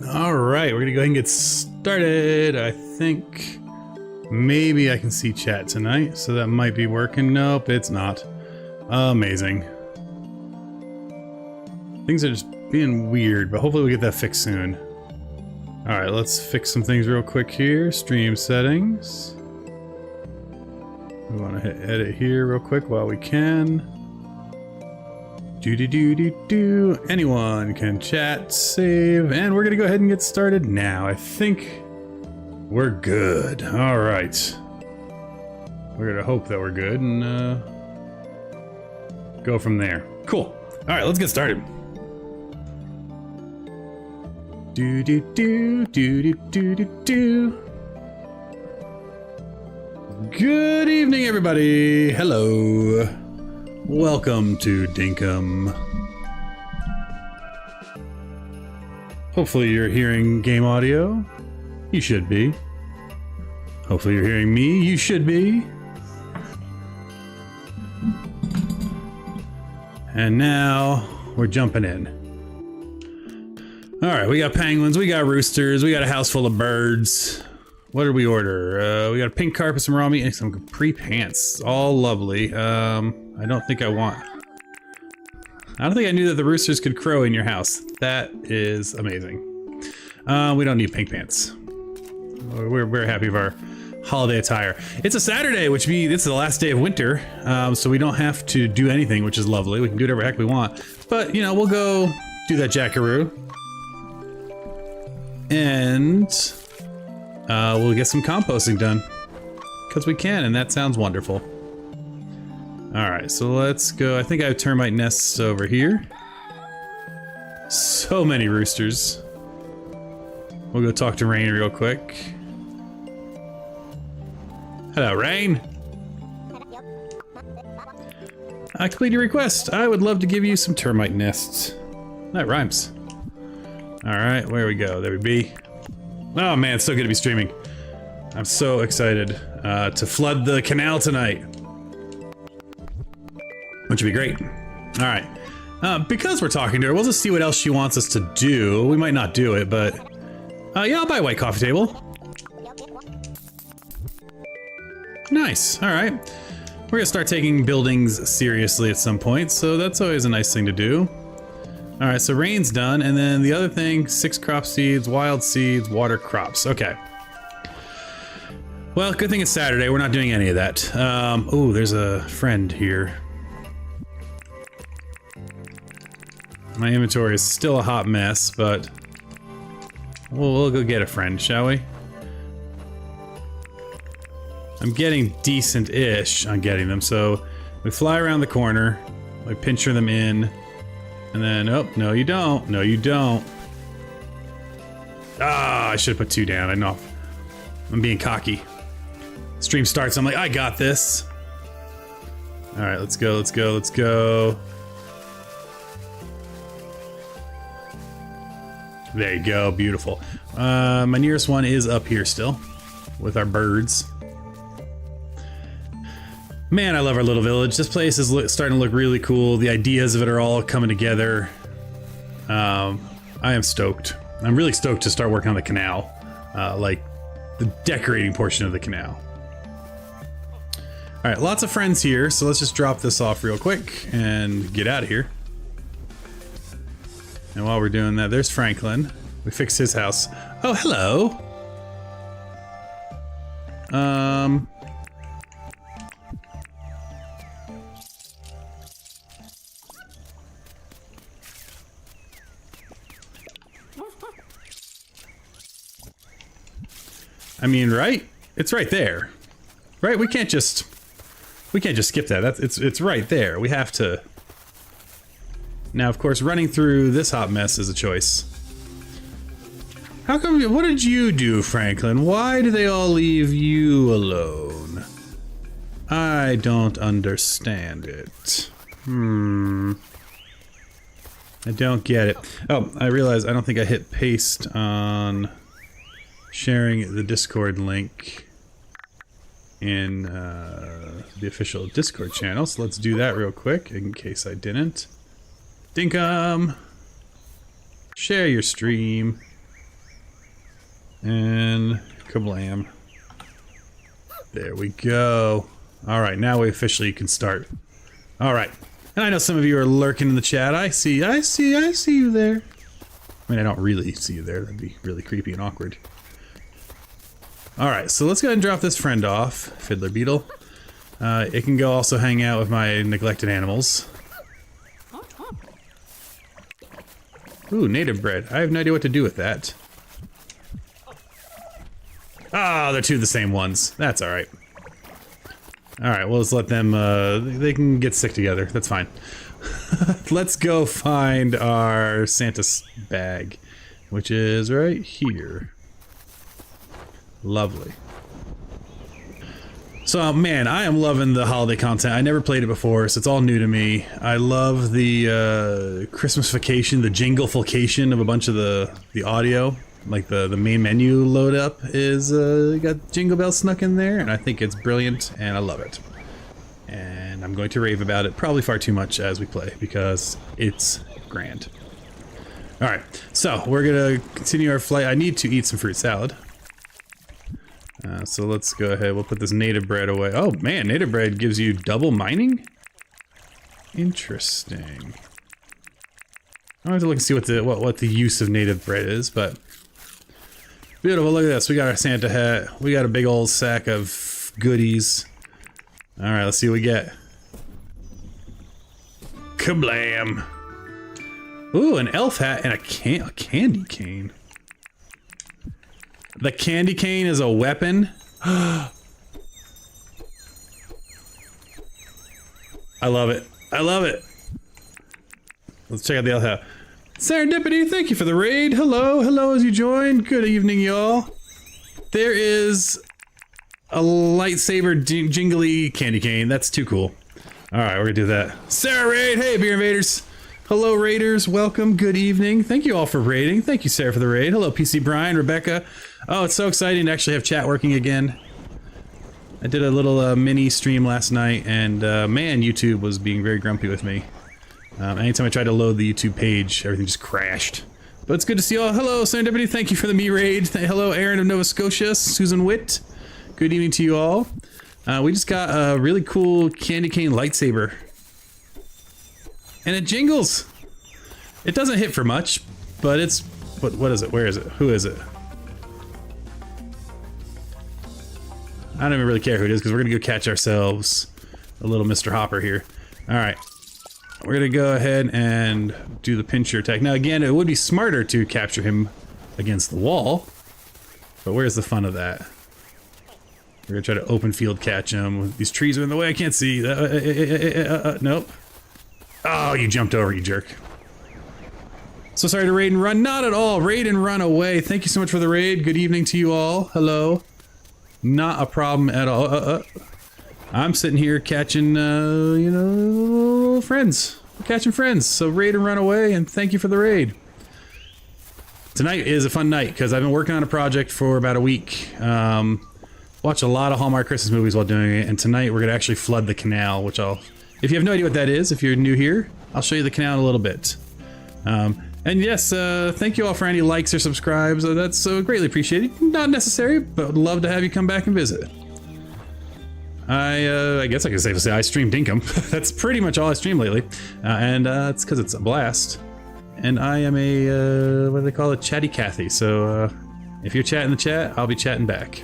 All right, we're gonna go ahead and get started. I think maybe I can see chat tonight, so that might be working. Nope, it's not. Amazing. Things are just being weird, but hopefully we get that fixed soon. All right, let's fix some things real quick here. Stream settings. We want to hit edit here real quick while we can. Do. Anyone can chat, save, and we're gonna go ahead and get started now. I think we're good. All right. We're gonna hope that we're good and go from there. Cool. All right, let's get started. Do. Good evening, everybody. Hello. Welcome to Dinkum. Hopefully you're hearing game audio. You should be. Hopefully you're hearing me. You should be. And now we're jumping in. All right, we got penguins, we got roosters, we got a house full of birds. What did we order? We got a pink carpet, some raw meat, and some capri pants. All lovely. I don't think I don't think I knew that the roosters could crow in your house. That is amazing. We don't need pink pants. We're happy with our holiday attire. It's a Saturday, which means it's the last day of winter, so we don't have to do anything, which is lovely. We can do whatever the heck we want. But, you know, we'll go do that jackaroo. And we'll get some composting done. Because we can, and that sounds wonderful. Alright, so let's go. I think I have termite nests over here. So many roosters. We'll go talk to Rain real quick. Hello, Rain. I complete your request. I would love to give you some termite nests. That rhymes. Alright, where we go? There we be. Oh man, it's so good to be streaming. I'm so excited to flood the canal tonight. Which would be great. Alright. Because we're talking to her, we'll just see what else she wants us to do. We might not do it, but... yeah, I'll buy a white coffee table. Nice, alright. We're gonna start taking buildings seriously at some point, so that's always a nice thing to do. Alright, so rain's done, and then the other thing, 6 crop seeds, wild seeds, water crops. Okay. Well, good thing it's Saturday, we're not doing any of that. Oh, there's a friend here. My inventory is still a hot mess, but we'll go get a friend, shall we? I'm getting decent-ish on getting them, so we fly around the corner, we pincher them in, and then, oh, no you don't, no you don't. Ah, I should have put 2 down, I know. I'm being cocky. Stream starts, I'm like, I got this. Alright, let's go, let's go, let's go. There you go, beautiful. My nearest one is up here still, with our birds. Man, I love our little village. This place is starting to look really cool. The ideas of it are all coming together. I am stoked. I'm really stoked to start working on the canal. Like, the decorating portion of the canal. Alright, lots of friends here, so let's just drop this off real quick and get out of here. And while we're doing that, there's Franklin. We fixed his house. Oh, hello! I mean, right? It's right there. Right? We can't just skip that. It's right there. We have to. Now, of course, running through this hot mess is a choice. How come? What did you do, Franklin? Why do they all leave you alone? I don't understand it. I don't get it. Oh, I realize I don't think I hit paste on sharing the Discord link in the official Discord channel, so let's do that real quick in case I didn't. Dinkum! Share your stream. And kablam. There we go. All right, now we officially can start. All right. And I know some of you are lurking in the chat. I see you there. I mean, I don't really see you there. That'd be really creepy and awkward. All right, so let's go ahead and drop this friend off, Fiddler Beetle. It can go also hang out with my neglected animals. Ooh, native bread. I have no idea what to do with that. Ah, they're two of the same ones. That's all right. All right, well, let's let them, they can get sick together. That's fine. Let's go find our Santa's bag, which is right here. Lovely. So, man, I am loving the holiday content. I never played it before, so it's all new to me. I love the Christmasification, the jingle-fication of a bunch of the audio. Like the main menu load up is got Jingle Bells snuck in there, and I think it's brilliant, and I love it. And I'm going to rave about it probably far too much as we play, because it's grand. Alright, so we're gonna continue our flight. I need to eat some fruit salad. So let's go ahead, we'll put this native bread away. Oh man, native bread gives you double mining? Interesting. I have to look and see what the use of native bread is, but beautiful, look at this. We got our Santa hat. We got a big old sack of goodies. Alright, let's see what we get. Kablam! Ooh, an elf hat and a candy cane. The candy cane is a weapon? I love it. I love it. Let's check out the elf hat. Serendipity, thank you for the raid. Hello, hello as you joined. Good evening, y'all. There is a lightsaber jingly candy cane. That's too cool. Alright, we're gonna do that. Sarah raid, hey beer invaders. Hello raiders, welcome, good evening. Thank you all for raiding. Thank you, Sarah, for the raid. Hello, PC Brian, Rebecca. Oh, it's so exciting to actually have chat working again. I did a little mini stream last night, and man, YouTube was being very grumpy with me. Anytime I tried to load the YouTube page, everything just crashed. But it's good to see you all. Hello, Serendipity, thank you for the me raid. Hello, Aaron of Nova Scotia, Susan Witt. Good evening to you all. We just got a really cool candy cane lightsaber. And it jingles! It doesn't hit for much, but it's... What is it? Where is it? Who is it? I don't even really care who it is, because we're gonna go catch ourselves a little Mr. Hopper here. Alright. We're gonna go ahead and do the pincher attack. Now again, it would be smarter to capture him against the wall, but where's the fun of that? We're gonna try to open field catch him. These trees are in the way, I can't see. Nope. Oh, you jumped over, you jerk. So sorry to raid and run. Not at all. Raid and run away. Thank you so much for the raid. Good evening to you all. Hello. Not a problem at all. I'm sitting here catching, you know, friends. We're catching friends. So raid and run away, and thank you for the raid. Tonight is a fun night, because I've been working on a project for about a week. Watch a lot of Hallmark Christmas movies while doing it, and tonight we're going to actually flood the canal, which I'll... If you have no idea what that is, if you're new here, I'll show you the canal in a little bit. And yes, thank you all for any likes or subscribes. That's greatly appreciated. Not necessary, but would love to have you come back and visit. I guess I can safely say I stream Dinkum. That's pretty much all I stream lately. And it's because it's a blast. And I am a, what do they call it? Chatty Cathy. So if you're chatting the chat, I'll be chatting back.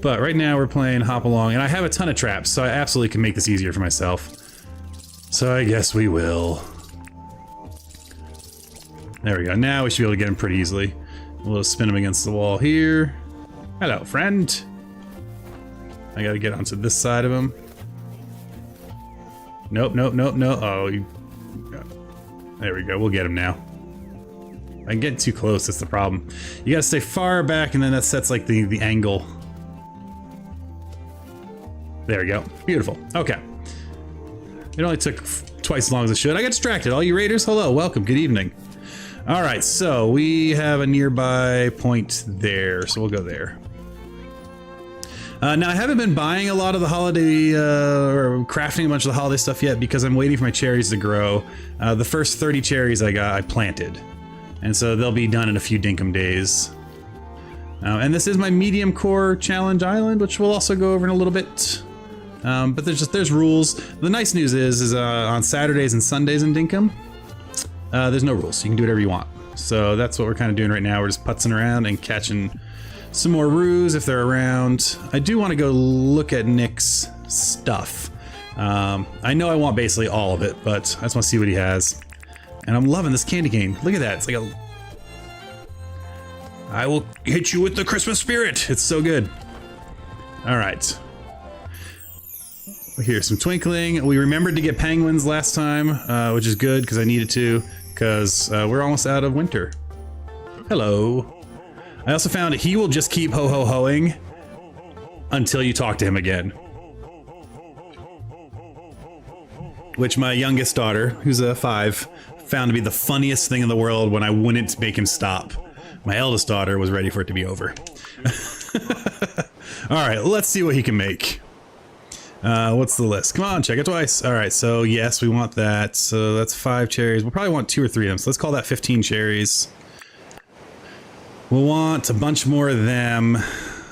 But right now we're playing Hop Along, and I have a ton of traps, so I absolutely can make this easier for myself. So I guess we will. There we go. Now we should be able to get him pretty easily. We'll spin him against the wall here. Hello, friend. I gotta get onto this side of him. Nope, nope, nope, no. Oh, there we go. We'll get him now. I can get too close, that's the problem. You gotta stay far back, and then that sets like the angle. There we go. Beautiful. Okay. It only took twice as long as it should. I got distracted. All you raiders, hello, welcome, good evening. All right, so we have a nearby point there, so we'll go there. Now, I haven't been buying a lot of the holiday, or crafting a bunch of the holiday stuff yet because I'm waiting for my cherries to grow. The first 30 cherries I planted. And so they'll be done in a few Dinkum days. And this is my medium core challenge island, which we'll also go over in a little bit. But there's rules. The nice news is on Saturdays and Sundays in Dinkum, there's no rules. You can do whatever you want. So that's what we're kind of doing right now. We're just putzing around and catching some more roos if they're around. I do want to go look at Nick's stuff. I know I want basically all of it, but I just want to see what he has. And I'm loving this candy cane. Look at that. It's like a... I will hit you with the Christmas spirit. It's so good. All right. Here's some twinkling. We remembered to get penguins last time, which is good because I needed to, because we're almost out of winter. Hello. I also found he will just keep ho-ho-hoing until you talk to him again. Which my youngest daughter, who's 5, found to be the funniest thing in the world when I wouldn't make him stop. My eldest daughter was ready for it to be over. All right, let's see what he can make. What's the list? Come on, check it twice. All right, so yes, we want that. So that's 5 cherries. We'll probably want 2 or 3 of them. So let's call that 15 cherries. We'll want a bunch more of them.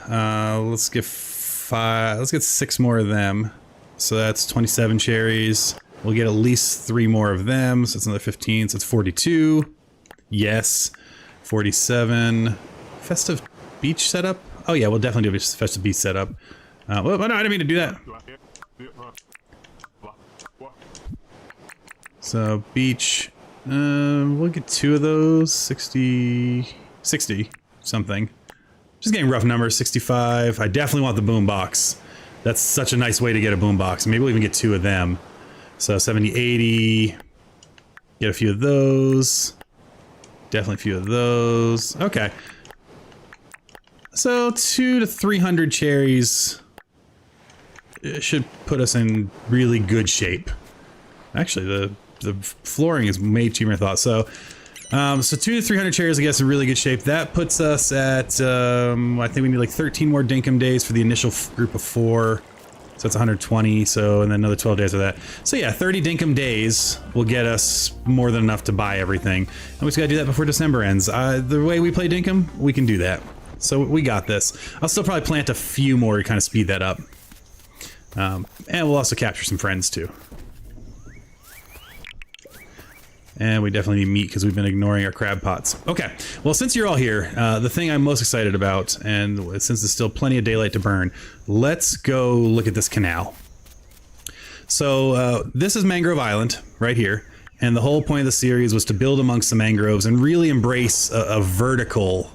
Let's get 5. Let's get 6 more of them. So that's 27 cherries. We'll get at least 3 more of them. So it's another 15. So it's 42. Yes. 47. Festive beach setup? Oh yeah, we'll definitely do a festive beach setup. Well, no, I didn't mean to do that. So beach, we'll get 2 of those. 60 something. Just getting rough numbers. 65. I definitely want the boombox. That's such a nice way to get a boombox. Maybe we'll even get 2 of them. So 70, 80. Get a few of those. Definitely a few of those. Okay. So 200 to 300 cherries should put us in really good shape. Actually, the flooring is way cheaper than I thought. So 200 to 300 cherries, I guess, in really good shape. That puts us at, I think we need like 13 more Dinkum days for the initial group of 4. So that's 120, so, and then another 12 days of that. So yeah, 30 Dinkum days will get us more than enough to buy everything. And we just gotta do that before December ends. The way we play Dinkum, we can do that. So we got this. I'll still probably plant a few more to kind of speed that up. And we'll also capture some friends too. And we definitely need meat because we've been ignoring our crab pots. Okay, well, since you're all here, the thing I'm most excited about, and since there's still plenty of daylight to burn, let's go look at this canal. So this is Mangrove Island right here. And the whole point of the series was to build amongst the mangroves and really embrace a vertical...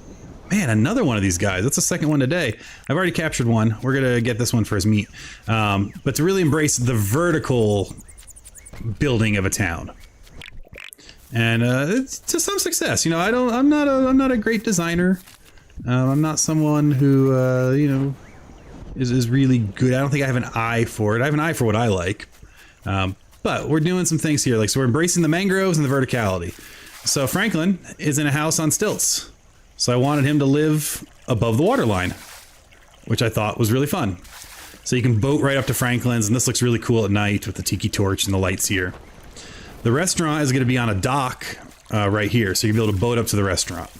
Man, another one of these guys. That's the second one today. I've already captured one. We're going to get this one for his meat. But to really embrace the vertical building of a town. And it's to some success. You know, I'm not a great designer. I'm not someone who you know, is really good. I don't think I have an eye for it. I have an eye for what I like. But we're doing some things here. Like, so we're embracing the mangroves and the verticality. So Franklin is in a house on stilts. So I wanted him to live above the water line, which I thought was really fun. So you can boat right up to Franklin's, and this looks really cool at night with the tiki torch and the lights here. The restaurant is going to be on a dock right here, so you'll be able to boat up to the restaurant.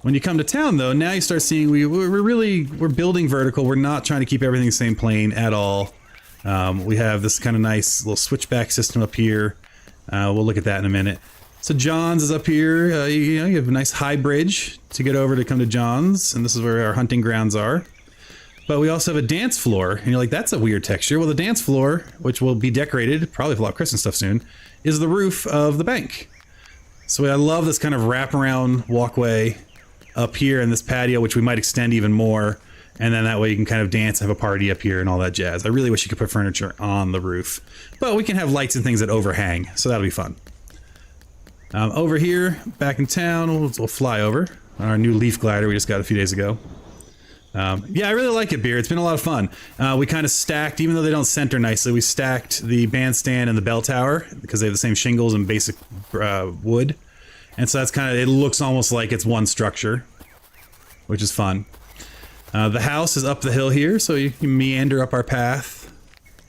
When you come to town, though, now you start seeing we're building vertical. We're not trying to keep everything the same plane at all. We have this kind of nice little switchback system up here. We'll look at that in a minute. So John's is up here. You know, you have a nice high bridge to get over to come to John's, and this is where our hunting grounds are. But we also have a dance floor, and you're like, that's a weird texture. Well, the dance floor, which will be decorated, probably with a lot of Christmas stuff soon, is the roof of the bank. So I love this kind of wraparound walkway up here in this patio, which we might extend even more. And then that way you can kind of dance, have a party up here and all that jazz. I really wish you could put furniture on the roof. But we can have lights and things that overhang, so that'll be fun. Over here, back in town, we'll fly over. Our new leaf glider we just got a few days ago. Yeah, I really like it, Beer. It's been a lot of fun. We kind of stacked, even though they don't center nicely, we stacked the bandstand and the bell tower because they have the same shingles and basic wood. And so that's kind of, it looks almost like it's one structure, which is fun. The house is up the hill here, so you can meander up our path.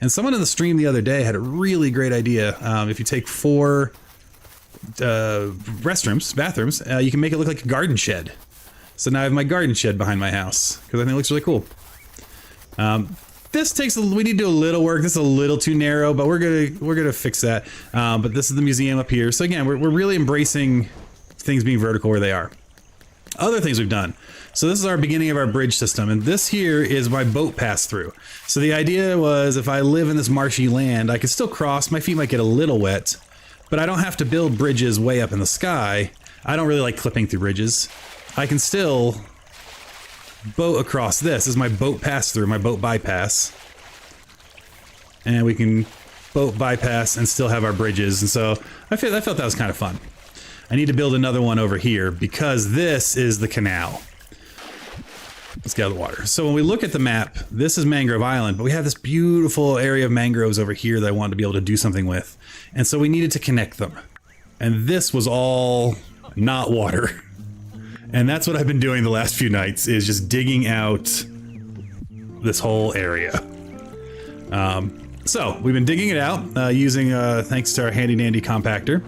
And someone in the stream the other day had a really great idea. If you take 4 bathrooms, you can make it look like a garden shed. So now I have my garden shed behind my house, because I think it looks really cool. This takes we need to do a little work. This is a little too narrow, but we're gonna fix that. But this is the museum up here. So again, we're really embracing things being vertical where they are. Other things we've done. So this is our beginning of our bridge system, and this here is my boat pass through. So the idea was if I live in this marshy land, I could still cross. My feet might get a little wet, but I don't have to build bridges way up in the sky. I don't really like clipping through bridges. I can still boat across this. This is my boat pass through, my boat bypass. And we can boat bypass and still have our bridges. And so I felt that was kind of fun. I need to build another one over here because this is the canal. Let's get out of the water. So when we look at the map, this is Mangrove Island, but we have this beautiful area of mangroves over here that I wanted to be able to do something with. And so we needed to connect them. And this was all not water. And that's what I've been doing the last few nights, is just digging out this whole area. So we've been digging it out using, thanks to our handy dandy compactor.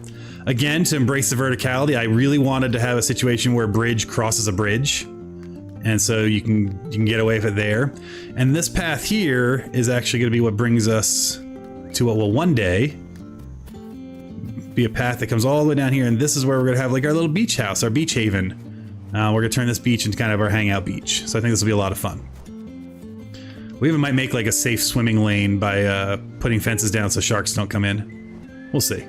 Again, to embrace the verticality, I really wanted to have a situation where a bridge crosses a bridge. And so you can get away with it there. And this path here is actually going to be what brings us to what will one day be a path that comes all the way down here. And this is where we're going to have like our little beach house, our beach haven. We're going to turn this beach into kind of our hangout beach. So I think this will be a lot of fun. We even might make like a safe swimming lane by putting fences down so sharks don't come in. We'll see.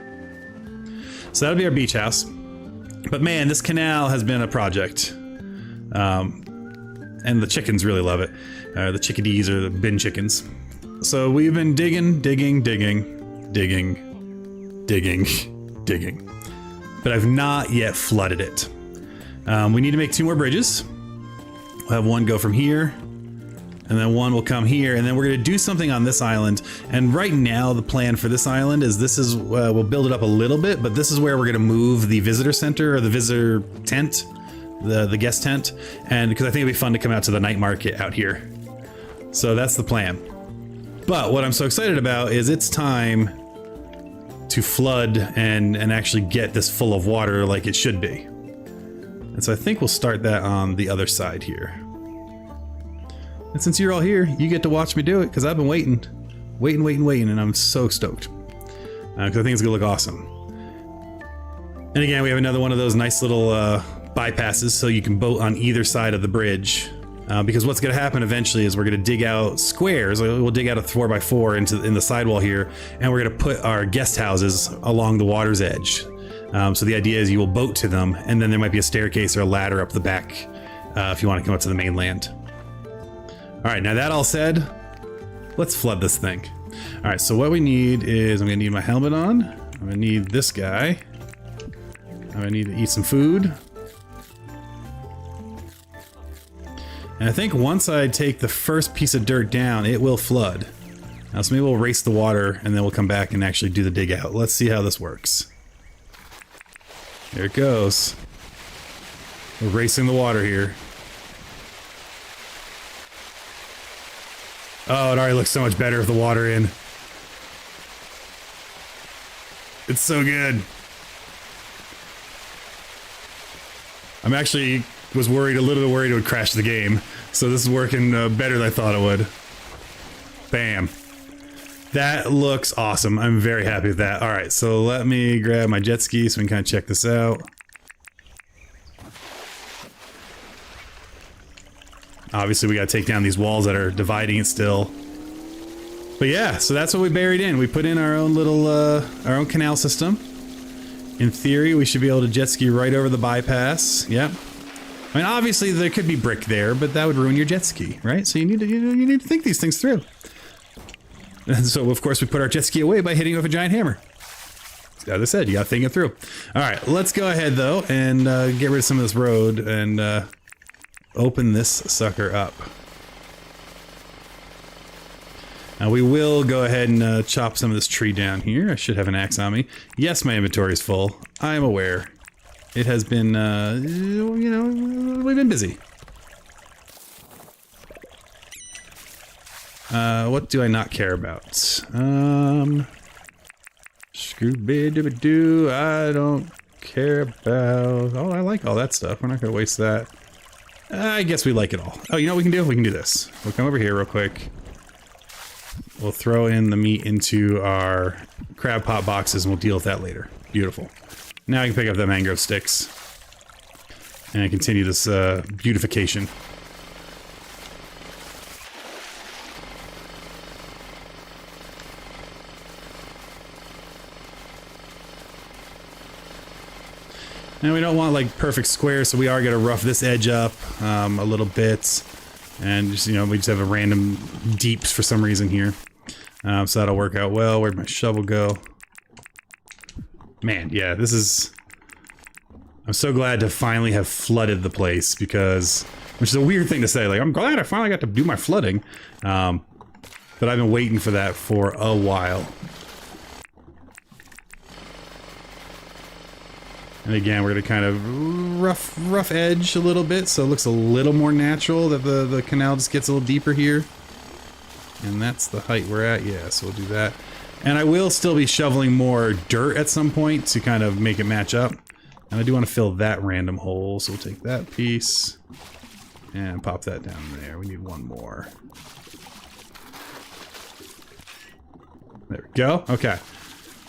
So that'll be our beach house. But man, this canal has been a project. And the chickens really love it. The chickadees are the bin chickens. So we've been digging. But I've not yet flooded it. We need to make 2 more bridges. We'll have one go from here, and then one will come here, and then we're going to do something on this island. And right now, the plan for this island is we'll build it up a little bit, but this is where we're going to move the visitor center, or the visitor tent, the guest tent, and because I think it'd be fun to come out to the night market out here. So that's the plan. But what I'm so excited about is it's time to flood and actually get this full of water like it should be. And so I think we'll start that on the other side here. And since you're all here, you get to watch me do it, because I've been waiting, and I'm so stoked. Because I think it's gonna look awesome. And again, we have another one of those nice little bypasses, so you can boat on either side of the bridge. Because what's gonna happen eventually is we're gonna dig out squares. We'll dig out a 4x4 in the sidewall here, and we're gonna put our guest houses along the water's edge. So the idea is you will boat to them, and then there might be a staircase or a ladder up the back if you want to come up to the mainland. All right, now that all said, let's flood this thing. All right, so what we need is I'm gonna need my helmet on. I'm gonna need this guy. I'm gonna need to eat some food. And I think once I take the first piece of dirt down, it will flood. Now, so maybe we'll race the water, and then we'll come back and actually do the dig out. Let's see how this works. There it goes. We're racing the water here. Oh, it already looks so much better with the water in. It's so good. I'm actually was a little bit worried it would crash the game. So this is working better than I thought it would. Bam. That looks awesome. I'm very happy with that. All right, so let me grab my jet ski so we can kind of check this out. Obviously, we got to take down these walls that are dividing it still. But yeah, so that's what we buried in. We put in our own little, our own canal system. In theory, we should be able to jet ski right over the bypass. Yep. I mean, obviously, there could be brick there, but that would ruin your jet ski, right? So you need to think these things through. And so, of course, we put our jet ski away by hitting it with a giant hammer. As I said, you gotta think it through. All right, let's go ahead, though, and get rid of some of this road and open this sucker up. Now, we will go ahead and chop some of this tree down here. I should have an axe on me. Yes, my inventory is full. I am aware. It has been, you know, we've been busy. What do I not care about? Scooby-Dooby-Doo, I don't care about... Oh, I like all that stuff. We're not gonna waste that. I guess we like it all. Oh, you know what we can do? We can do this. We'll come over here real quick. We'll throw in the meat into our crab pot boxes and we'll deal with that later. Beautiful. Now I can pick up the mangrove sticks and continue this beautification. And we don't want like perfect squares, so we are going to rough this edge up a little bit. And just, you know, we just have a random deeps for some reason here. So that'll work out well. Where'd my shovel go? Man, yeah, this is... I'm so glad to finally have flooded the place because... Which is a weird thing to say, like, I'm glad I finally got to do my flooding. But I've been waiting for that for a while. And again, we're going to kind of rough edge a little bit, so it looks a little more natural that the canal just gets a little deeper here. And that's the height we're at, yeah, so we'll do that. And I will still be shoveling more dirt at some point to kind of make it match up. And I do want to fill that random hole, so we'll take that piece and pop that down there. We need one more. There we go, okay.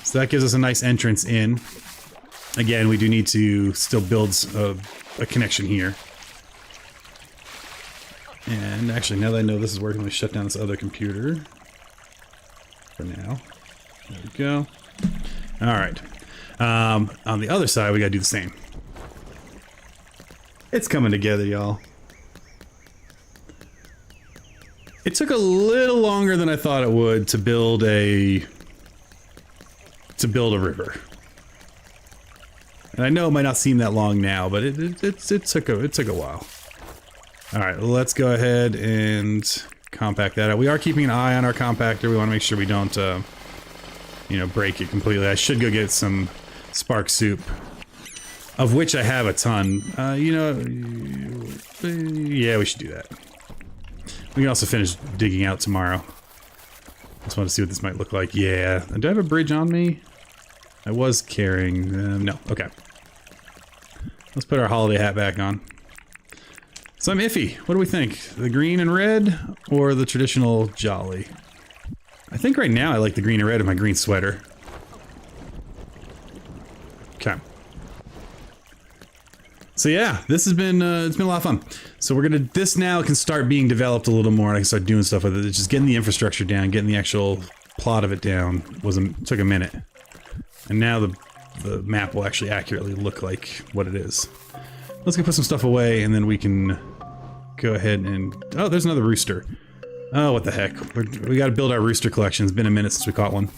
So that gives us a nice entrance in. Again, we do need to still build a connection here. And actually, now that I know this is working, let me shut down this other computer. For now. There we go. Alright. On the other side, we gotta do the same. It's coming together, y'all. It took a little longer than I thought it would to build a river. And I know it might not seem that long now, but it took a while. All right, let's go ahead and compact that out. We are keeping an eye on our compactor. We want to make sure we don't, you know, break it completely. I should go get some spark soup, of which I have a ton. You know, yeah, we should do that. We can also finish digging out tomorrow. Just want to see what this might look like. Yeah, do I have a bridge on me? I was carrying, no, okay. Let's put our holiday hat back on. So I'm iffy. What do we think? The green and red or the traditional jolly? I think right now I like the green and red in my green sweater. Okay. So yeah, this has been, it's been a lot of fun. So we're gonna, this now can start being developed a little more and I can start doing stuff with it. It's just getting the infrastructure down, getting the actual plot of it down took a minute. And now the map will actually accurately look like what it is. Let's go put some stuff away and then we can go ahead and... Oh, there's another rooster. Oh, what the heck. We gotta build our rooster collection. It's been a minute since we caught one.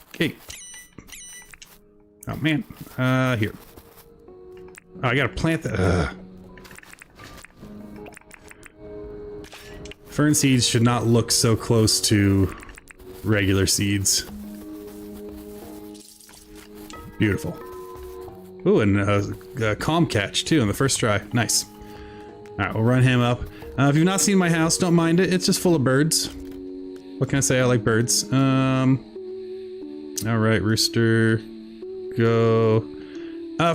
Okay. Oh, man. Here. Oh, I gotta plant that. Fern seeds should not look so close to regular seeds. Beautiful. Ooh, and a calm catch too in the first try. Nice. Alright, we'll run him up. If you've not seen my house, don't mind it. It's just full of birds. What can I say? I like birds. Alright, rooster. Go.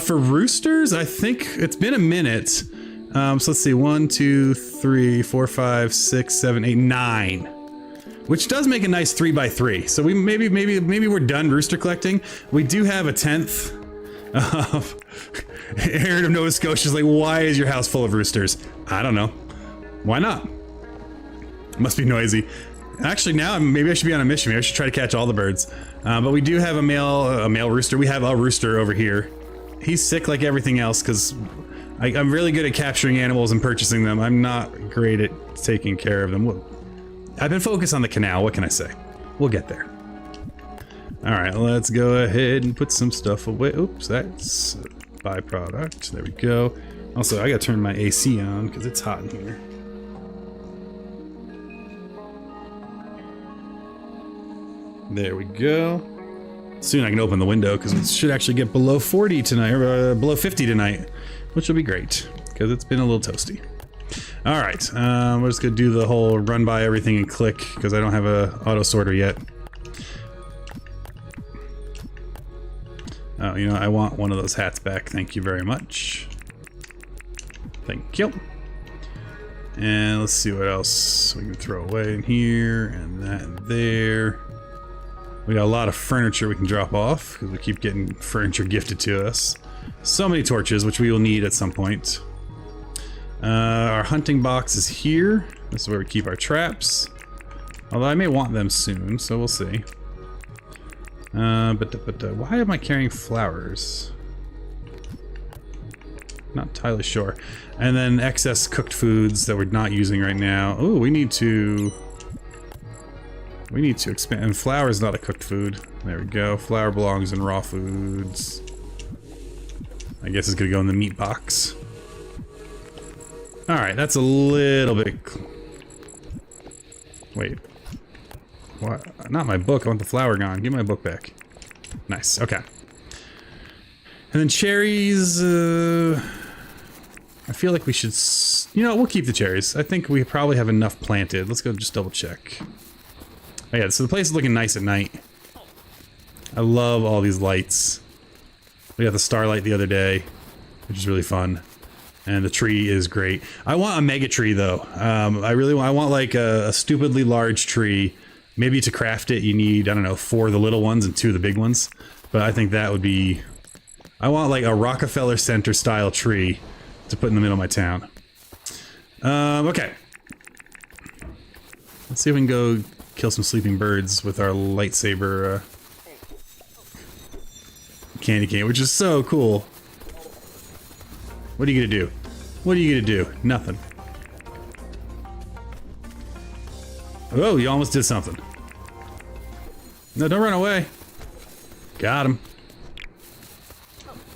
For roosters, I think it's been a minute. So let's see. 1, 2, 3, 4, 5, 6, 7, 8, 9. Which does make a nice 3x3. So we maybe we're done rooster collecting. We do have a 10th of Aaron of Nova Scotia's like, why is your house full of roosters? I don't know. Why not? It must be noisy. Actually, now maybe I should be on a mission. Maybe I should try to catch all the birds. But we do have a male rooster. We have a rooster over here. He's sick like everything else because I'm really good at capturing animals and purchasing them. I'm not great at taking care of them. I've been focused on the canal, what can I say? We'll get there. Alright, let's go ahead and put some stuff away. Oops, that's a byproduct. There we go. Also, I gotta turn my AC on because it's hot in here. There we go. Soon I can open the window because it should actually get below 40 tonight, or below 50 tonight, which will be great because it's been a little toasty. All right, we're just gonna do the whole run by everything and click because I don't have a auto sorter yet. Oh, you know, I want one of those hats back. Thank you very much. Thank you. And let's see what else we can throw away in here, and that there. We got a lot of furniture we can drop off, because we keep getting furniture gifted to us. So many torches, which we will need at some point. Our hunting box is here. This is where we keep our traps. Although I may want them soon, so we'll see. But why am I carrying flowers? Not entirely sure. And then excess cooked foods that we're not using right now. Oh, we need to expand. And flour is not a cooked food. There we go. Flour belongs in raw foods. I guess it's gonna go in the meat box. All right, that's a little bit. Wait. What? Not my book. I want the flour gone. Give my book back. Nice. Okay. And then cherries. I feel like we should. You know, we'll keep the cherries. I think we probably have enough planted. Let's go just double check. Oh yeah, so the place is looking nice at night. I love all these lights. We got the starlight the other day, which is really fun. And the tree is great. I want a mega tree though. I want like a stupidly large tree. Maybe to craft it you need, I don't know, 4 of the little ones and 2 of the big ones. But I think that would be... I want like a Rockefeller Center style tree to put in the middle of my town. Okay. Let's see if we can go kill some sleeping birds with our lightsaber candy cane, which is so cool. What are you gonna do? What are you gonna do? Nothing. Oh, you almost did something. No, don't run away. Got him.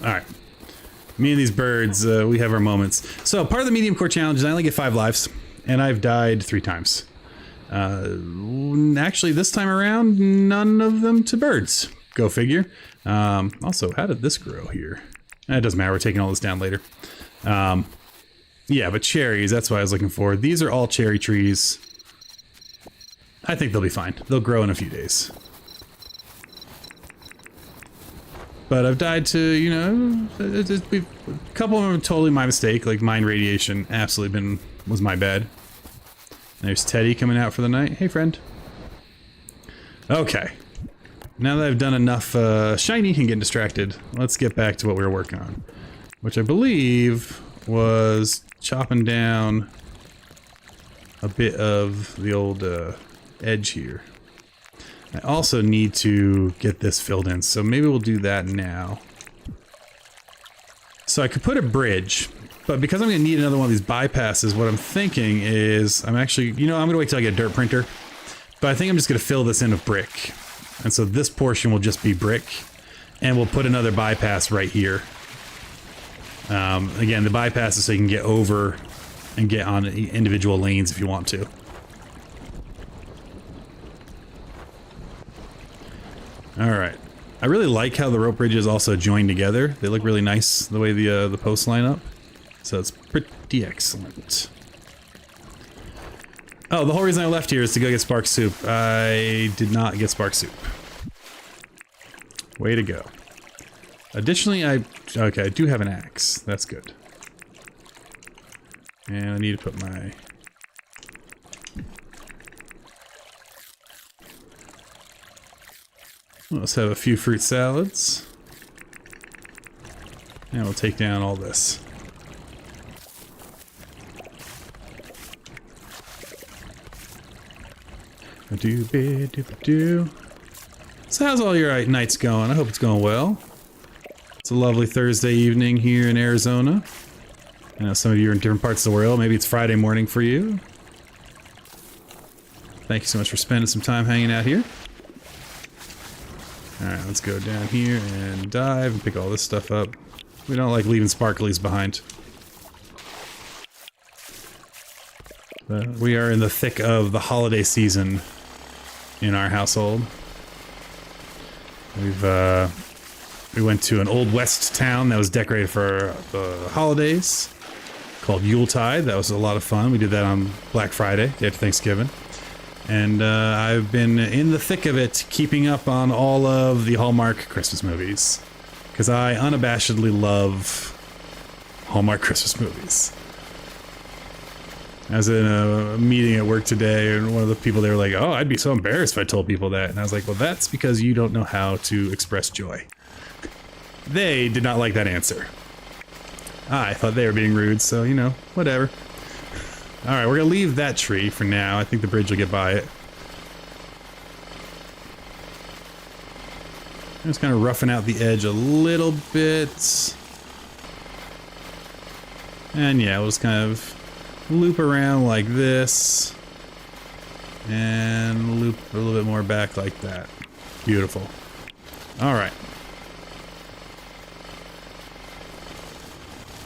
Alright. Me and these birds, we have our moments. So, part of the medium core challenge is I only get 5 lives, and I've died 3 times. Actually, this time around, none of them to birds. Go figure. Also, how did this grow here? It doesn't matter, we're taking all this down later. Yeah, but cherries, that's what I was looking for. These are all cherry trees. I think they'll be fine. They'll grow in a few days. But I've died to, you know, a couple of them are totally my mistake, like mine radiation absolutely was my bad. There's Teddy coming out for the night. Hey, friend. Okay. Now that I've done enough shiny and getting distracted, let's get back to what we were working on. Which I believe was chopping down a bit of the old edge here. I also need to get this filled in, so maybe we'll do that now. So I could put a bridge, but because I'm going to need another one of these bypasses, what I'm thinking is I'm actually, you know, I'm going to wait till I get a dirt printer, but I think I'm just going to fill this in with brick. And so this portion will just be brick, and we'll put another bypass right here. Again, the bypass is so you can get over and get on individual lanes if you want to. Alright. I really like how the rope bridges also join together. They look really nice the way the posts line up. So it's pretty excellent. Oh, the whole reason I left here is to go get spark soup. I did not get spark soup. Way to go. Additionally, I do have an axe. That's good. And I need to put my... Let's have a few fruit salads. And we'll take down all this. So how's all your nights going? I hope it's going well. It's a lovely Thursday evening here in Arizona. I know some of you are in different parts of the world. Maybe it's Friday morning for you. Thank you so much for spending some time hanging out here. Alright, let's go down here and dive and pick all this stuff up. We don't like leaving sparklies behind. But we are in the thick of the holiday season in our household. We went to an old west town that was decorated for the holidays called Yuletide. That was a lot of fun. We did that on Black Friday, day after Thanksgiving. And I've been in the thick of it, keeping up on all of the Hallmark Christmas movies. Because I unabashedly love Hallmark Christmas movies. I was in a meeting at work today, and one of the people, they were like, oh, I'd be so embarrassed if I told people that. And I was like, well, that's because you don't know how to express joy. They did not like that answer. I thought they were being rude, so, you know, whatever. Alright, we're gonna leave that tree for now. I think the bridge will get by it. I'm just kind of roughing out the edge a little bit. And yeah, we'll just kind of loop around like this. And loop a little bit more back like that. Beautiful. Alright.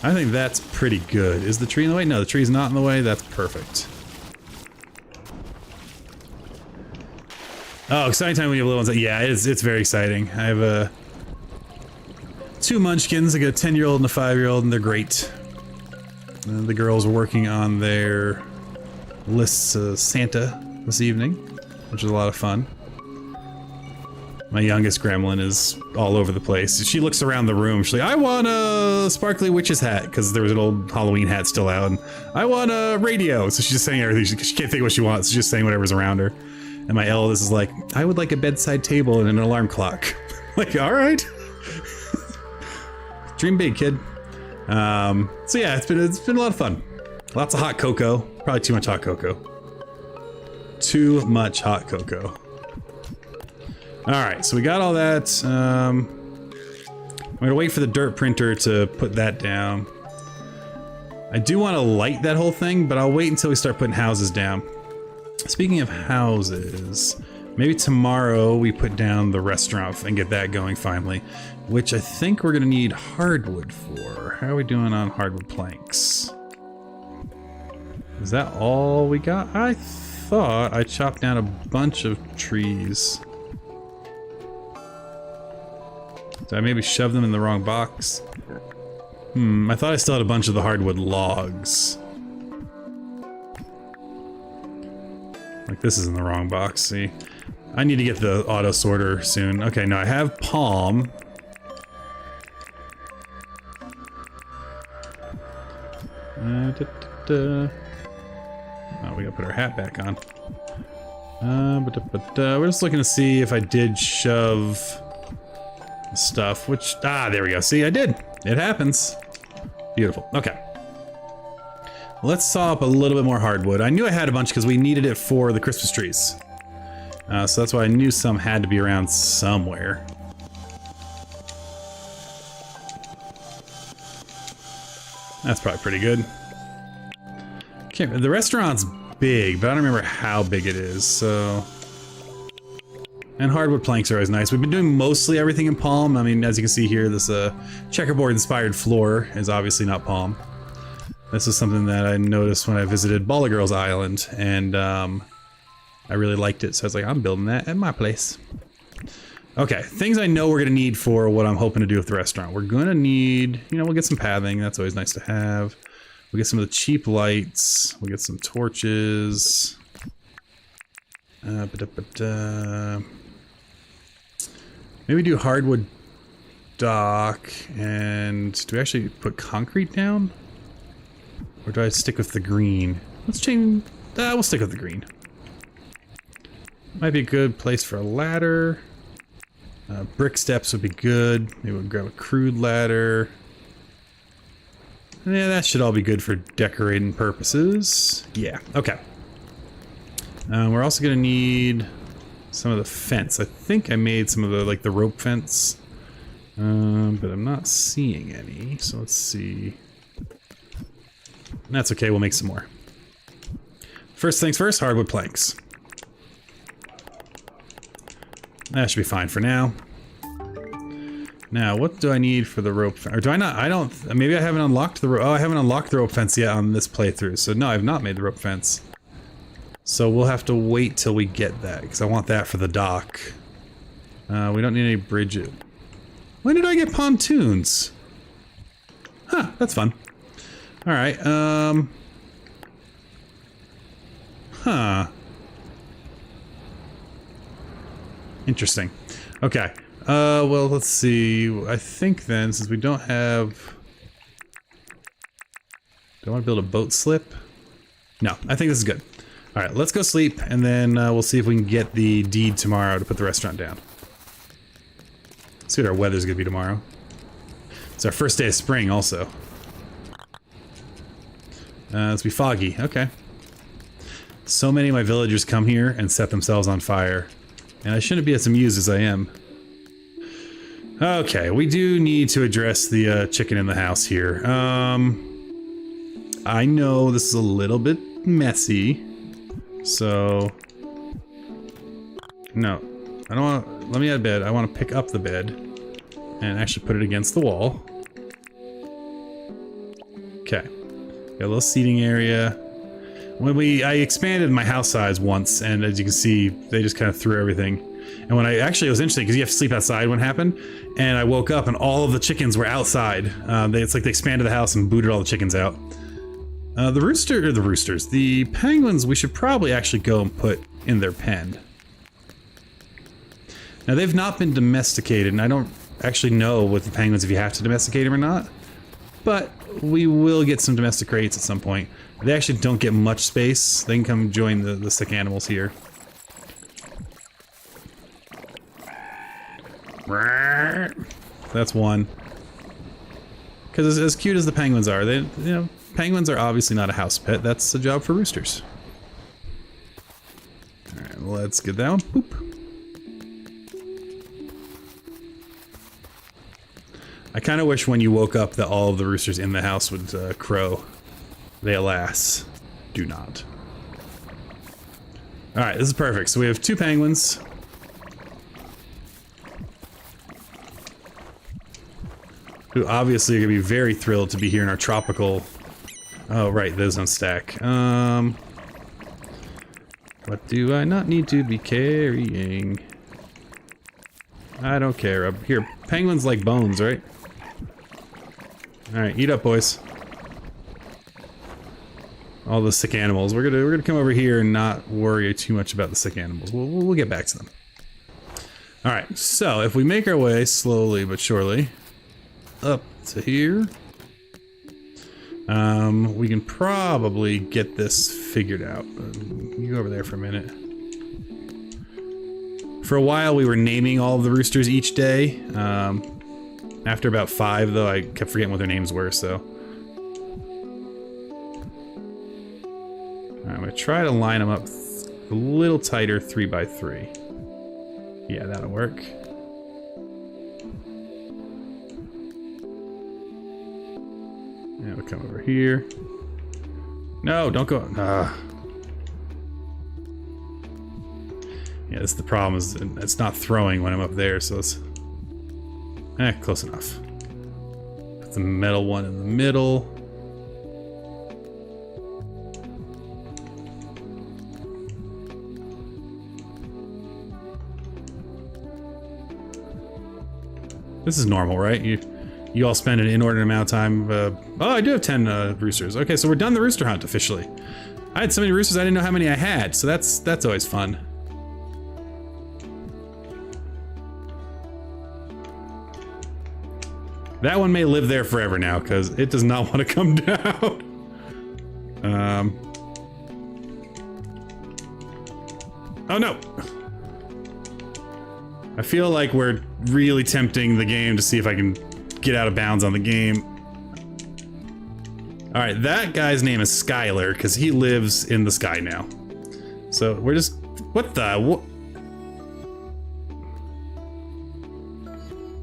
I think that's pretty good. Is the tree in the way? No, the tree's not in the way. That's perfect. Oh, exciting time when you have little ones. Yeah, it's very exciting. I have two munchkins. I got a 10-year-old and a 5-year-old, and they're great. The girls are working on their lists of Santa this evening, which is a lot of fun. My youngest gremlin is all over the place. She looks around the room. She's like, I want a sparkly witch's hat, because there was an old Halloween hat still out. And I want a radio. So she's just saying everything. She can't think of what she wants. She's just saying whatever's around her. And my eldest is like, I would like a bedside table and an alarm clock. Like, all right. Dream big, kid. So yeah, it's been a lot of fun. Lots of hot cocoa. Probably too much hot cocoa. Too much hot cocoa. Alright, so we got all that. I'm gonna wait for the dirt printer to put that down. I do want to light that whole thing, but I'll wait until we start putting houses down. Speaking of houses, maybe tomorrow we put down the restaurant and get that going finally, which I think we're gonna need hardwood for. How are we doing on hardwood planks? Is that all we got? I thought I chopped down a bunch of trees. Did I maybe shove them in the wrong box? I thought I still had a bunch of the hardwood logs. Like this is in the wrong box, see? I need to get the auto sorter soon. Okay, now I have palm. Oh, we gotta put our hat back on. We're just looking to see if I did shove stuff, which, there we go. See, I did. It happens. Beautiful. Okay. Let's saw up a little bit more hardwood. I knew I had a bunch because we needed it for the Christmas trees. So that's why I knew some had to be around somewhere. That's probably pretty good. The restaurant's big, but I don't remember how big it is, so... And hardwood planks are always nice. We've been doing mostly everything in palm. I mean, as you can see here, this checkerboard-inspired floor is obviously not palm. This is something that I noticed when I visited Balla Girls Island, and I really liked it, so I was like, I'm building that at my place. Okay, things I know we're gonna need for what I'm hoping to do with the restaurant. We're gonna need, you know, we'll get some pathing. That's always nice to have. We'll get some of the cheap lights. We'll get some torches. Maybe do hardwood dock, and do we actually put concrete down? Or do I stick with the green? Let's change, we'll stick with the green. Might be a good place for a ladder. Brick steps would be good. Maybe we'll grab a crude ladder. Yeah, that should all be good for decorating purposes. Yeah, okay. We're also gonna need some of the fence. I think I made some of the, like, the rope fence. But I'm not seeing any, so let's see. That's okay, we'll make some more. First things first, hardwood planks. That should be fine for now. Now, what do I need for the rope fence? Or do I not? I don't, maybe I haven't unlocked the rope. Oh, I haven't unlocked the rope fence yet on this playthrough. So no, I've not made the rope fence. So we'll have to wait till we get that, because I want that for the dock. We don't need any bridges. When did I get pontoons? Huh, that's fun. Alright, huh. Interesting. Okay. Well, let's see. I think then, since we don't have... Do I want to build a boat slip? No, I think this is good. All right, let's go sleep, and then we'll see if we can get the deed tomorrow to put the restaurant down. See what our weather's gonna be tomorrow. It's our first day of spring, also. Let's be foggy. Okay. So many of my villagers come here and set themselves on fire, and I shouldn't be as amused as I am. Okay, we do need to address the chicken in the house here. I know this is a little bit messy, so no, I don't want. Let me add bed. I want to pick up the bed and actually put it against the wall. Okay, got a little seating area. When I expanded my house size once, and as you can see, they just kind of threw everything. And when it was interesting because you have to sleep outside when it happened, and I woke up and all of the chickens were outside. It's like they expanded the house and booted all the chickens out. The penguins we should probably actually go and put in their pen. Now they've not been domesticated, and I don't actually know with the penguins if you have to domesticate them or not. But we will get some domestic crates at some point. They actually don't get much space. They can come join the sick animals here. That's one. Because as cute as the penguins are, penguins are obviously not a house pet. That's a job for roosters. Alright, let's get that one. Boop. I kind of wish when you woke up that all of the roosters in the house would crow. They, alas, do not. Alright, this is perfect. So we have 2 penguins. Who obviously are going to be very thrilled to be here in our tropical... Oh, right, those don't stack. What do I not need to be carrying? I don't care. Here, penguins like bones, right? Alright, eat up, boys. All the sick animals. We're gonna come over here and not worry too much about the sick animals. We'll get back to them. All right. So if we make our way slowly but surely up to here, we can probably get this figured out. You go over there for a minute. For a while, we were naming all of the roosters each day. After about 5, though, I kept forgetting what their names were. So. I'm going to try to line them up a little tighter 3 by 3. Yeah, that'll work. And we'll come over here. No, don't go. Yeah, this is the problem, is it's not throwing when I'm up there, so it's... close enough. Put the metal one in the middle. This is normal, right? You all spend an inordinate amount of time. Oh, I do have 10 roosters. Okay, so we're done the rooster hunt officially. I had so many roosters I didn't know how many I had, so that's always fun. That one may live there forever now because it does not want to come down. Oh no! I feel like we're really tempting the game to see if I can get out of bounds on the game. Alright, that guy's name is Skylar, because he lives in the sky now. So, we're just... What the...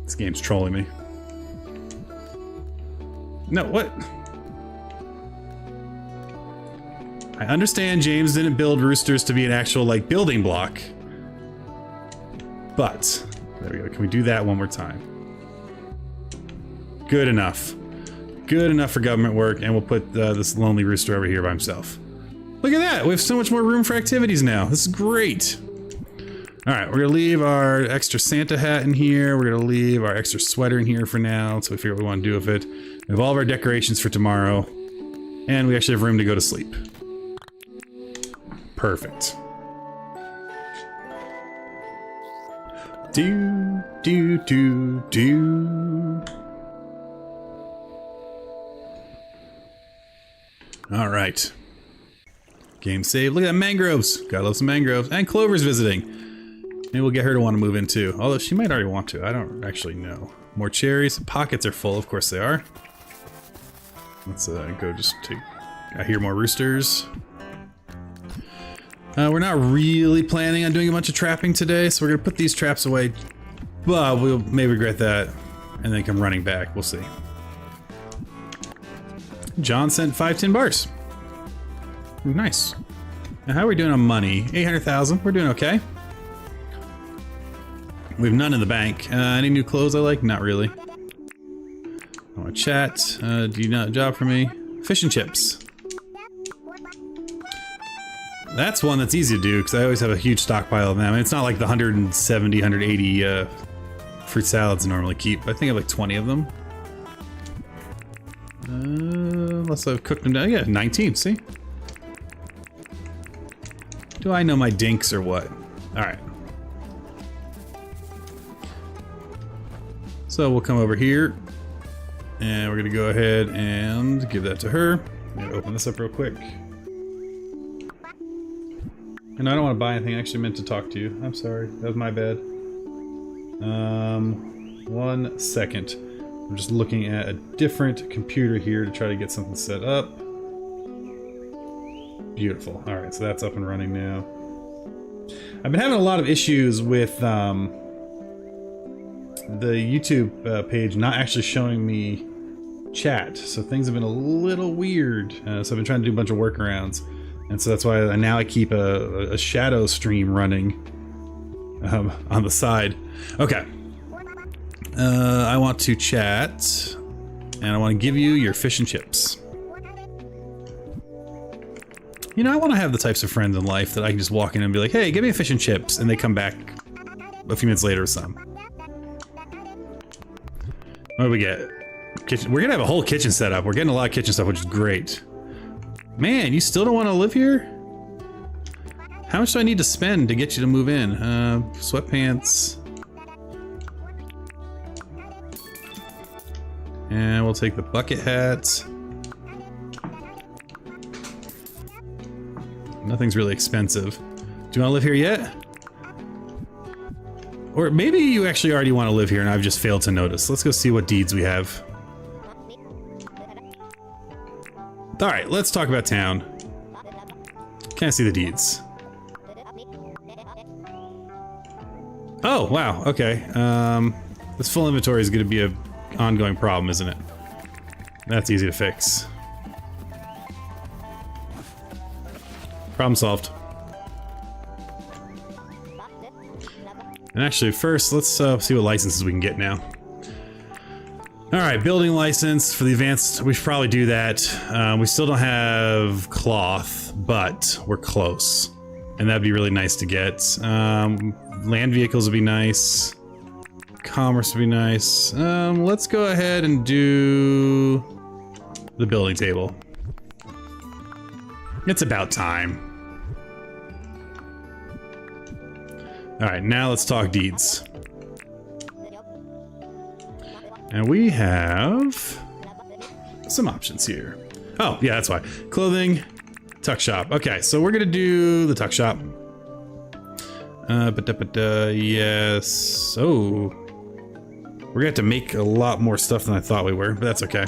This game's trolling me. No, what? I understand James didn't build roosters to be an actual, like, building block. But, there we go. Can we do that one more time? Good enough. Good enough for government work, and we'll put this lonely rooster over here by himself. Look at that! We have so much more room for activities now. This is great! Alright, we're gonna leave our extra Santa hat in here. We're gonna leave our extra sweater in here for now, so we figure out what we want to do with it. We have all of our decorations for tomorrow. And we actually have room to go to sleep. Perfect. Do, do, do, do. All right. Game save. Look at that, mangroves. Gotta love some mangroves. And Clover's visiting. Maybe we'll get her to want to move in too. Although she might already want to. I don't actually know. More cherries. Pockets are full. Of course they are. Let's go just take... I hear more roosters. We're not really planning on doing a bunch of trapping today, so we're gonna put these traps away. But we'll maybe regret that and then come running back. We'll see. John sent 5 tin bars. Ooh, nice. Now how are we doing on money? 800,000. We're doing okay. We have none in the bank. Any new clothes I like? Not really. I want to chat. Do you know a job for me? Fish and chips. That's one that's easy to do because I always have a huge stockpile of them. It's not like the 170, 180 fruit salads I normally keep. I think I have like 20 of them. Unless I've cooked them down. Yeah, 19, see? Do I know my dinks or what? Alright. So we'll come over here. And we're gonna go ahead and give that to her. I'm gonna open this up real quick. And I don't want to buy anything. I actually meant to talk to you. I'm sorry. That was my bad. 1 second. I'm just looking at a different computer here to try to get something set up. Beautiful. Alright, so that's up and running now. I've been having a lot of issues with the YouTube page not actually showing me chat. So things have been a little weird. So I've been trying to do a bunch of workarounds. And so that's why now I keep a shadow stream running on the side. Okay. I want to chat, and I want to give you your fish and chips. You know, I want to have the types of friends in life that I can just walk in and be like, hey, give me a fish and chips, and they come back a few minutes later with some. What do we get? Kitchen. We're gonna have a whole kitchen set up. We're getting a lot of kitchen stuff, which is great. Man, you still don't want to live here? How much do I need to spend to get you to move in? Sweatpants. And we'll take the bucket hat. Nothing's really expensive. Do you want to live here yet? Or maybe you actually already want to live here and I've just failed to notice. Let's go see what deeds we have. Alright, let's talk about town. Can't see the deeds. Oh, wow, okay. This full inventory is going to be an ongoing problem, isn't it? That's easy to fix. Problem solved. And actually, first, let's see what licenses we can get now. Alright, building license for the advanced, we should probably do that. We still don't have cloth, but we're close. And that'd be really nice to get. Land vehicles would be nice. Commerce would be nice. Let's go ahead and do the building table. It's about time. Alright, now let's talk deeds. And we have some options here. Oh, yeah, that's why. Clothing, tuck shop. Okay, so we're gonna do the tuck shop. Yes. Oh. We're gonna have to make a lot more stuff than I thought we were, but that's okay.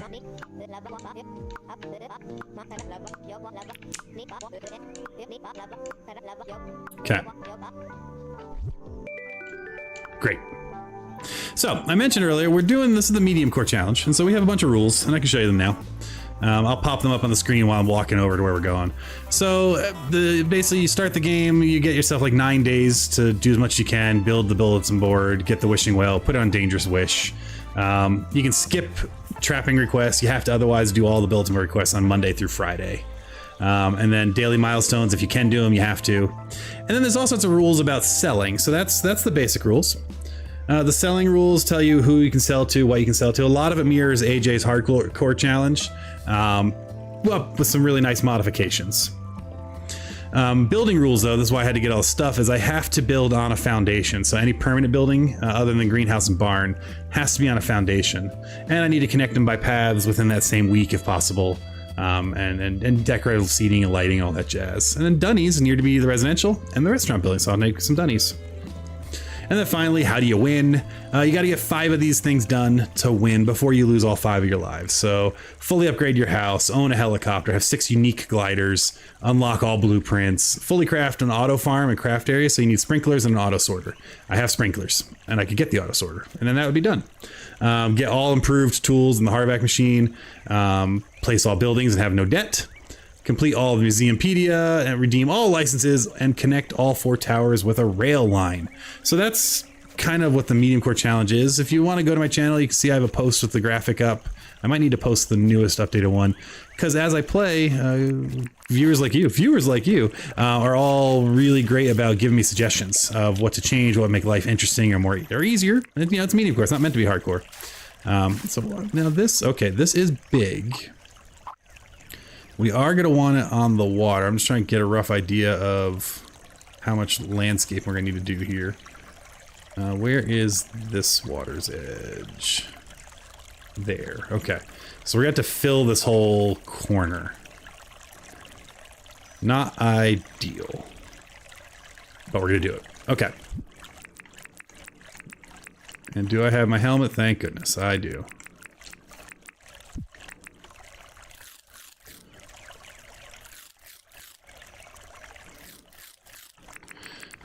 Okay. Great. So, I mentioned earlier, we're doing, this is the medium core challenge, and so we have a bunch of rules, and I can show you them now. I'll pop them up on the screen while I'm walking over to where we're going. So, basically, you start the game, you get yourself like 9 days to do as much as you can, build the bulletin board, get the wishing well, put it on dangerous wish. You can skip trapping requests, you have to otherwise do all the bulletin board requests on Monday through Friday. And then daily milestones, if you can do them, you have to. And then there's all sorts of rules about selling, so that's the basic rules. The selling rules tell you who you can sell to, what you can sell to. A lot of it mirrors AJ's hardcore challenge, well, with some really nice modifications. Building rules, though, this is why I had to get all the stuff, is I have to build on a foundation. So any permanent building, other than greenhouse and barn, has to be on a foundation. And I need to connect them by paths within that same week, if possible. and decorative seating and lighting, all that jazz. And then Dunnies near to be the residential and the restaurant building, so I'll make some Dunnies. And then finally, how do you win? You got to get 5 of these things done to win before you lose all 5 of your lives. So fully upgrade your house, own a helicopter, have 6 unique gliders, unlock all blueprints, fully craft an auto farm and craft area. So you need sprinklers and an auto sorter. I have sprinklers and I could get the auto sorter and then that would be done. Get all improved tools in the hardback machine, place all buildings and have no debt. Complete all of Museumpedia and redeem all licenses and connect all 4 towers with a rail line. So that's kind of what the medium core challenge is. If you want to go to my channel, you can see I have a post with the graphic up. I might need to post the newest updated one because as I play, viewers like you are all really great about giving me suggestions of what to change, what would make life interesting or more or easier. And, it's medium core. It's not meant to be hardcore. So now this is big. We are going to want it on the water. I'm just trying to get a rough idea of how much landscape we're going to need to do here. Where is this water's edge? There. Okay. So we're going to have to fill this whole corner. Not ideal. But we're going to do it. Okay. And do I have my helmet? Thank goodness. I do.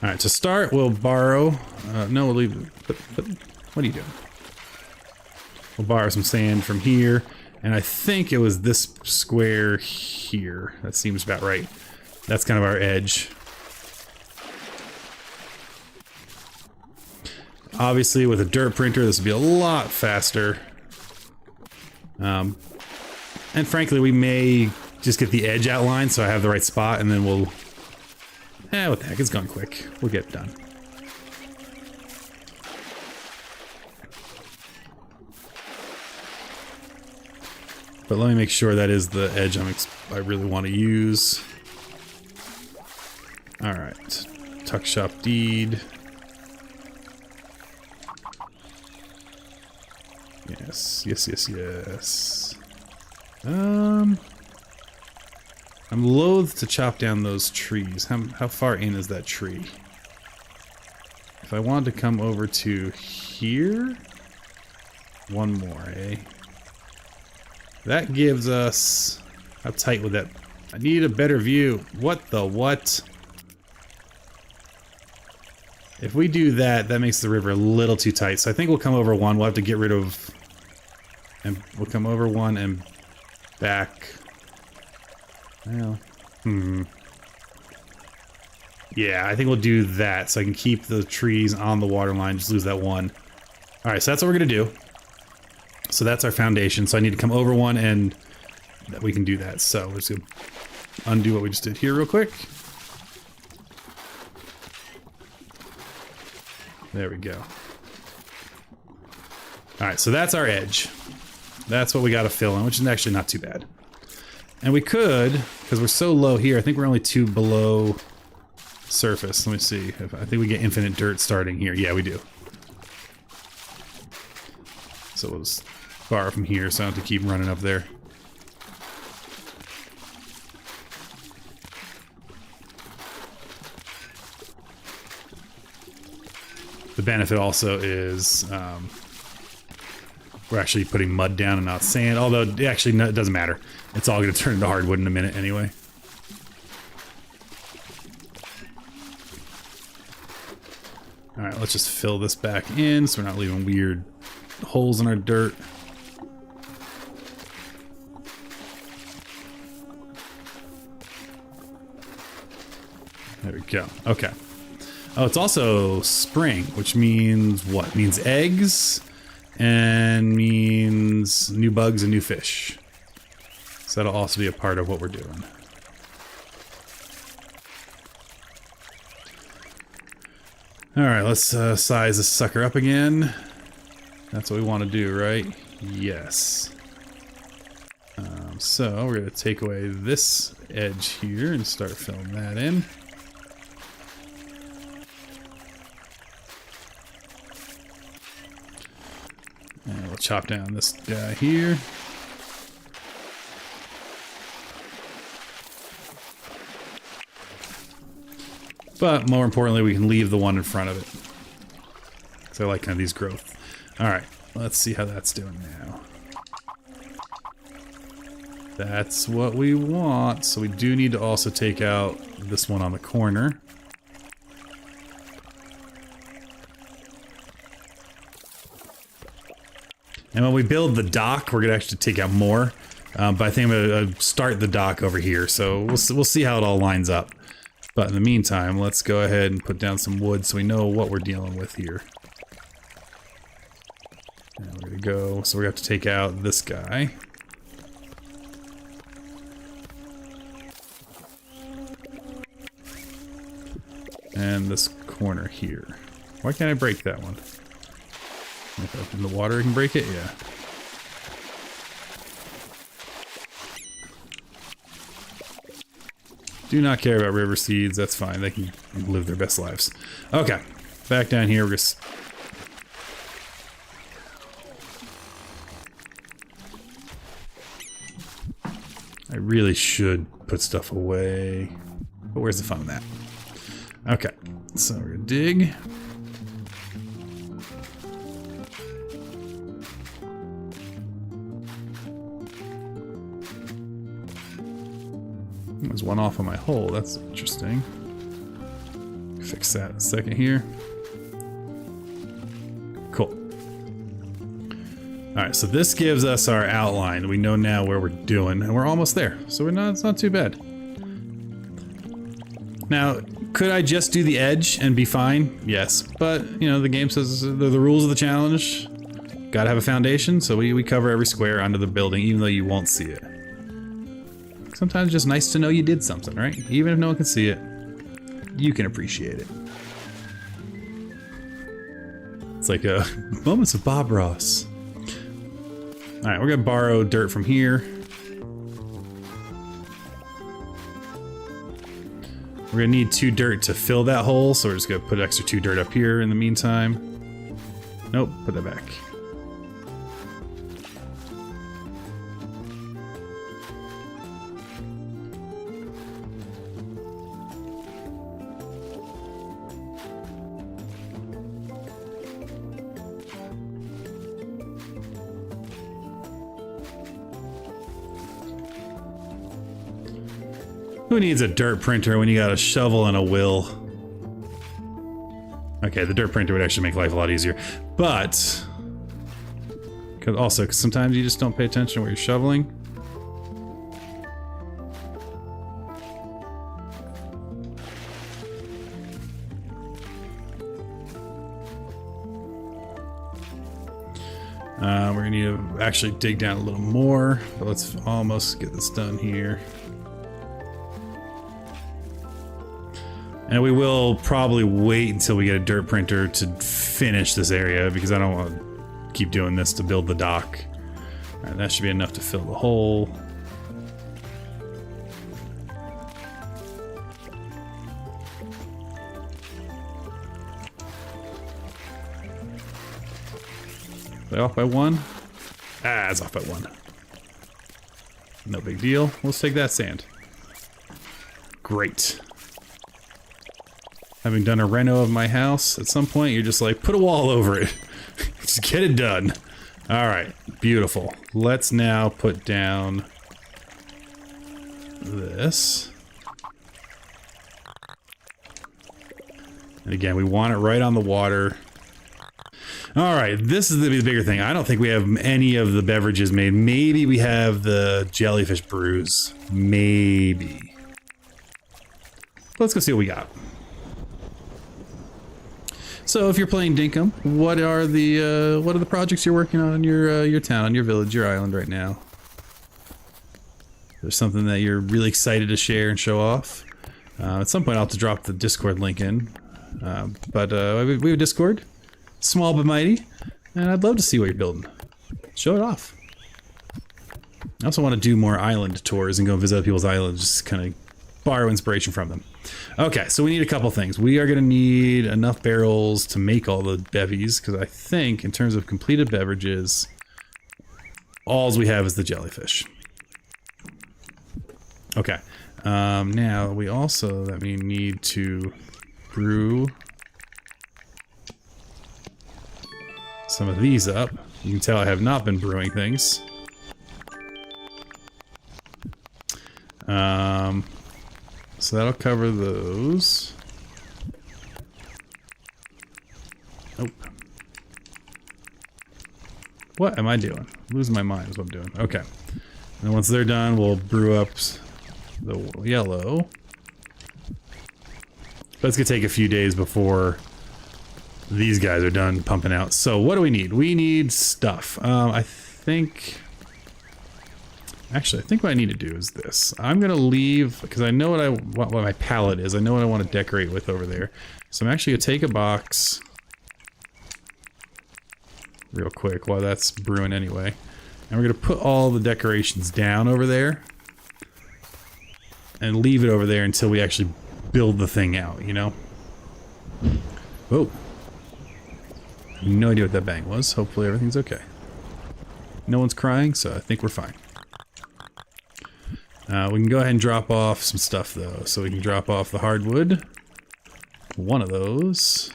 All right, to start, we'll borrow. No, we'll leave. But what are you doing? We'll borrow some sand from here, and I think it was this square here. That seems about right. That's kind of our edge. Obviously, with a dirt printer, this would be a lot faster. And frankly, we may just get the edge outlined so I have the right spot, and then we'll. What the heck, it's going quick. We'll get it done. But let me make sure that is the edge I really want to use. Alright. Tuck shop deed. Yes. I'm loath to chop down those trees. How far in is that tree? If I wanted to come over to here... One more, eh? That gives us... How tight would that... I need a better view. What the what? If we do that, that makes the river a little too tight. So I think we'll come over one. We'll have to get rid of... And we'll come over one and back... Well, yeah, I think we'll do that so I can keep the trees on the water line, just lose that one. All right, so that's what we're gonna do. So that's our foundation. So I need to come over one and we can do that. So we're just gonna undo what we just did here real quick. There we go. All right, so that's our edge. That's what we gotta fill in, which is actually not too bad. And we could, because we're so low here, I think we're only 2 below surface. Let me see. I think we get infinite dirt starting here. Yeah, we do. So we'll just borrow from here so I don't have to keep running up there. The benefit also is we're actually putting mud down and not sand, although it actually it doesn't matter. It's all going to turn into hardwood in a minute anyway. All right, let's just fill this back in so we're not leaving weird holes in our dirt. There we go. Okay. Oh, it's also spring, which means what? It means eggs and means new bugs and new fish. So that'll also be a part of what we're doing. All right, let's size this sucker up again. That's what we want to do, right? Yes. So we're going to take away this edge here and start filling that in. And we'll chop down this guy here. But more importantly, we can leave the one in front of it. So I like kind of these growth. Alright, let's see how that's doing now. That's what we want. So we do need to also take out this one on the corner. And when we build the dock, we're gonna actually take out more. But I think I'm gonna start the dock over here. So we'll see how it all lines up. But in the meantime, let's go ahead and put down some wood so we know what we're dealing with here. And we're gonna go, so we have to take out this guy. And this corner here. Why can't I break that one? If I open the water, I can break it? Yeah. Do not care about river seeds, that's fine. They can live their best lives. Okay, back down here, we're just... I really should put stuff away. But where's the fun in that? Okay, so we're gonna dig. There's one off on my hole, that's interesting. Fix that in a second here. Cool. Alright, so this gives us our outline. We know now where we're doing, and we're almost there. So it's not too bad. Now, could I just do the edge and be fine? Yes, but, you know, the game says the rules of the challenge. Gotta have a foundation, so we cover every square under the building, even though you won't see it. Sometimes it's just nice to know you did something, right? Even if no one can see it, you can appreciate it. It's like moments of Bob Ross. Alright, we're gonna borrow dirt from here. We're gonna need 2 dirt to fill that hole, so we're just gonna put extra 2 dirt up here in the meantime. Nope, put that back. Who needs a dirt printer when you got a shovel and a will? Okay, the dirt printer would actually make life a lot easier. But, cause sometimes you just don't pay attention to what you're shoveling. We're gonna need to actually dig down a little more, but let's almost get this done here. And we will probably wait until we get a dirt printer to finish this area, because I don't want to keep doing this to build the dock. Alright, that should be enough to fill the hole. Is that off by 1? Ah, it's off by 1. No big deal. Let's take that sand. Great. Having done a reno of my house, at some point you're just like, put a wall over it. Just get it done. Alright, beautiful. Let's now put down this. And again, we want it right on the water. Alright, this is the bigger thing. I don't think we have any of the beverages made. Maybe we have the jellyfish brews. Maybe. Let's go see what we got. So, if you're playing Dinkum, what are the projects you're working on in your town, your village, your island right now? There's something that you're really excited to share and show off. At some point, I'll have to drop the Discord link in. But we have a Discord, small but mighty, and I'd love to see what you're building. Show it off. I also want to do more island tours and go visit other people's islands, just kind of borrow inspiration from them. Okay, so we need a couple things. We are going to need enough barrels to make all the bevies, because I think in terms of completed beverages, all we have is the jellyfish. Okay, now we also need to brew some of these up. You can tell I have not been brewing things. So that'll cover those. Nope. What am I doing? Losing my mind is what I'm doing. Okay. And once they're done, we'll brew up the yellow. But it's gonna take a few days before these guys are done pumping out. So what do we need? We need stuff. I think... Actually, I think what I need to do is this. I'm gonna leave, because I know what my palette is. I know what I want to decorate with over there. So I'm actually gonna take a box real quick while that's brewing anyway. And we're gonna put all the decorations down over there and leave it over there until we actually build the thing out, you know? Whoa. I have no idea what that bang was. Hopefully everything's okay. No one's crying, so I think we're fine. We can go ahead and drop off some stuff though. So we can drop off the hardwood. One of those.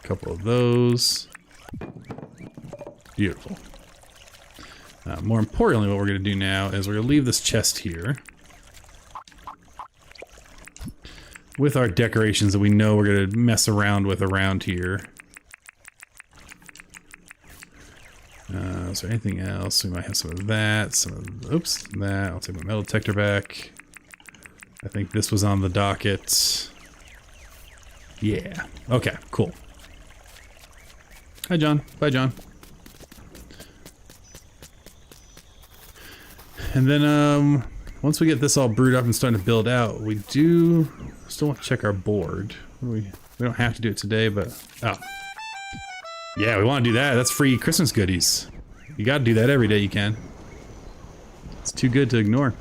A couple of those. Beautiful. More importantly, what we're going to do now is we're going to leave this chest here with our decorations that we know we're going to mess around with around here. Is there anything else? We might have some of that, some of, oops, that. I'll take my metal detector back. I think this was on the docket. Yeah. Okay, cool. Hi, John. Bye, John. And then, once we get this all brewed up and starting to build out, we do still want to check our board. We don't have to do it today, but... Oh. Yeah, we want to do that. That's free Christmas goodies. You gotta do that every day you can. It's too good to ignore.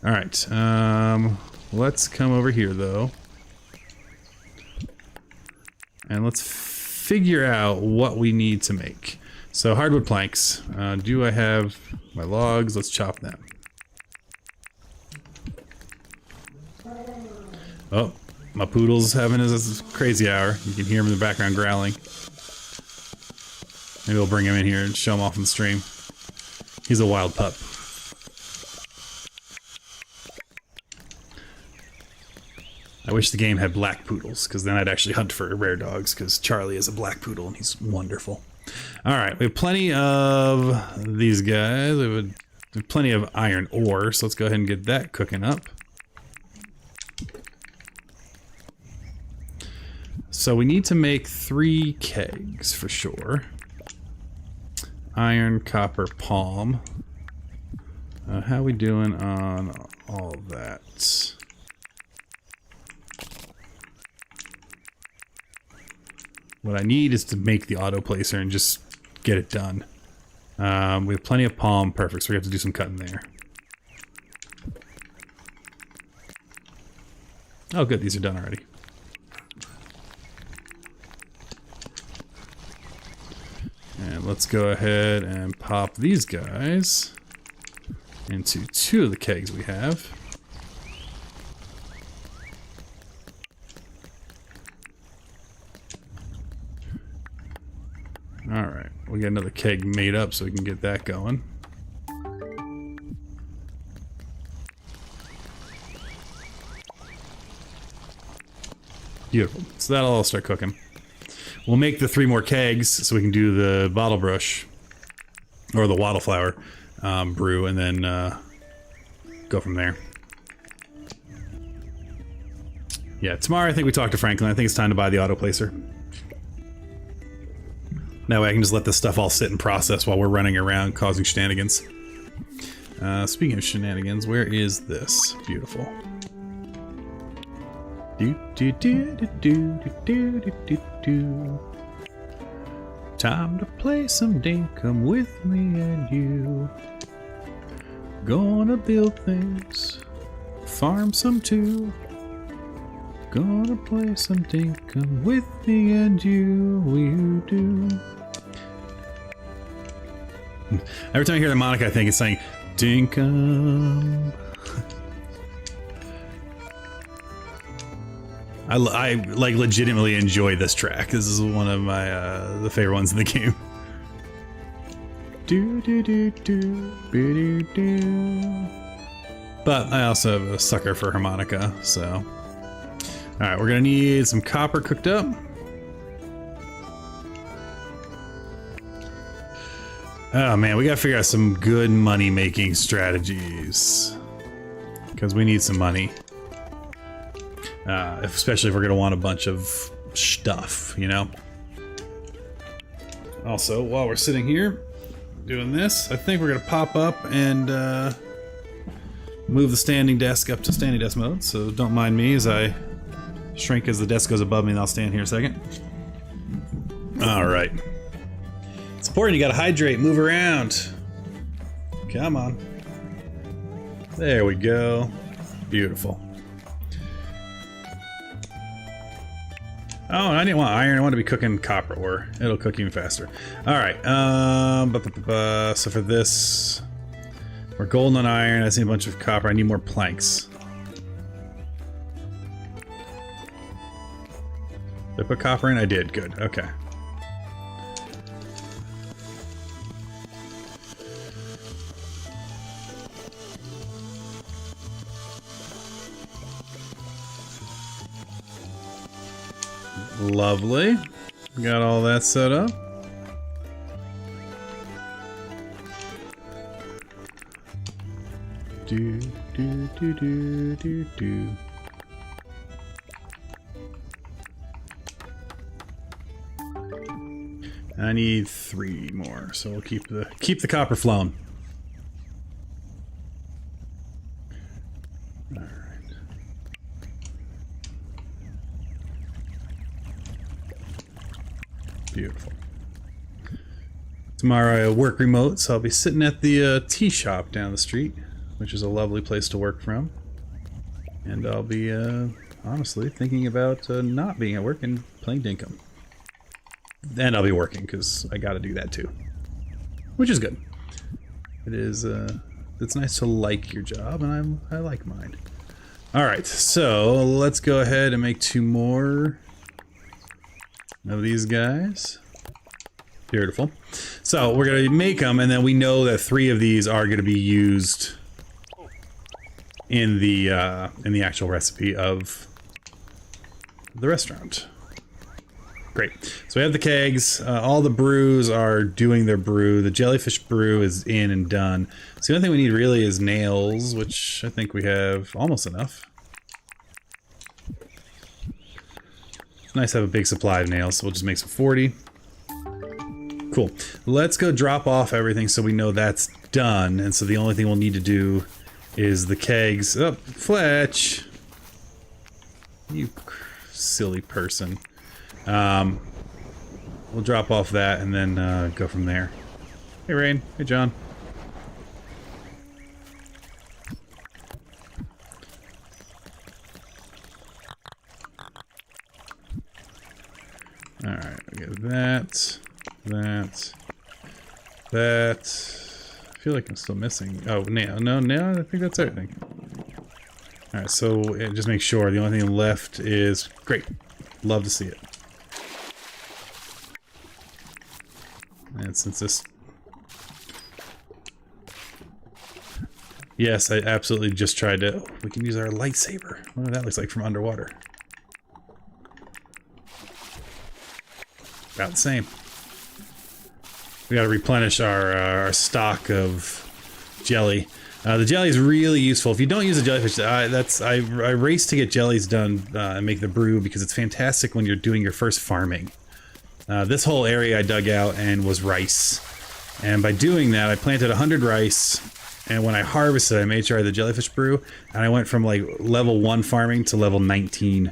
Alright, let's come over here, though. And let's figure out what we need to make. So, hardwood planks. Do I have my logs? Let's chop them. Oh, my poodle's having his crazy hour. You can hear him in the background growling. Maybe we'll bring him in here and show him off on the stream. He's a wild pup. I wish the game had black poodles, because then I'd actually hunt for rare dogs, because Charlie is a black poodle and he's wonderful. Alright, we have plenty of these guys. We have plenty of iron ore, so let's go ahead and get that cooking up. So we need to make 3 kegs for sure. Iron, copper, palm. How we doing on all that? What I need is to make the auto placer and just get it done. We have plenty of palm, perfect, so we have to do some cutting there. Oh good, these are done already. And let's go ahead and pop these guys into 2 of the kegs we have. Alright, we got another keg made up so we can get that going. Beautiful. So that'll all start cooking. We'll make the 3 more kegs so we can do the bottle brush or the wattle flower brew and then go from there. Yeah, tomorrow I think we talk to Franklin. I think it's time to buy the auto placer. That way I can just let this stuff all sit and process while we're running around causing shenanigans. Speaking of shenanigans, where is this? Beautiful. Time to play some Dinkum with me and you. Gonna build things, farm some too. Gonna play some Dinkum with me and you. We do. Every time I hear the Monica, I think it's saying Dinkum. I like legitimately enjoy this track. This is one of my the favorite ones in the game. Do do do do do do. But I also have a sucker for harmonica, so. All right, we're gonna need some copper cooked up. Oh man, we gotta figure out some good money making strategies. Because we need some money. Especially if we're gonna want a bunch of stuff, you know? Also, while we're sitting here doing this, I think we're gonna pop up and move the standing desk up to standing desk mode, so don't mind me as I shrink as the desk goes above me, and I'll stand here a second. Alright. It's important, you gotta hydrate, move around. Come on. There we go. Beautiful. Oh, I didn't want iron. I want to be cooking copper ore. It'll cook even faster. All right. So for this, we're golden on iron. I see a bunch of copper. I need more planks. Did I put copper in? I did. Good. Okay. Lovely. Got all that set up. Do do do do do do. I need 3 more, so we'll keep the copper flowing. Beautiful. Tomorrow I work remote, so I'll be sitting at the tea shop down the street, which is a lovely place to work from. And I'll be, honestly, thinking about not being at work and playing Dinkum. And I'll be working, because I gotta do that too. Which is good. It is, it's nice to like your job, and I like mine. Alright, so let's go ahead and make 2 more of these guys. Beautiful. So we're gonna make them, and then we know that 3 of these are gonna be used in the actual recipe of the restaurant. Great. So we have the kegs. All the brews are doing their brew. The jellyfish brew is in and done. So the only thing we need really is nails, which I think we have almost enough. Nice to have a big supply of nails, so we'll just make some 40. Cool. Let's go drop off everything so we know that's done, and so the only thing we'll need to do is the kegs. Oh, Fletch! You silly person. We'll drop off that and then go from there. Hey Rain. Hey John. Alright, we got that. I feel like I'm still missing. Oh, no, I think that's everything. Alright, so just make sure the only thing left is... Great. Love to see it. And since this... Yes, I absolutely just tried to... Oh, we can use our lightsaber. I wonder what that looks like from underwater. About the same. We gotta replenish our stock of jelly. The jelly is really useful. If you don't use the jellyfish, I race to get jellies done and make the brew because it's fantastic when you're doing your first farming. This whole area I dug out and was rice. And by doing that, I planted 100 rice, and when I harvested, I made sure I had the jellyfish brew, and I went from like level 1 farming to level 19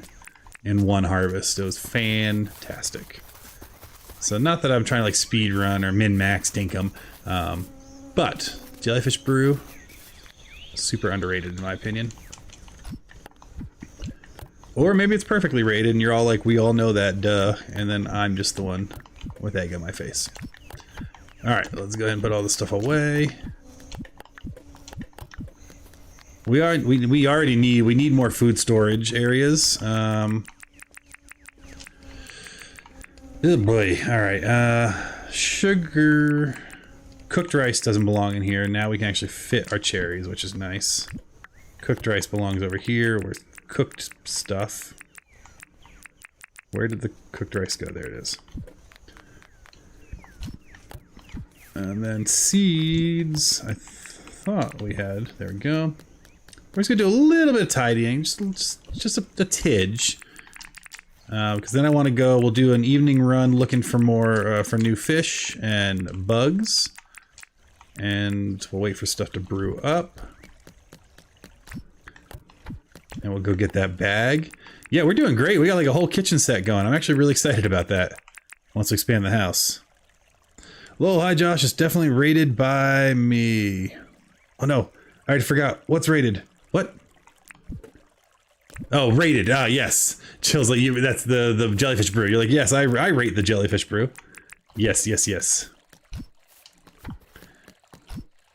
in 1 harvest. It was fantastic. So not that I'm trying to like speed run or min-max Dinkum, but jellyfish brew, super underrated in my opinion. Or maybe it's perfectly rated and you're all like, we all know that, duh, and then I'm just the one with egg on my face. Alright, let's go ahead and put all this stuff away. We need more food storage areas. Oh boy. Alright, sugar... Cooked rice doesn't belong in here. Now we can actually fit our cherries, which is nice. Cooked rice belongs over here with cooked stuff. Where did the cooked rice go? There it is. And then seeds, I thought we had. There we go. We're just gonna do a little bit of tidying, just a tidge. Because then I want to go, we'll do an evening run looking for more, for new fish and bugs. And we'll wait for stuff to brew up. And we'll go get that bag. Yeah, we're doing great. We got like a whole kitchen set going. I'm actually really excited about that. Once we expand the house. Hello, hi Josh. It's definitely rated by me. Oh no, I already forgot. What's rated? What? Oh, rated. Ah, yes. Chill's like, you, that's the jellyfish brew. You're like, yes, I rate the jellyfish brew. Yes, yes, yes.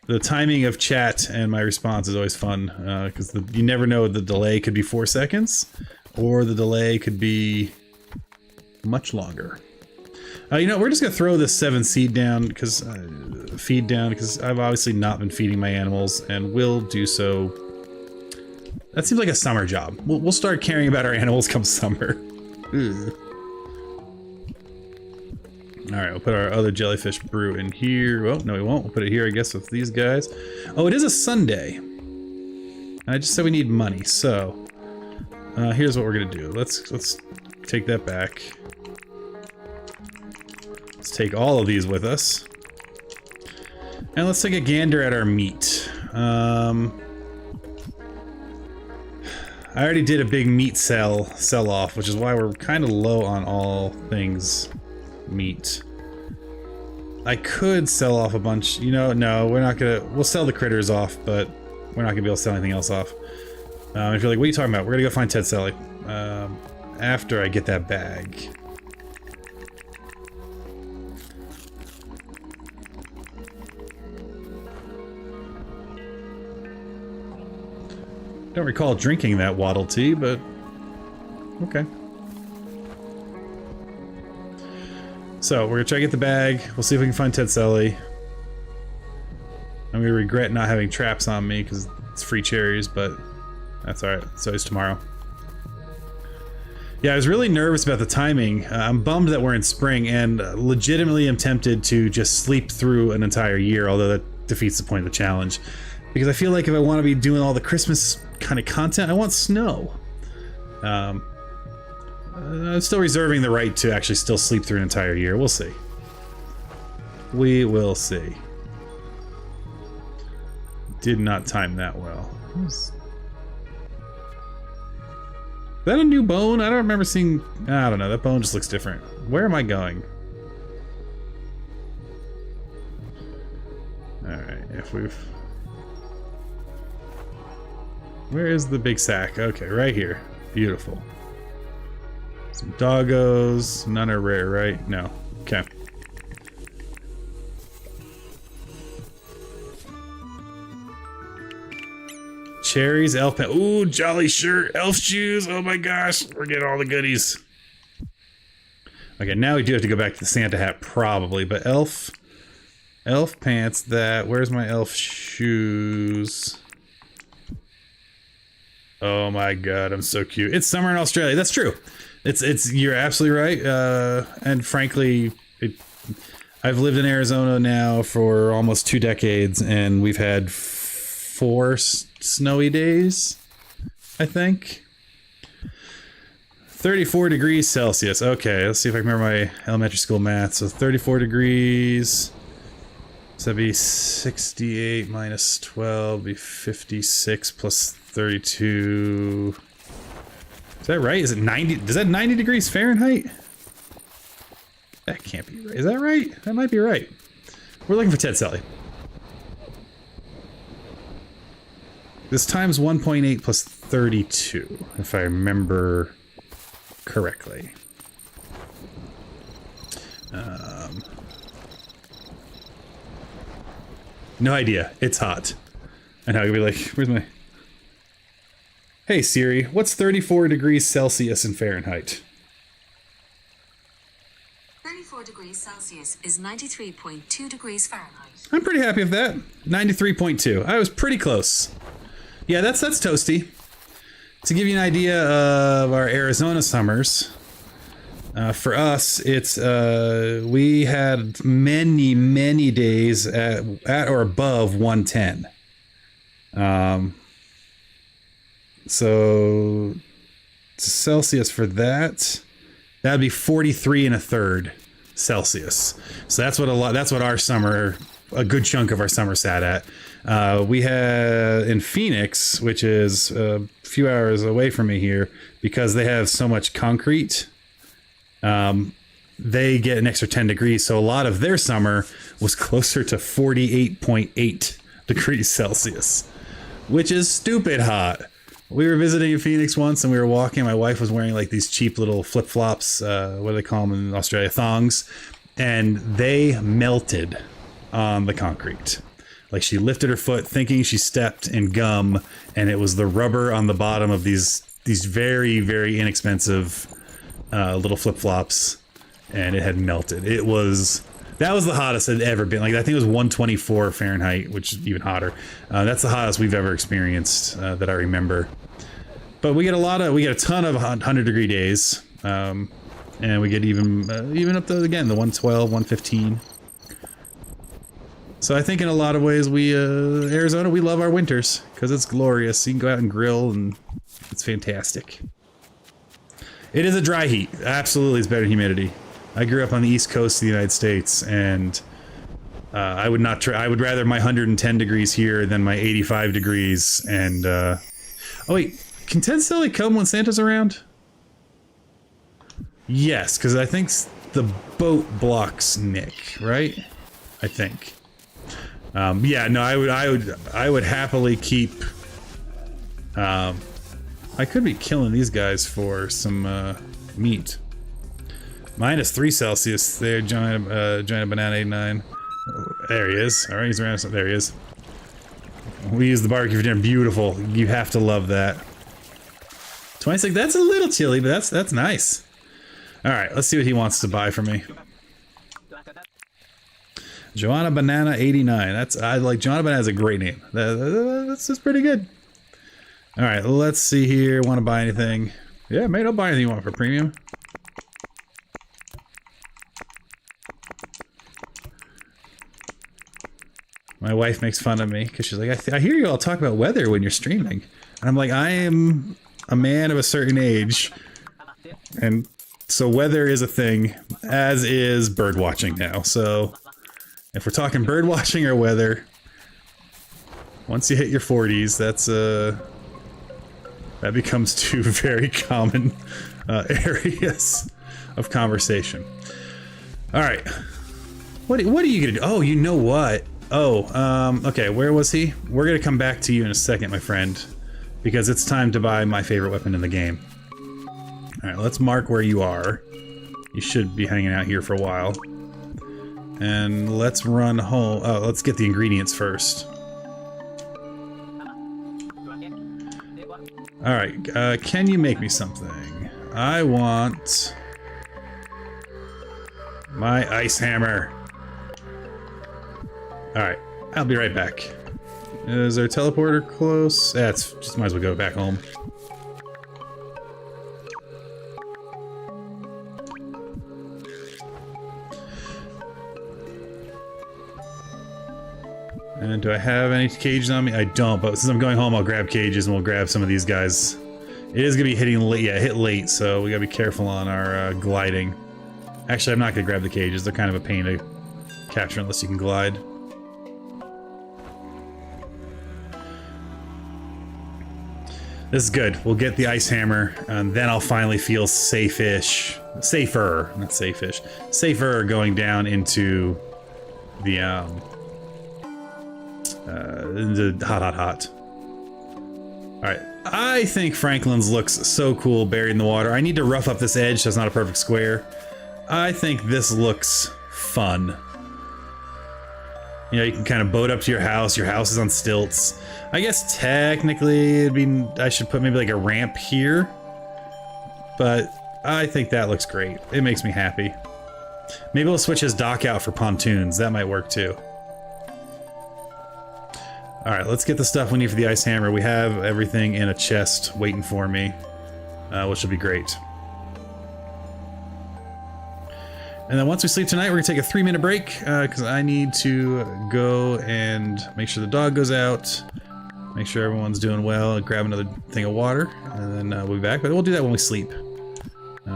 The timing of chat and my response is always fun, because you never know, the delay could be 4 seconds, or the delay could be much longer. You know, we're just gonna throw this 7 seed down, because feed down, because I've obviously not been feeding my animals, and will do so. That seems like a summer job. We'll start caring about our animals come summer. Ugh. Alright, we'll put our other jellyfish brew in here. Well, no we won't. We'll put it here, I guess, with these guys. Oh, it is a Sunday. I just said we need money, so... here's what we're gonna do. Let's take that back. Let's take all of these with us. And let's take a gander at our meat. I already did a big meat sell-off, which is why we're kind of low on all things meat. I could sell off a bunch, you know, no, we're not gonna, we'll sell the critters off, but we're not gonna be able to sell anything else off. If you're like, what are you talking about? We're gonna go find Ted Selly. After I get that bag. Don't recall drinking that waddle tea, but okay. So, we're gonna try to get the bag. We'll see if we can find Ted Selly. I'm gonna regret not having traps on me because it's free cherries, but that's alright. So it's tomorrow. Yeah, I was really nervous about the timing. I'm bummed that we're in spring, and legitimately am tempted to just sleep through an entire year, although that defeats the point of the challenge. Because I feel like if I want to be doing all the Christmas kind of content, I want snow. I'm still reserving the right to actually still sleep through an entire year. We'll see. We will see. Did not time that well. Is that a new bone? I don't remember seeing... I don't know. That bone just looks different. Where am I going? Alright, if we've... Where is the big sack? Okay, right here. Beautiful. Some doggos. None are rare, right? No. Okay. Cherries, elf pen. Ooh, jolly shirt, elf shoes. Oh my gosh, we're getting all the goodies. Okay, now we do have to go back to the Santa hat, probably, but elf pants. That. Where's my elf shoes? Oh my god, I'm so cute. It's summer in Australia. That's true. It's you're absolutely right. And frankly, I've lived in Arizona now for almost 2 decades, and we've had 4 snowy days, I think. 34 degrees Celsius. Okay, let's see if I can remember my elementary school math. So 34 degrees. So that'd be 68 minus 12, be 56 plus 32. Is that right? Is it 90? Does that 90 degrees Fahrenheit? That can't be right. Is that right? That might be right. We're looking for Ted Selly. This times 1.8 plus 32, if I remember correctly. No idea. It's hot. And I'll be like, where's my... Hey Siri, what's 34 degrees Celsius in Fahrenheit? degrees Celsius is 93.2 degrees Fahrenheit. I'm pretty happy with that. 93.2. I was pretty close. Yeah, that's toasty. To give you an idea of our Arizona summers, for us, it's we had many days at or above 110. So Celsius for that'd be 43 1/3 Celsius. So that's what our summer, a good chunk of our summer sat at. We had in Phoenix, which is a few hours away from me here, because they have so much concrete. They get an extra 10 degrees, so a lot of their summer was closer to 48.8 degrees Celsius, which is stupid hot. We were visiting in Phoenix once and we were walking. My wife was wearing like these cheap little flip-flops, what do they call them in Australia? Thongs. And they melted on the concrete. Like she lifted her foot thinking she stepped in gum, and it was the rubber on the bottom of these very, very inexpensive little flip-flops, and it had melted. That was the hottest it had ever been. Like I think it was 124 Fahrenheit, which is even hotter. That's the hottest we've ever experienced that I remember. But we get a ton of 100-degree days, and we get even up to again the 112, 115. So I think in a lot of ways Arizona, we love our winters because it's glorious. You can go out and grill, and it's fantastic. It is a dry heat. Absolutely, it's better humidity. I grew up on the East Coast of the United States, and I would rather my 110 degrees here than my 85 degrees. And oh wait, can Ted Sully come when Santa's around? Yes, because I think the boat blocks Nick, right? I think. Yeah, no, I would happily keep. I could be killing these guys for some meat. -3 Celsius there, giant banana 89. There he is. All right, he's around. There he is. We use the barbecue for dinner. Beautiful. You have to love that. 26. That's a little chilly, but that's nice. All right, let's see what he wants to buy from me. Joanna Banana 89. I like Joanna Banana is a great name. That's pretty good. All right, let's see here. Want to buy anything? Yeah, mate, I'll buy anything you want for premium. My wife makes fun of me because she's like, I hear you all talk about weather when you're streaming. And I'm like, I am a man of a certain age. And so weather is a thing, as is bird watching now. So if we're talking bird watching or weather, once you hit your 40s, that becomes two very common areas of conversation. All right. What are you going to do? Oh, you know what? Oh, okay, where was he? We're gonna come back to you in a second, my friend, because it's time to buy my favorite weapon in the game. Alright, let's mark where you are. You should be hanging out here for a while. And let's run home. Oh, let's get the ingredients first. Alright, can you make me something? I want my ice hammer. Alright, I'll be right back. Is there a teleporter close? That's just might as well go back home. And do I have any cages on me? I don't, but since I'm going home, I'll grab cages and we'll grab some of these guys. It is gonna be hitting late, yeah, hit late, so we gotta be careful on our gliding. Actually, I'm not gonna grab the cages, they're kind of a pain to capture unless you can glide. This is good. We'll get the ice hammer, and then I'll finally feel safe-ish. Safer, not safe-ish. Safer going down into the hot. Alright. I think Franklin's looks so cool buried in the water. I need to rough up this edge so it's not a perfect square. I think this looks fun. You know, you can kind of boat up to your house is on stilts. I guess technically it'd be, I should put maybe like a ramp here. But I think that looks great. It makes me happy. Maybe we'll switch his dock out for pontoons. That might work too. Alright, let's get the stuff we need for the ice hammer. We have everything in a chest waiting for me, which will be great. And then once we sleep tonight, we're going to take a 3-minute break, because I need to go and make sure the dog goes out, make sure everyone's doing well, and grab another thing of water, and then we'll be back. But we'll do that when we sleep.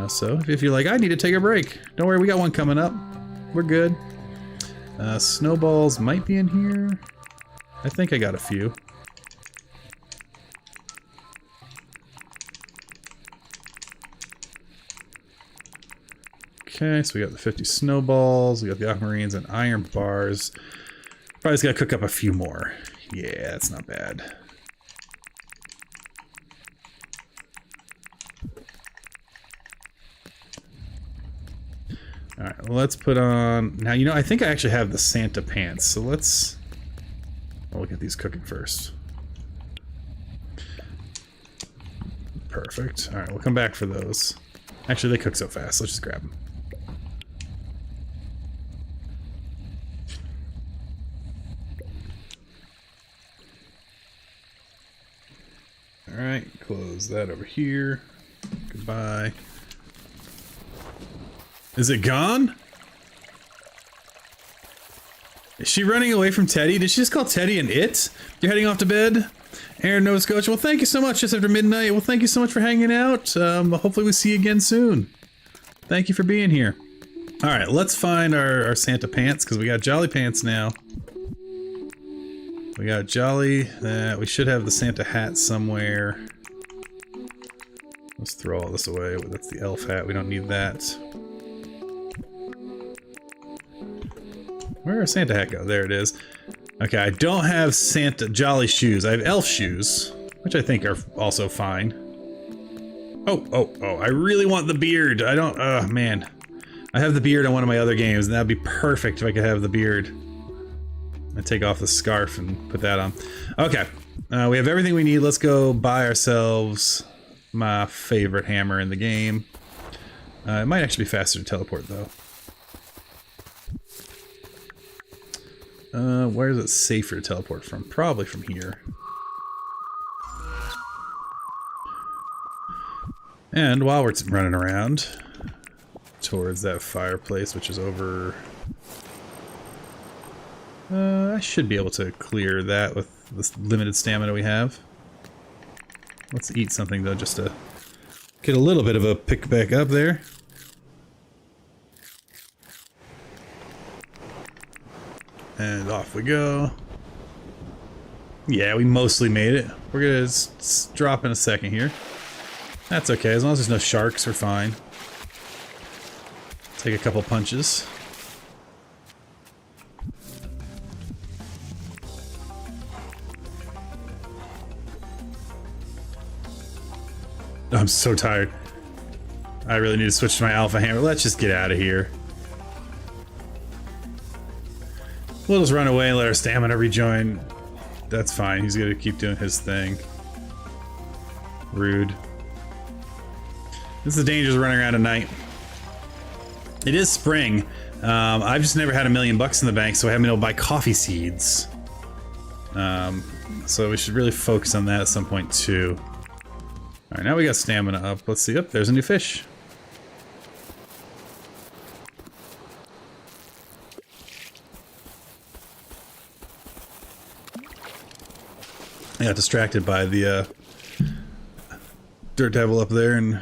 So if you're like, I need to take a break, don't worry, we got one coming up. We're good. Snowballs might be in here. I think I got a few. Okay, so we got the 50 snowballs, we got the aquamarines and iron bars. Probably just gotta cook up a few more. Yeah, that's not bad. Alright, well, let's put on... Now, you know, I think I actually have the Santa pants, so let's... I'll look at these cooking first. Perfect. Alright, we'll come back for those. Actually, they cook so fast. Let's just grab them. Alright, close that over here. Goodbye. Is it gone? Is she running away from Teddy? Did she just call Teddy an it? You're heading off to bed? Aaron Nova Scotia. Well, thank you so much. Just after midnight. Well, thank you so much for hanging out. Hopefully we see you again soon. Thank you for being here. Alright, let's find our Santa pants, because we got Jolly pants now. We got Jolly. We should have the Santa hat somewhere. Let's throw all this away. That's the elf hat. We don't need that. Where did our Santa hat go? There it is. Okay, I don't have Santa Jolly shoes. I have elf shoes, which I think are also fine. Oh, I really want the beard. I don't, man. I have the beard on one of my other games, and that'd be perfect if I could have the beard. I take off the scarf and put that on. Okay, we have everything we need. Let's go buy ourselves my favorite hammer in the game. It might actually be faster to teleport, though. Where is it safer to teleport from? Probably from here. And while we're running around towards that fireplace, which is over... I should be able to clear that with this limited stamina we have. Let's eat something, though, just to get a little bit of a pick back up there. And off we go. Yeah, we mostly made it. We're gonna drop in a second here. That's okay, as long as there's no sharks, we're fine. Take a couple punches. I'm so tired. I really need to switch to my alpha hammer. Let's just get out of here. We'll just run away and let our stamina rejoin. That's fine. He's gonna keep doing his thing. Rude. This is the dangers of running around at night. It is spring. I've just never had $1 million in the bank, so I haven't been able to buy coffee seeds. So we should really focus on that at some point too. Alright, now we got stamina up. Let's see. There's a new fish. I got distracted by the dirt devil up there and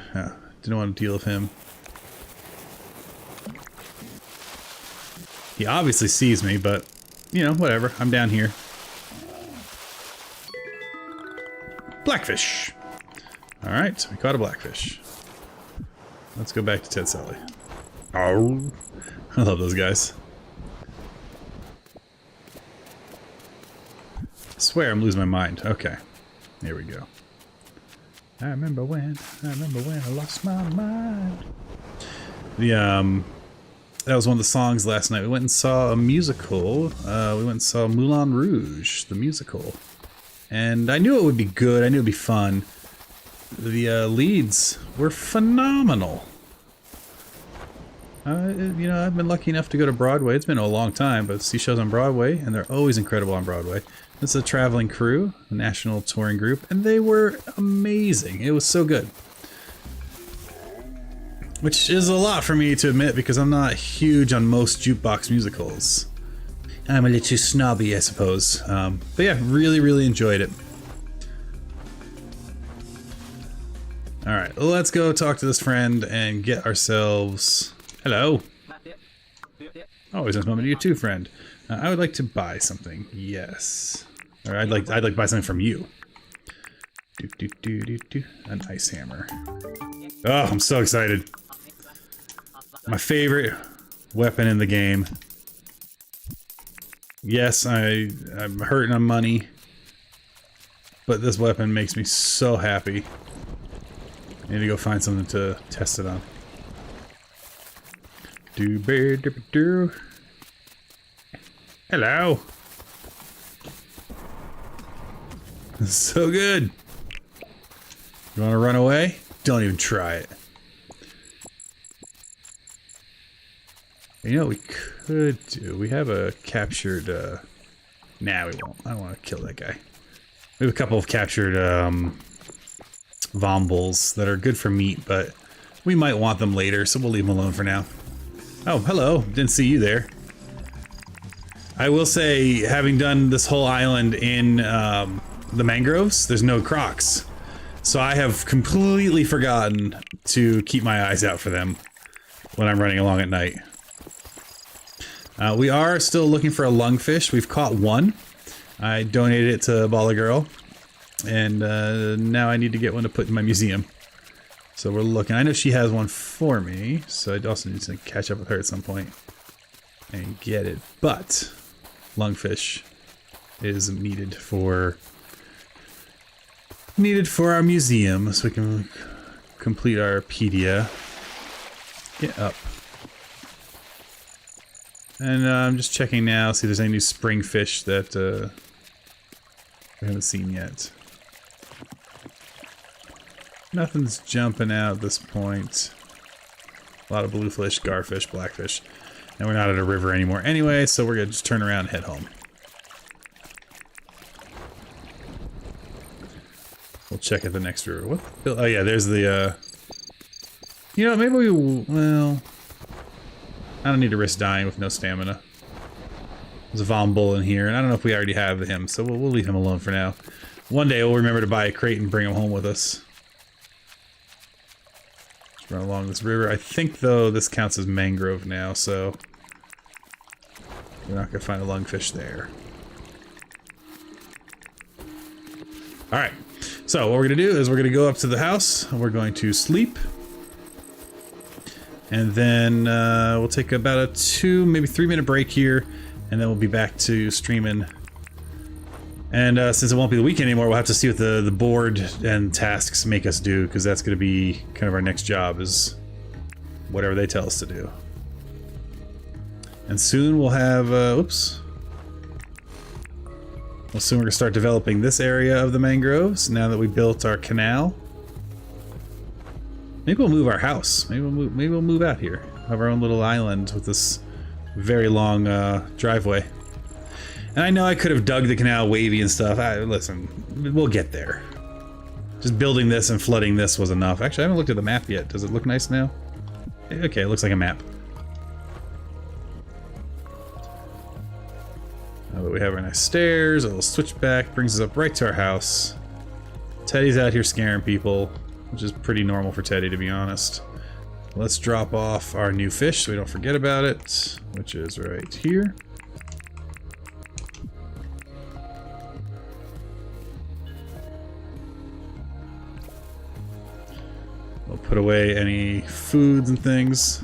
didn't want to deal with him. He obviously sees me, but, you know, whatever. I'm down here. Blackfish! Alright, we caught a blackfish. Let's go back to Ted Sully. Oh, I love those guys. I swear I'm losing my mind. Okay, here we go. I remember when I lost my mind. That was one of the songs last night. We went and saw a musical. We went and saw Moulin Rouge, the musical. And I knew it would be good. I knew it would be fun. The leads were phenomenal. You know, I've been lucky enough to go to Broadway. It's been a long time, but see shows on Broadway, and they're always incredible on Broadway. This is a traveling crew, a national touring group, and they were amazing. It was so good. Which is a lot for me to admit because I'm not huge on most jukebox musicals. I'm a little snobby, I suppose. But yeah, really, really enjoyed it. Alright, let's go talk to this friend and get ourselves... Hello. Always nice moment to you too, friend. I would like to buy something. Yes. Or I'd like to buy something from you. An ice hammer. Oh, I'm so excited. My favorite weapon in the game. Yes, I'm hurting on money, but this weapon makes me so happy. I need to go find something to test it on. Hello. So good. You want to run away? Don't even try it. You know what we could do? We have a captured, nah, we won't. I don't want to kill that guy. We have a couple of captured, vombles that are good for meat, but we might want them later, so we'll leave them alone for now. Oh, hello. Didn't see you there. I will say, having done this whole island in, the mangroves, there's no crocs. So I have completely forgotten to keep my eyes out for them when I'm running along at night. We are still looking for a lungfish. We've caught one. I donated it to Bala Girl. And now I need to get one to put in my museum. So we're looking. I know she has one for me. So I also need to catch up with her at some point and get it. But lungfish is needed for our museum so we can complete our pedia. Get up. And I'm just checking now, see if there's any new spring fish that we haven't seen yet. Nothing's jumping out at this point. A lot of bluefish, garfish, blackfish. And we're not at a river anymore anyway, so we're gonna just turn around and head home. We'll check at the next river. What? Oh yeah, there's the, you know, maybe we... Well... I don't need to risk dying with no stamina. There's a Vombull in here, and I don't know if we already have him, so we'll leave him alone for now. One day we'll remember to buy a crate and bring him home with us. Just run along this river. I think, though, this counts as mangrove now, so... we're not going to find a lungfish there. Alright, so what we're going to do is we're going to go up to the house, and we're going to sleep. And then we'll take about a 2, maybe 3 minute break here, and then we'll be back to streaming. And since it won't be the weekend anymore, we'll have to see what the board and tasks make us do, because that's going to be kind of our next job, is whatever they tell us to do. And soon we'll have, oops. Well, soon we're going to start developing this area of the mangroves, now that we built our canal. Maybe we'll move our house. Maybe we'll move out here. Have our own little island with this very long driveway. And I know I could have dug the canal wavy and stuff. Listen, we'll get there. Just building this and flooding this was enough. Actually, I haven't looked at the map yet. Does it look nice now? Okay, it looks like a map. But we have our nice stairs, a little switchback, brings us up right to our house. Teddy's out here scaring people, which is pretty normal for Teddy, to be honest. Let's drop off our new fish so we don't forget about it, which is right here. We'll put away any foods and things.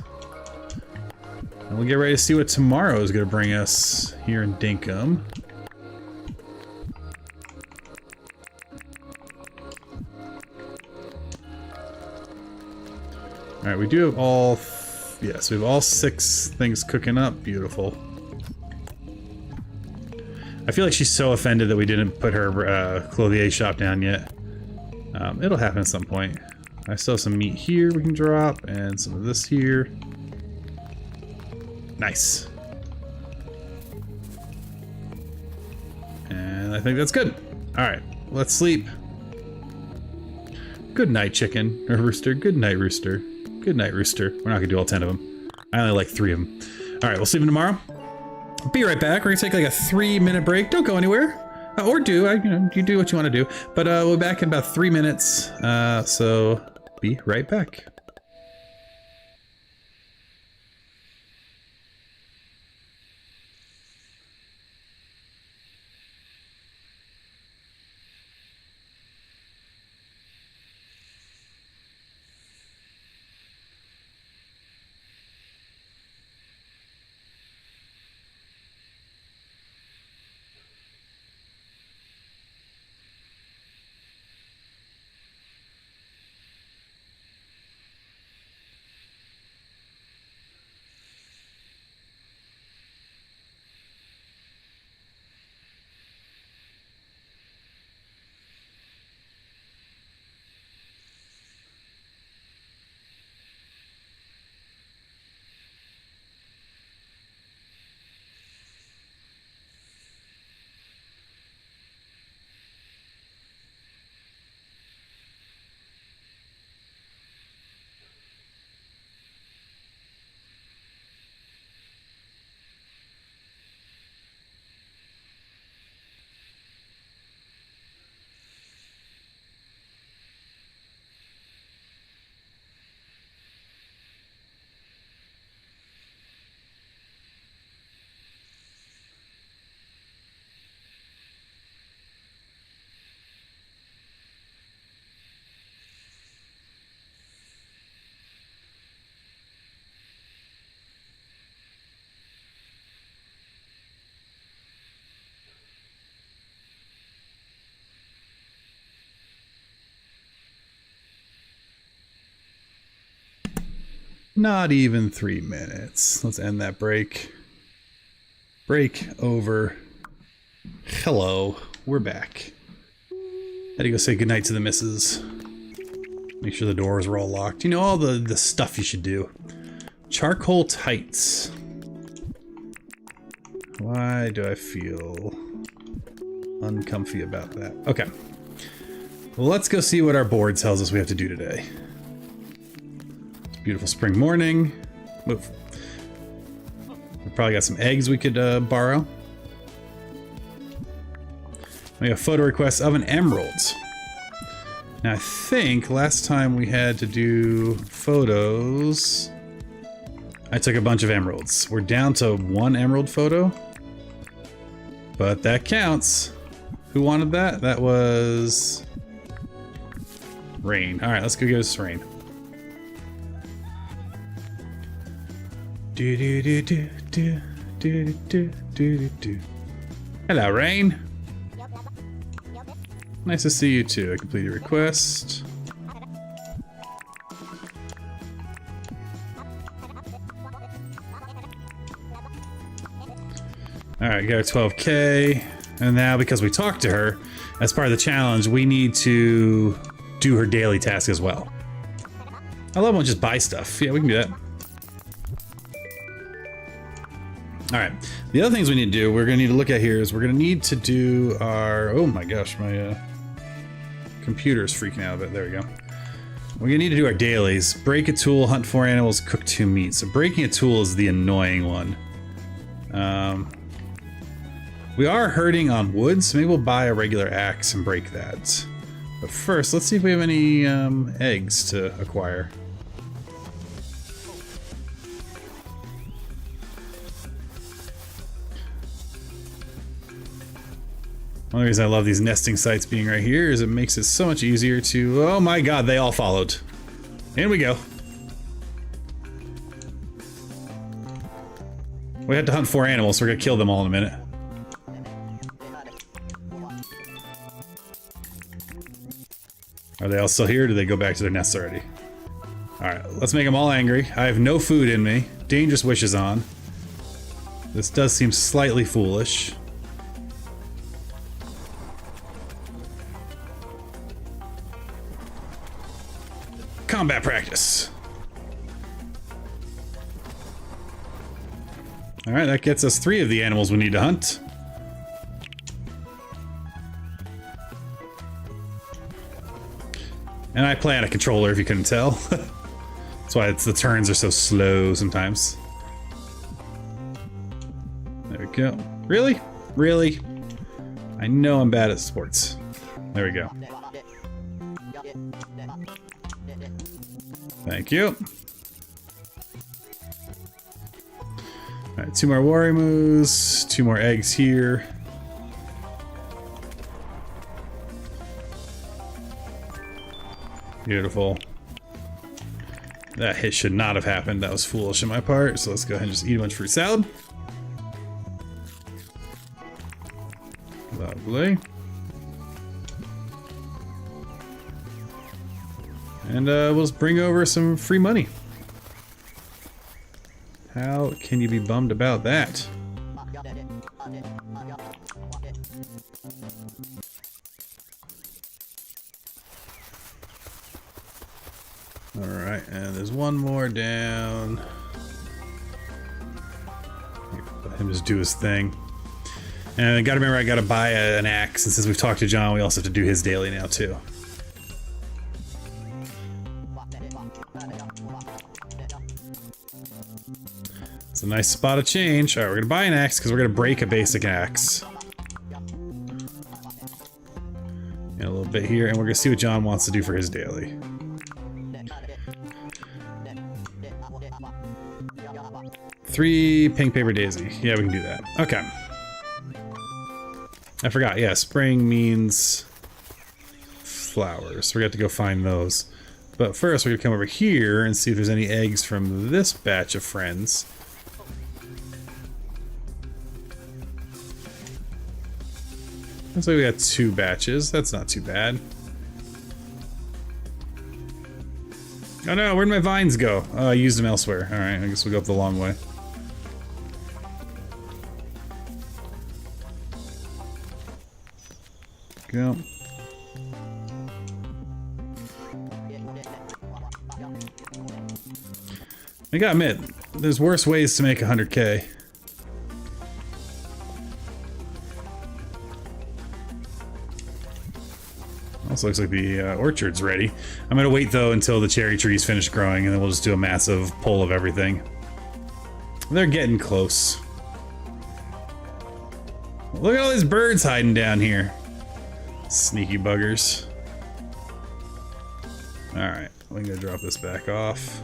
And we'll get ready to see what tomorrow is going to bring us here in Dinkum. Alright, we do have all... yes, we have all 6 things cooking up. Beautiful. I feel like she's so offended that we didn't put her clothier shop down yet. It'll happen at some point. I still have some meat here we can drop, and some of this here. Nice. And I think that's good. All right, let's sleep. Good night, chicken. Or rooster. Good night, rooster. Good night, rooster. We're not gonna do all 10 of them. I only like 3 of them. All right, we'll see you tomorrow. Be right back. We're gonna take like a 3-minute break. Don't go anywhere. Or do. You do what you want to do. But we'll be back in about 3 minutes. So be right back. Not even 3 minutes. Let's end that break. Break over. Hello, we're back. Had to go say goodnight to the missus. Make sure the doors were all locked. You know, all the stuff you should do. Charcoal tights. Why do I feel uncomfy about that? Okay. Well, let's go see what our board tells us we have to do today. Beautiful spring morning. Move. We probably got some eggs we could borrow. We have photo requests of an emerald. Now I think last time we had to do photos, I took a bunch of emeralds. We're down to 1 emerald photo, but that counts. Who wanted that? That was Rain. All right, let's go get us Rain. Do do do do do do do do do. Hello, Rain. Nice to see you too. I completed your request. Alright, got our 12K. And now, because we talked to her, as part of the challenge, we need to do her daily task as well. I love when we just buy stuff. Yeah, we can do that. Alright, the other things we need to do, we're going to need to look at here is we're going to need to do our... Oh my gosh, my computer's freaking out a bit. There we go. We're going to need to do our dailies. Break a tool, hunt 4 animals, cook 2 meat. So breaking a tool is the annoying one. We are hurting on wood, so maybe we'll buy a regular axe and break that. But first, let's see if we have any eggs to acquire. One of the reasons I love these nesting sites being right here is it makes it so much easier to... Oh my god, they all followed. In we go. We had to hunt 4 animals, so we're gonna kill them all in a minute. Are they all still here, or do they go back to their nests already? Alright, let's make them all angry. I have no food in me. Dangerous wishes on. This does seem slightly foolish. Combat practice. Alright, that gets us 3 of the animals we need to hunt. And I play on a controller, if you couldn't tell. That's why the turns are so slow sometimes. There we go. Really? Really? I know I'm bad at sports. There we go. Thank you. Alright, 2 more Warimus, 2 more eggs here. Beautiful. That hit should not have happened. That was foolish on my part. So let's go ahead and just eat a bunch of fruit salad. Lovely. And we'll just bring over some free money. How can you be bummed about that? Alright, and there's one more down. Let him just do his thing. And I gotta remember I gotta buy an axe, and since we've talked to John, we also have to do his daily now too. It's a nice spot of change. Alright, we're gonna buy an axe because we're gonna break a basic axe. And a little bit here, and we're gonna see what John wants to do for his daily. Three pink paper daisy. Yeah, we can do that. Okay. I forgot. Yeah, spring means flowers. So we got to go find those. But first, we're gonna come over here and see if there's any eggs from this batch of friends. Looks like we got 2 batches. That's not too bad. Oh no, where'd my vines go? Oh, I used them elsewhere. Alright, I guess we'll go up the long way. Go. I gotta admit, there's worse ways to make 100K. Also looks like the orchard's ready. I'm gonna wait though until the cherry trees finish growing, and then we'll just do a massive pull of everything. They're getting close. Look at all these birds hiding down here. Sneaky buggers. Alright, I'm gonna drop this back off.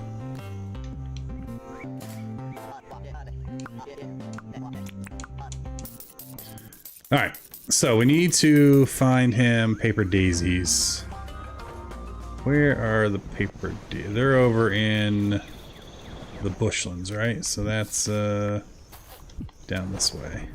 Alright, so we need to find him paper daisies. Where are the paper daisies? They're over in the bushlands, right? So that's down this way.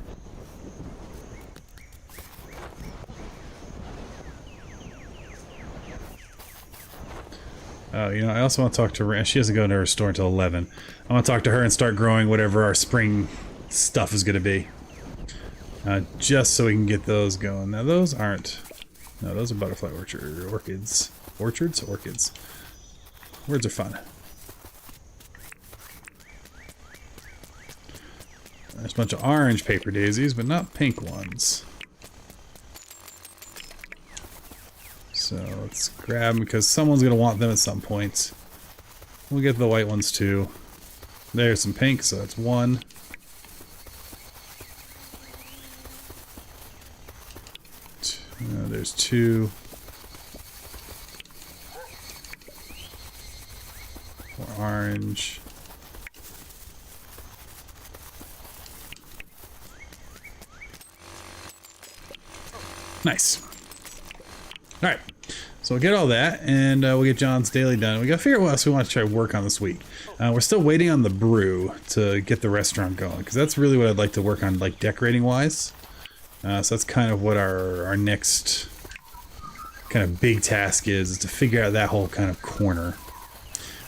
Oh, you know, I also want to talk to her. She doesn't go into her store until 11. I want to talk to her and start growing whatever our spring stuff is going to be. Just so we can get those going. Now, those aren't... No, those are butterfly orchids. Orchards? Orchids. Words are fun. There's a bunch of orange paper daisies, but not pink ones. So let's grab them because someone's going to want them at some point. We'll get the white ones too. There's some pink, so that's 1. There's 2. More orange. Nice. Alright, so we'll get all that, and we'll get John's daily done. We gotta figure out what else we want to try to work on this week. We're still waiting on the brew to get the restaurant going, because that's really what I'd like to work on, like decorating-wise. So that's kind of what our next kind of big task is to figure out that whole kind of corner.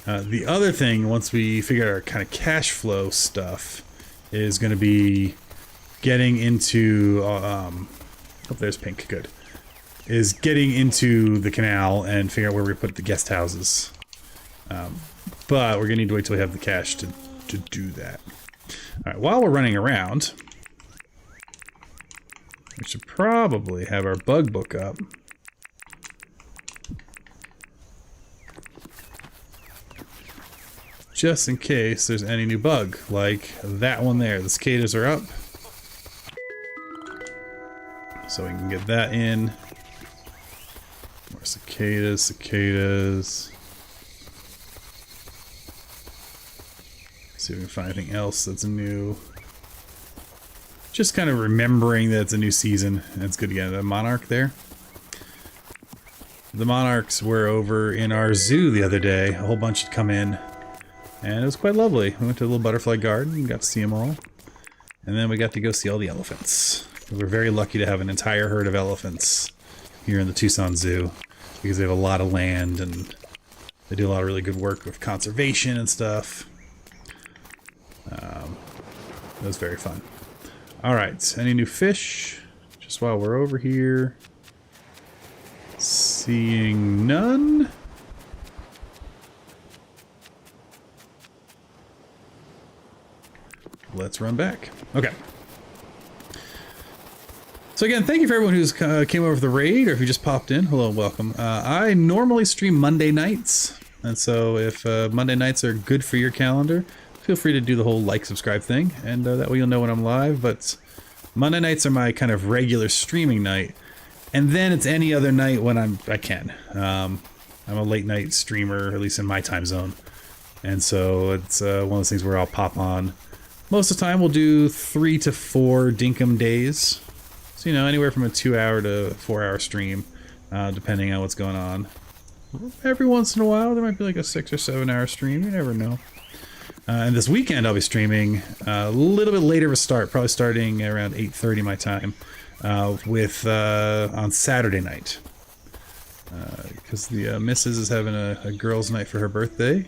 The other thing, once we figure out our kind of cash flow stuff, is going to be getting into... oh, there's pink, good. Is getting into the canal and figure out where we put the guest houses. But we're going to need to wait till we have the cash to do that. Alright, while we're running around, we should probably have our bug book up. Just in case there's any new bug, like that one there. The cicadas are up. So we can get that in. More cicadas, cicadas. See if we can find anything else that's new. Just kind of remembering that it's a new season, and it's good to get a monarch there. The monarchs were over in our zoo the other day. A whole bunch had come in. And it was quite lovely. We went to a little butterfly garden and got to see them all. And then we got to go see all the elephants. We were very lucky to have an entire herd of elephants here in the Tucson Zoo because they have a lot of land and they do a lot of really good work with conservation and stuff. It was very fun. Alright, any new fish? Just while we're over here. Seeing none. Let's run back. Okay. So again, thank you for everyone who's came over for the raid or who just popped in. Hello and welcome. I normally stream Monday nights. And so if Monday nights are good for your calendar, feel free to do the whole like, subscribe thing. And that way you'll know when I'm live. But Monday nights are my kind of regular streaming night. And then it's any other night when I can. I'm a late night streamer, at least in my time zone. And so it's one of those things where I'll pop on. Most of the time we'll do 3 to 4 Dinkum days. So, you know, anywhere from a 2-hour to 4-hour stream, depending on what's going on. Every once in a while there might be like a 6 or 7-hour stream, you never know. And this weekend I'll be streaming a little bit later of a start, probably starting around 8:30 my time, on Saturday night. Because the missus is having a girls' night for her birthday.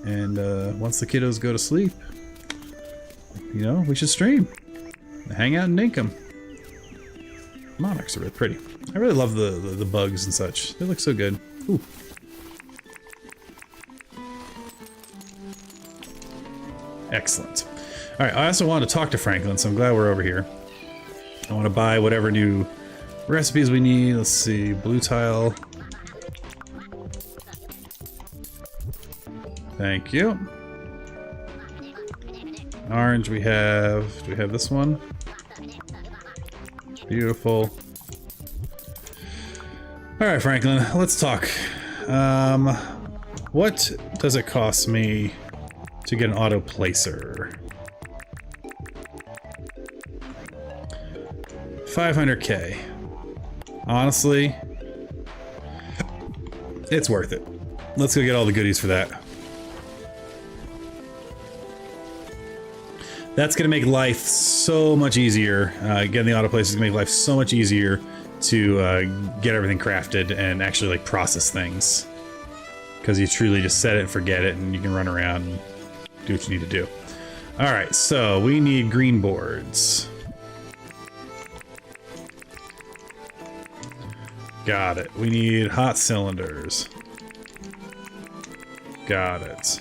And once the kiddos go to sleep, you know, we should stream. Hang out in Dinkum. Monarchs are really pretty. I really love the bugs and such. They look so good. Ooh. Excellent. Alright, I also want to talk to Franklin, so I'm glad we're over here. I want to buy whatever new recipes we need. Let's see, blue tile. Thank you. Orange we have. Do we have this one? Beautiful. Alright, Franklin, let's talk. What does it cost me to get an auto placer? 500k. Honestly, it's worth it. Let's go get all the goodies for that. That's going to make life so much easier. Getting the auto place is going to make life so much easier to get everything crafted and actually like process things. Because you truly just set it and forget it and you can run around and do what you need to do. Alright, so we need green boards. Got it. We need hot cylinders. Got it.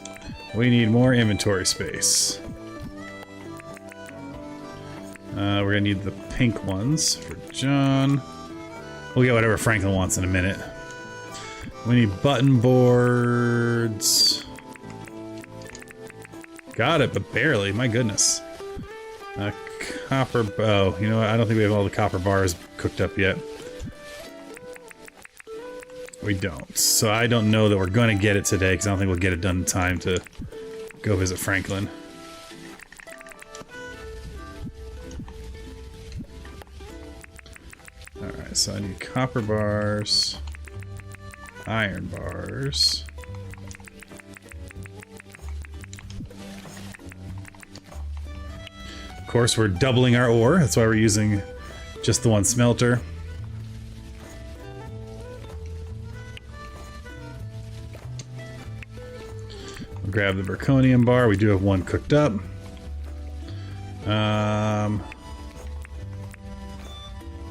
We need more inventory space. We're gonna need the pink ones for John. We'll get whatever Franklin wants in a minute. We need button boards. Got it, but barely. My goodness. Copper. Oh, you know what? I don't think we have all the copper bars cooked up yet. We don't. So I don't know that we're gonna get it today because I don't think we'll get it done in time to go visit Franklin. Alright, so I need copper bars, iron bars. Of course, we're doubling our ore. That's why we're using just the one smelter. We'll grab the zirconium bar. We do have one cooked up.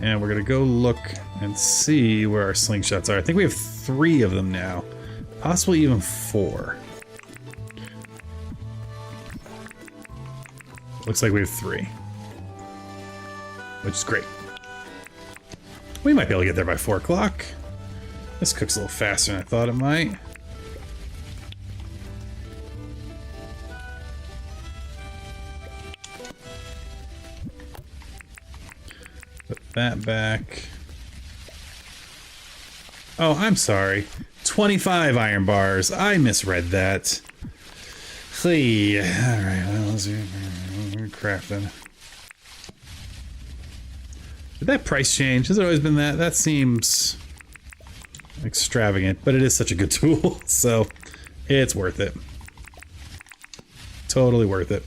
And we're gonna go look and see where our slingshots are. I think we have 3 of them now. Possibly even 4. Looks like we have 3. Which is great. We might be able to get there by 4 o'clock. This cooks a little faster than I thought it might. Put that back. Oh, I'm sorry. 25 iron bars. I misread that. Hey, alright, well, let's crafting. Did that price change? Has it always been that? That seems extravagant, but it is such a good tool, so it's worth it. Totally worth it.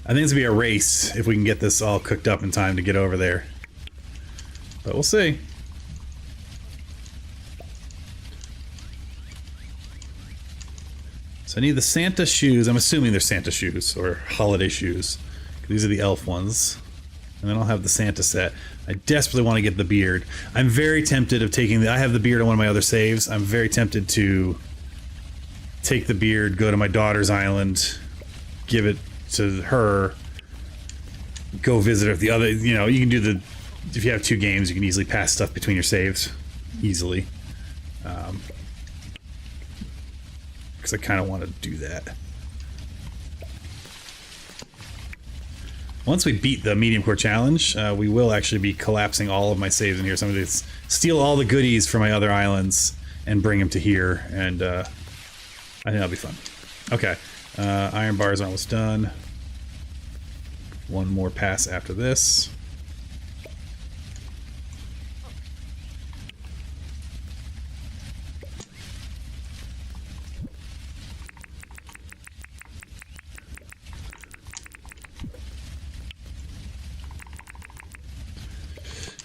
I think it's gonna be a race if we can get this all cooked up in time to get over there. But we'll see. So I need the Santa shoes. I'm assuming they're Santa shoes or holiday shoes. These are the elf ones. And then I'll have the Santa set. I desperately want to get the beard. I'm very tempted of taking the... I have the beard on one of my other saves. I'm very tempted to take the beard, go to my daughter's island, give it to her, go visit her at the other... You know, you can do the... If you have 2 games, you can easily pass stuff between your saves. Easily. Because I kind of want to do that. Once we beat the medium core challenge, we will actually be collapsing all of my saves in here. So I'm going to steal all the goodies from my other islands and bring them to here, and I think that'll be fun. Okay, iron bars are almost done. One more pass after this.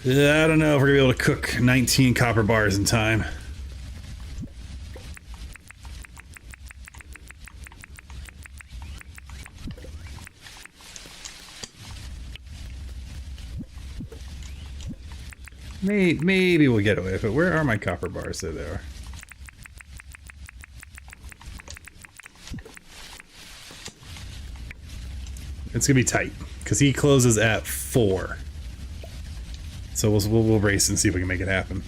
I don't know if we're gonna be able to cook 19 copper bars in time. Maybe we'll get away with it. Where are my copper bars? There they are. It's gonna be tight because he closes at 4. So we'll race and see if we can make it happen.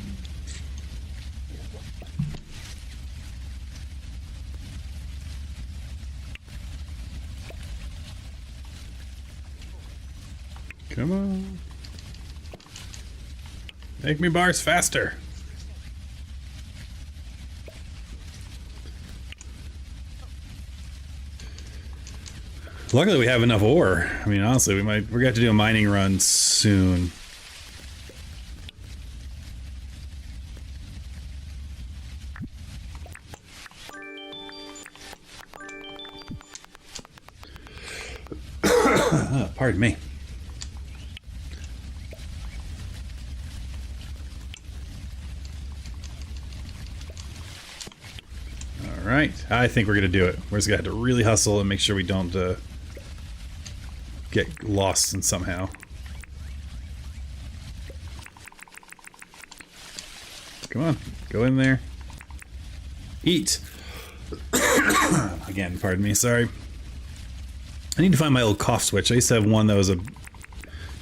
Come on. Make me bars faster. Luckily we have enough ore. I mean, honestly, we're gonna have to do a mining run soon. Pardon me. All right, I think we're gonna do it. We're just gonna have to really hustle and make sure we don't get lost in somehow. Come on, go in there. Eat. Again, pardon me, sorry. I need to find my old cough switch. I used to have one that was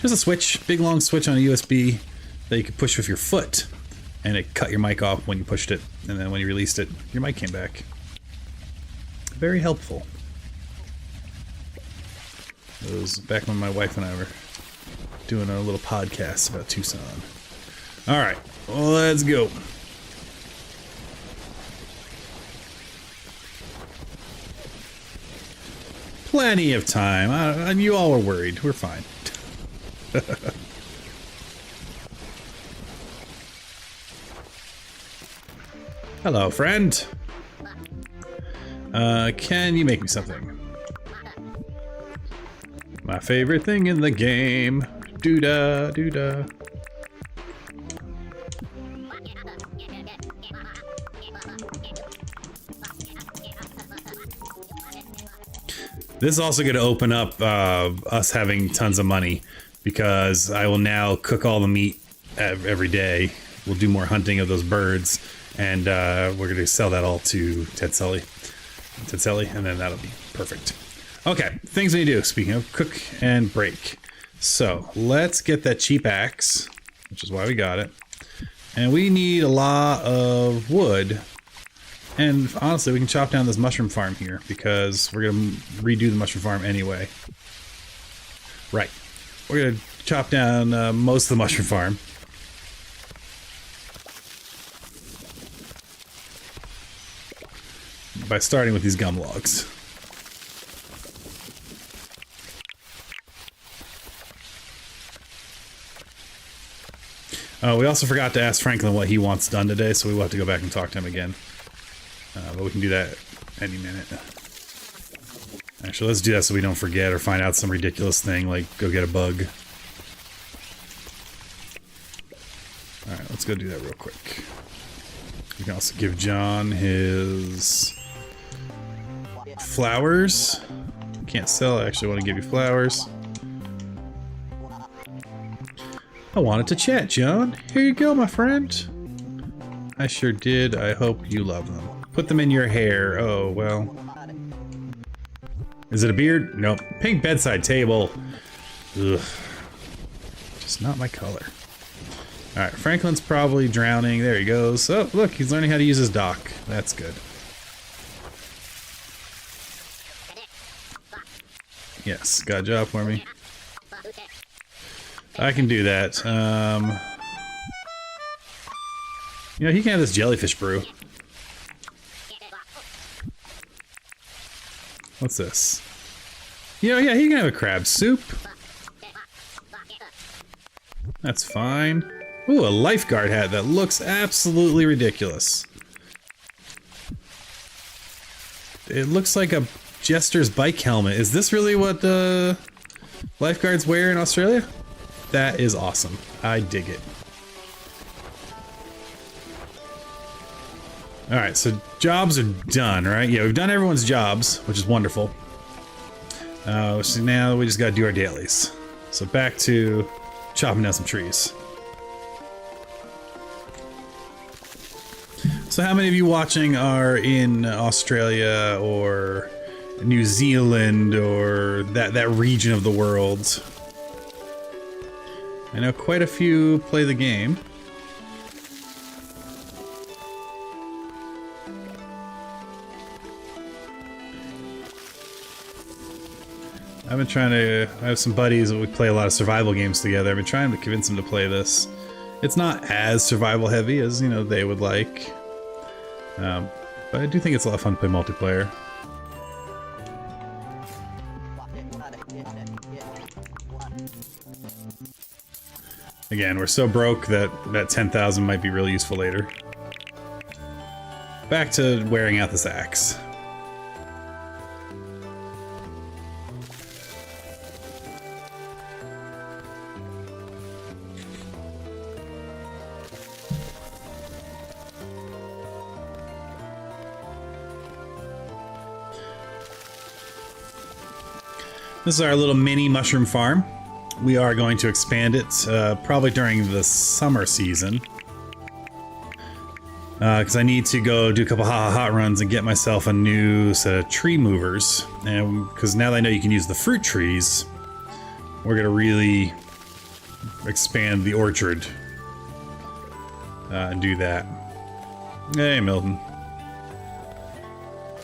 just a switch, big long switch on a USB that you could push with your foot, and it cut your mic off when you pushed it, and then when you released it, your mic came back. Very helpful. It was back when my wife and I were doing a little podcast about Tucson. All right, well, let's go. Plenty of time. And you all were worried. We're fine. Hello, friend. Can you make me something? My favorite thing in the game. Doo-da, doo-da. This is also going to open up us having tons of money, because I will now cook all the meat every day. We'll do more hunting of those birds, And we're going to sell that all to Ted Sully, and then that'll be perfect. Okay, things we need to do. Speaking of cook and break. So let's get that cheap axe, which is why we got it. And we need a lot of wood. And honestly, we can chop down this mushroom farm here because we're going to redo the mushroom farm anyway. Right. We're going to chop down most of the mushroom farm. By starting with these gum logs. We also forgot to ask Franklin what he wants done today, so we will have to go back and talk to him again. But we can do that any minute. Actually, let's do that so we don't forget or find out some ridiculous thing, like go get a bug. Alright, let's go do that real quick. We can also give John his flowers. Can't sell, I actually want to give you flowers. I wanted to chat, John. Here you go, my friend. I sure did. I hope you love them. Put them in your hair. Oh, well. Is it a beard? Nope. Pink bedside table. Ugh. Just not my color. Alright, Franklin's probably drowning. There he goes. Oh, look, he's learning how to use his dock. That's good. Yes, got a job for me. I can do that. You know, he can have this jellyfish brew. What's this? You know, yeah, he can have a crab soup. That's fine. Ooh, a lifeguard hat that looks absolutely ridiculous. It looks like a jester's bike helmet. Is this really what the lifeguards wear in Australia? That is awesome. I dig it. Alright, so jobs are done, right? Yeah, we've done everyone's jobs, which is wonderful. So now we just gotta do our dailies. So back to chopping down some trees. So how many of you watching are in Australia or New Zealand or that region of the world? I know quite a few play the game. I've been trying to... I have some buddies that we play a lot of survival games together. I've been trying to convince them to play this. It's not as survival heavy as, you know, they would like. But I do think it's a lot of fun to play multiplayer. Again, we're so broke that 10,000 might be really useful later. Back to wearing out this axe. This is our little mini mushroom farm. We are going to expand it probably during the summer season. Because I need to go do a couple hot runs and get myself a new set of tree movers. And because now that I know you can use the fruit trees, we're going to really expand the orchard and do that. Hey, Milton.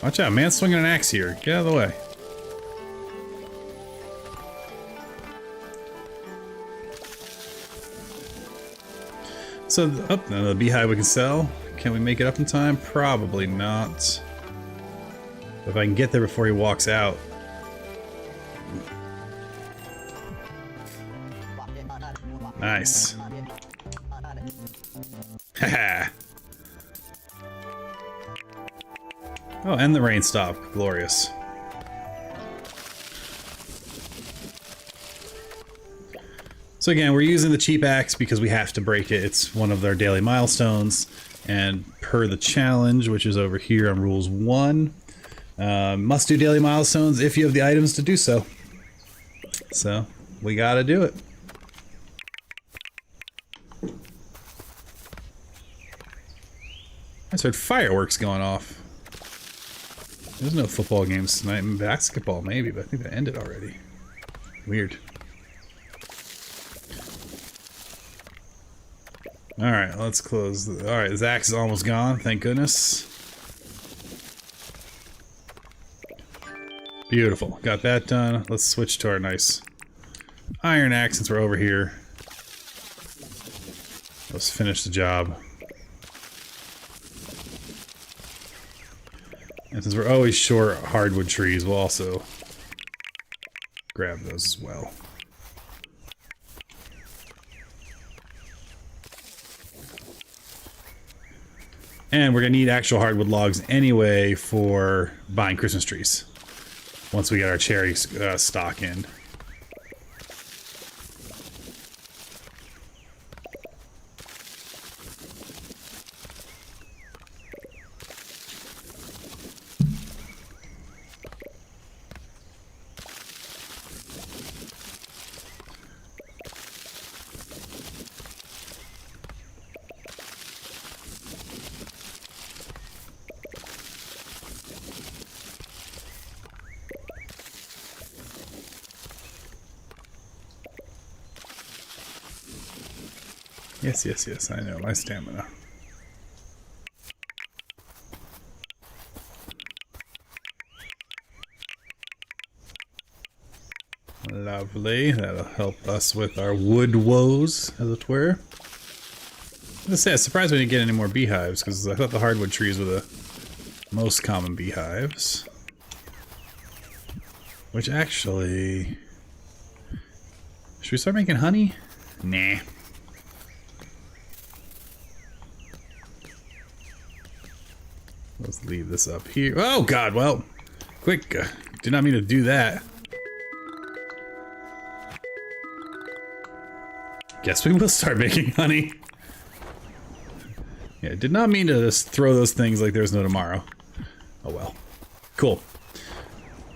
Watch out, man, swinging an axe here. Get out of the way. So, the beehive we can sell. Can we make it up in time? Probably not. But if I can get there before he walks out. Nice. Haha. Oh, and the rain stopped. Glorious. So again, we're using the cheap axe because we have to break it. It's one of our daily milestones. And per the challenge, which is over here on Rules 1, must do daily milestones if you have the items to do so. So, we gotta do it. just heard fireworks going off. There's no football games tonight. Basketball maybe, but I think that ended already. Weird. Alright, let's close. Alright, Zach's is almost gone, thank goodness. Beautiful. Got that done. Let's switch to our nice iron axe since we're over here. Let's finish the job. And since we're always short hardwood trees, we'll also grab those as well. And we're gonna need actual hardwood logs anyway for buying Christmas trees. Once we get our cherry stock in. Yes, yes, yes, I know, my stamina. Lovely, that'll help us with our wood woes, as it were. I was surprised we didn't get any more beehives, because I thought the hardwood trees were the most common beehives. Which actually... Should we start making honey? Nah. Let's leave this up here. Oh god, well, quick, did not mean to do that. Guess we will start making honey. Yeah, did not mean to just throw those things like there's no tomorrow. Oh well. Cool.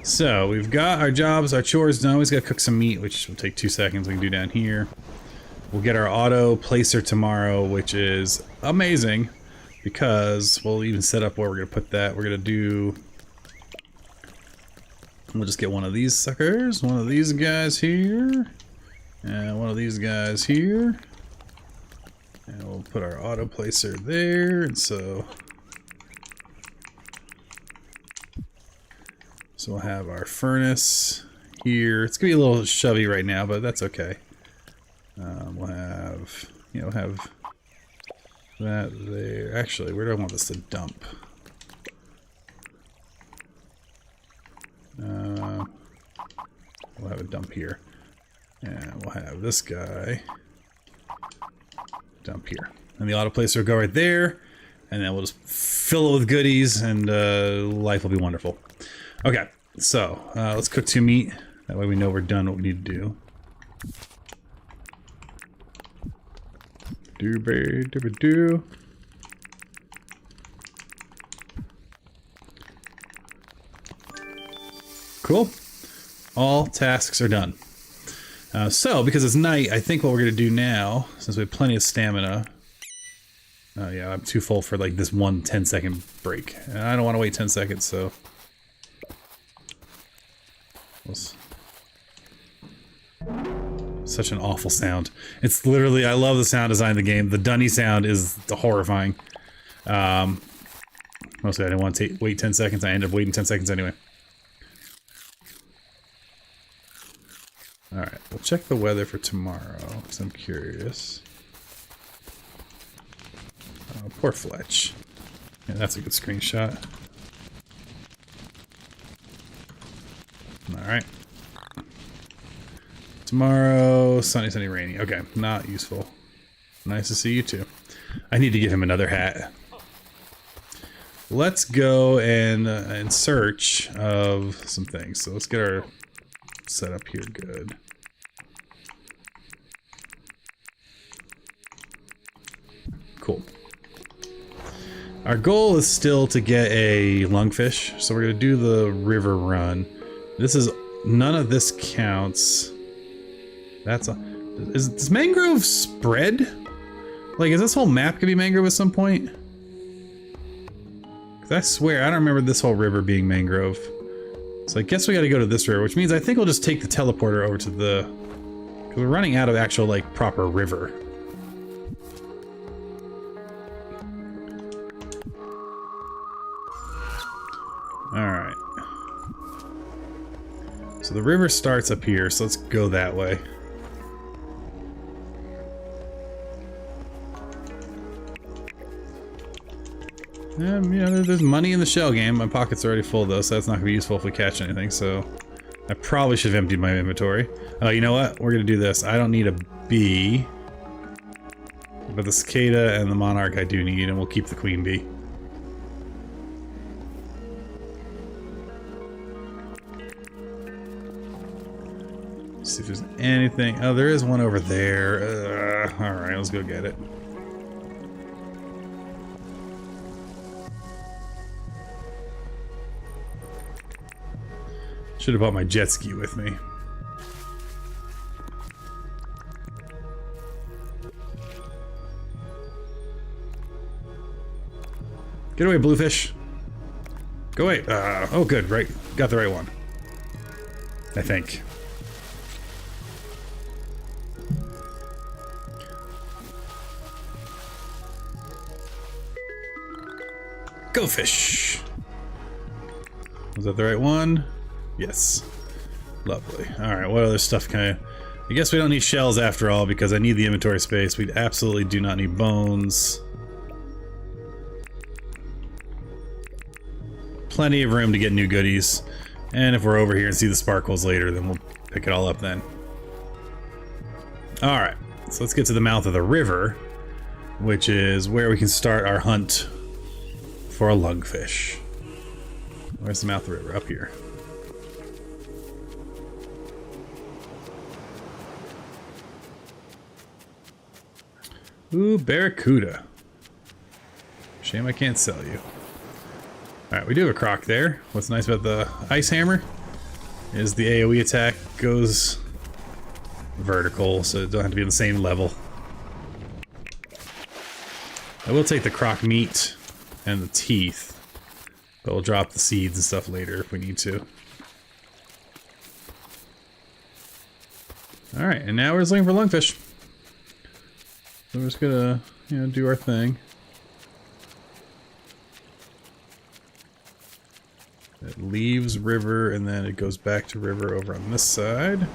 So, we've got our jobs, our chores done. We've got to cook some meat, which will take 2 seconds. We can do down here. We'll get our auto placer tomorrow, which is amazing. Because we'll even set up where we're going to put that. We're going to do... We'll just get one of these suckers. One of these guys here. And one of these guys here. And we'll put our auto placer there. And so we'll have our furnace here. It's going to be a little shovey right now, but that's okay. We'll have... You know, have... that there. Actually, where do I want this to dump? We'll have a dump here. And we'll have this guy dump here. And the auto placer will go right there. And then we'll just fill it with goodies and life will be wonderful. Okay, so let's cook some meat. That way we know we're done what we need to do. Do. Cool. All tasks are done. So, because it's night, I think what we're going to do now, since we have plenty of stamina... Oh yeah, I'm too full for like this one 10-second break. And I don't want to wait 10 seconds, so... Such an awful sound. It's literally, I love the sound design of the game. The dunny sound is horrifying. Mostly I didn't want to wait 10 seconds. I ended up waiting 10 seconds anyway. Alright, we'll check the weather for tomorrow, because I'm curious. Oh, poor Fletch. Yeah, that's a good screenshot. Alright. Tomorrow, sunny, sunny, rainy. Okay, not useful. Nice to see you too. I need to give him another hat. Let's go and in search of some things. So let's get our setup here good. Cool. Our goal is still to get a lungfish, so we're gonna do the river run. This is, none of this counts. That's a, does mangrove spread? Like, is this whole map gonna be mangrove at some point? 'Cause I swear, I don't remember this whole river being mangrove. So I guess we gotta go to this river, which means I think we'll just take the teleporter over to the... Because we're running out of actual, like, proper river. Alright. So the river starts up here, so let's go that way. You know, there's money in the shell game. My pocket's already full though, so that's not gonna be useful if we catch anything, so... I probably should have emptied my inventory. Oh, you know what? We're gonna do this. I don't need a bee. But the cicada and the monarch I do need, and we'll keep the queen bee. See if there's anything. Oh, there is one over there. Alright, let's go get it. Should have brought my jet ski with me. Get away, bluefish. Go away. Oh, good. Right. Got the right one. I think. Go fish. Was that the right one? Yes. Lovely. Alright, what other stuff can I guess we don't need shells after all because I need the inventory space. We absolutely do not need bones. Plenty of room to get new goodies. And if we're over here and see the sparkles later, then we'll pick it all up then. Alright, so let's get to the mouth of the river, which is where we can start our hunt for a lungfish. Where's the mouth of the river? Up here. Ooh, barracuda. Shame I can't sell you. Alright, we do have a croc there. What's nice about the ice hammer is the AoE attack goes vertical, so it don't have to be on the same level. I will take the croc meat and the teeth, but we'll drop the seeds and stuff later if we need to. Alright, and now we're just looking for lungfish. So we're just gonna, you know, do our thing. It leaves river and then it goes back to river over on this side.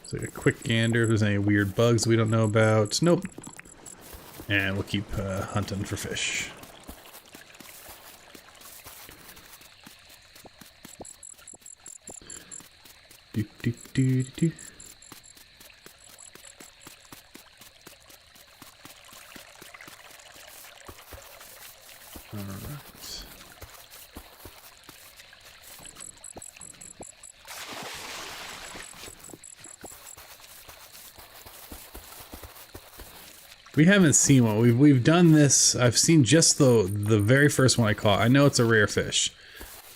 So a quick gander if there's any weird bugs we don't know about. Nope. And we'll keep hunting for fish. Do do do do. Alright. We haven't seen one. We've done this. I've seen just the very first one I caught. I know it's a rare fish,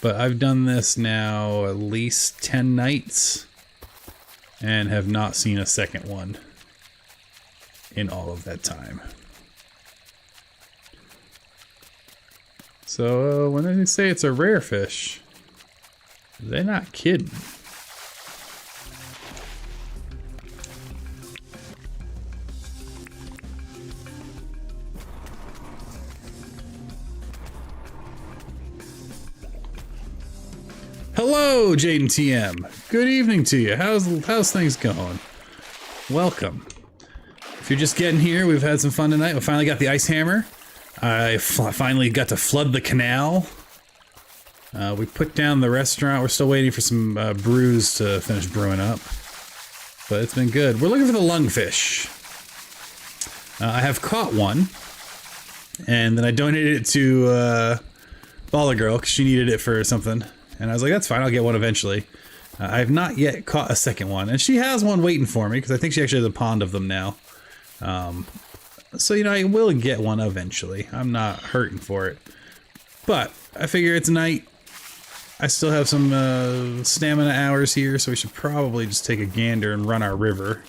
but I've done this now at least 10 nights and have not seen a second one in all of that time. So when they say it's a rare fish, they're not kidding. Hello, Jaden TM. Good evening to you. How's things going? Welcome. If you're just getting here, we've had some fun tonight. We finally got the ice hammer. I finally got to flood the canal. We put down the restaurant. We're still waiting for some brews to finish brewing up. But it's been good. We're looking for the lungfish. I have caught one. And then I donated it to Baller Girl because she needed it for something. And I was like, that's fine. I'll get one eventually. I have not yet caught a second one. And she has one waiting for me because I think she actually has a pond of them now. So, you know, I will get one eventually. I'm not hurting for it. But I figure it's night. I still have some stamina hours here, so we should probably just take a gander and run our river.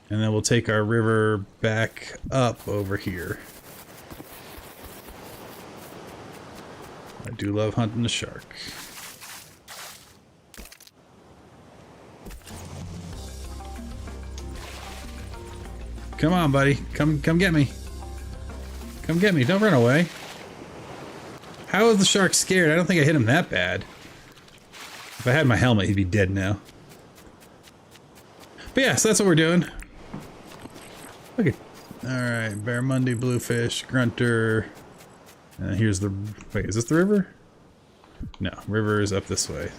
And then we'll take our river back up over here. I do love hunting the shark. Come on, buddy. Come get me. Come get me. Don't run away. How is the shark scared? I don't think I hit him that bad. If I had my helmet, he'd be dead now. But yeah, so that's what we're doing. Look at... Alright, barramundi, bluefish, grunter. Here's the... Wait, is this the river? No, river is up this way.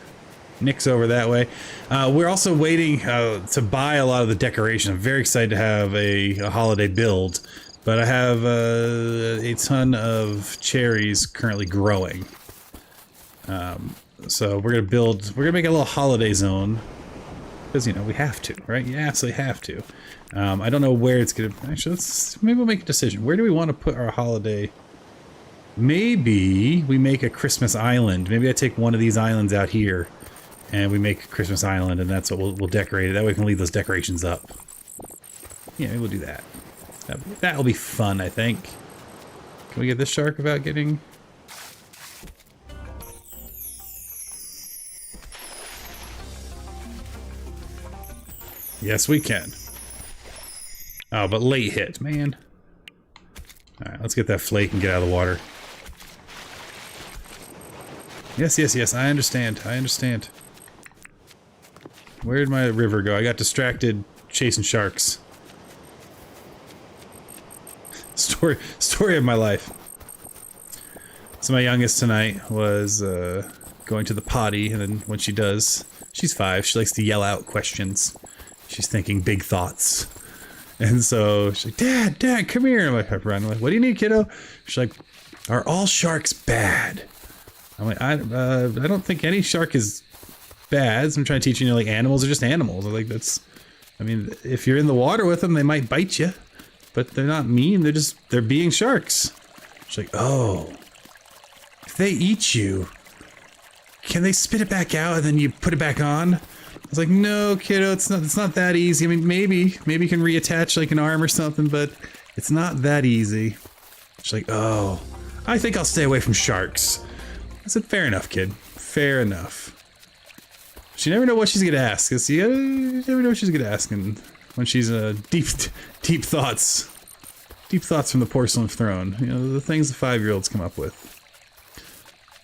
Nick's over that way. We're also waiting to buy a lot of the decoration. I'm very excited to have a holiday build, but I have a ton of cherries currently growing. So we're gonna make a little holiday zone because, you know, we have to, right? You absolutely have to. I don't know where it's gonna. Actually, maybe we'll make a decision. Where do we want to put our holiday? Maybe we make a Christmas island. Maybe I take one of these islands out here. And we make a Christmas island, and that's what we'll decorate it. That way we can leave those decorations up. Yeah, maybe we'll do that. That'll be fun, I think. Can we get this shark without getting... Yes, we can. Oh, but late hit, man. Alright, let's get that flake and get out of the water. Yes, yes, yes, I understand. I understand. Where did my river go? I got distracted chasing sharks. Story of my life. So my youngest tonight was going to the potty, and then when she does, she's 5, she likes to yell out questions. She's thinking big thoughts. And so she's like, Dad, come here. I'm like, what do you need, kiddo? She's like, are all sharks bad? I'm like, I don't think any shark is bad. So I'm trying to teach you, like, animals are just animals. I'm like, I mean, if you're in the water with them, they might bite you, but they're not mean. They're being sharks. She's like, oh, if they eat you, can they spit it back out and then you put it back on? I was like, no, kiddo, it's not that easy. I mean, maybe you can reattach like an arm or something, but it's not that easy. She's like, oh, I think I'll stay away from sharks. I said, fair enough, kid. Fair enough. She never know what she's gonna ask. Cause you never know what she's gonna ask, and when she's deep thoughts from the porcelain throne. You know, the things the 5-year-olds come up with.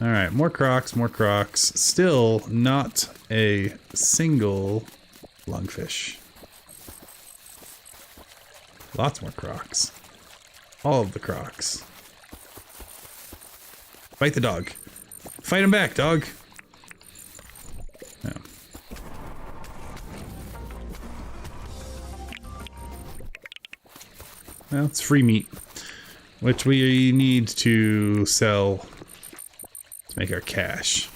All right, more crocs, more crocs. Still not a single lungfish. Lots more crocs. All of the crocs. Fight the dog. Fight him back, dog. Yeah. Well, it's free meat, which we need to sell to make our cash.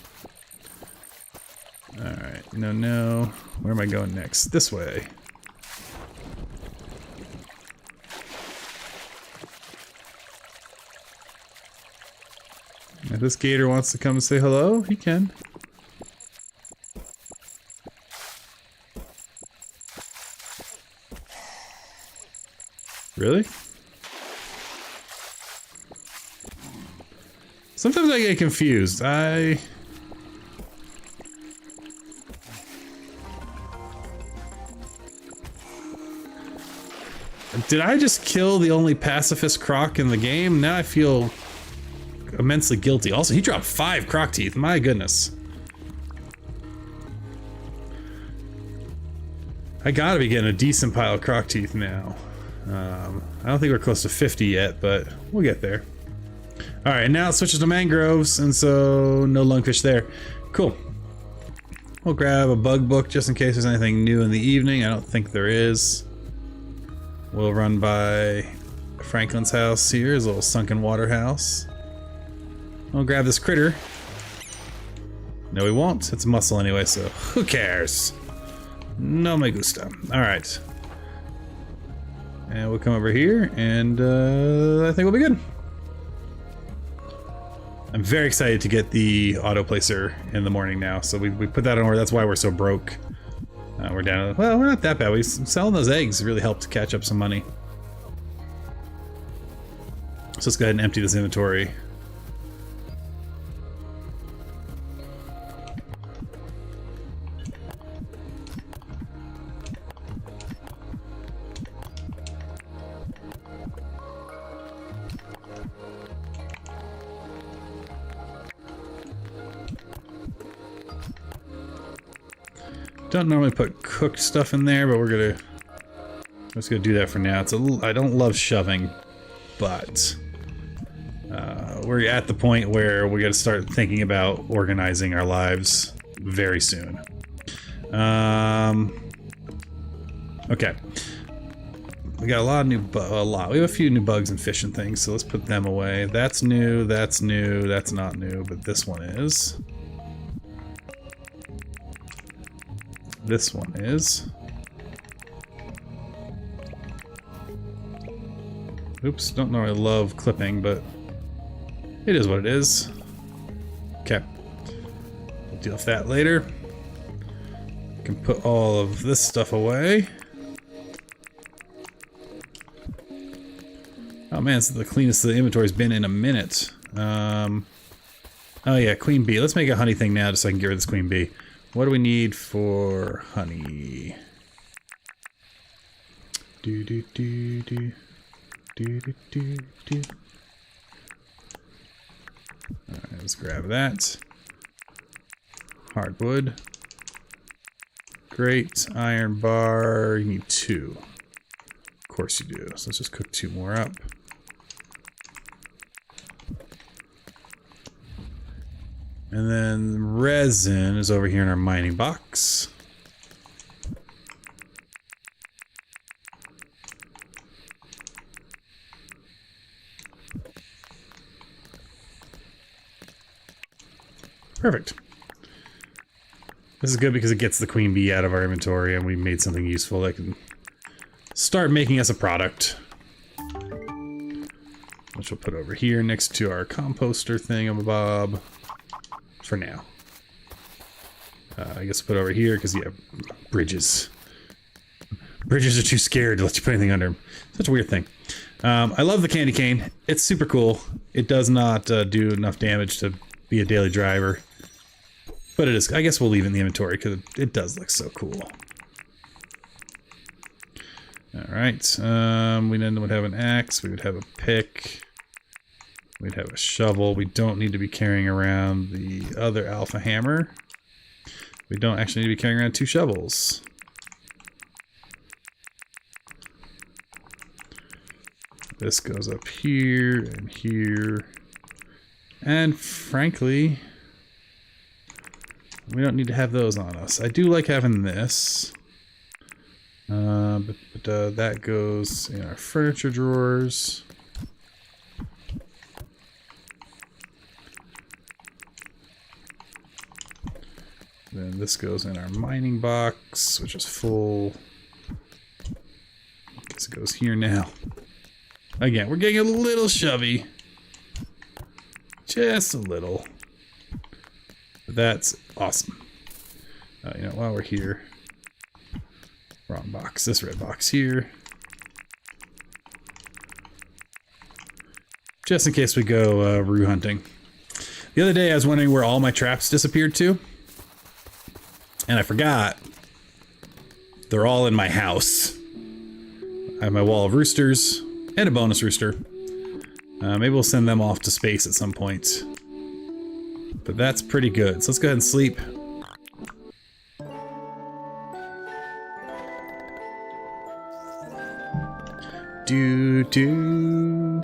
Alright, no. Where am I going next? This way. If this gator wants to come and say hello, he can. Really? Sometimes I get confused. Did I just kill the only pacifist croc in the game? Now I feel immensely guilty. Also, he dropped 5 croc teeth. My goodness. I gotta be getting a decent pile of croc teeth now. I don't think we're close to 50 yet, but we'll get there. Alright, now it switches to mangroves, and so no lungfish there. Cool. We'll grab a bug book just in case there's anything new in the evening. I don't think there is. We'll run by Franklin's house here, his little sunken water house. We'll grab this critter. No, we won't. It's a mussel anyway, so who cares? No me gusta. Alright. And we'll come over here, and I think we'll be good. I'm very excited to get the auto placer in the morning now, so we put that on order. That's why we're so broke. We're down to, well, we're not that bad. Selling those eggs really helped catch up some money. So let's go ahead and empty this inventory. Don't normally put cooked stuff in there, but we're just gonna do that for now. It's a little, I don't love shoving, but we're at the point where we got to start thinking about organizing our lives very soon. Okay. We got a lot of new we have a few new bugs and fish and things, so let's put them away. That's new, that's not new, but this one is. This one is. Oops, don't normally love clipping, but it is what it is. Okay. We'll deal with that later. Can put all of this stuff away. Oh man, this is the cleanest the inventory's been in a minute. Oh yeah, queen bee. Let's make a honey thing now just so I can get rid of this queen bee. What do we need for honey? Do do do do do do do do. Alright, let's grab that. Hardwood. Great. Iron bar. You need 2. Of course you do. So let's just cook 2 more up. And then resin is over here in our mining box. Perfect. This is good because it gets the queen bee out of our inventory and we made something useful that can start making us a product. Which we'll put over here next to our composter thingamabob. For now. I guess we'll put over here because, yeah, bridges. Bridges are too scared to let you put anything under them. Such a weird thing. I love the candy cane. It's super cool. It does not do enough damage to be a daily driver. But it is. I guess we'll leave it in the inventory because it does look so cool. Alright. We then would have an axe. We would have a pick. We'd have a shovel. We don't need to be carrying around the other alpha hammer. We don't actually need to be carrying around 2 shovels. This goes up here and here. And frankly, we don't need to have those on us. I do like having this. But that goes in our furniture drawers. Then this goes in our mining box, which is full. Guess it goes here now. Again, we're getting a little shovey. Just a little. But that's awesome. You know, while we're here. Wrong box. This red box here. Just in case we go roo hunting. The other day I was wondering where all my traps disappeared to. And I forgot. They're all in my house. I have my wall of roosters and a bonus rooster. Maybe we'll send them off to space at some point. But that's pretty good. So let's go ahead and sleep. Do do.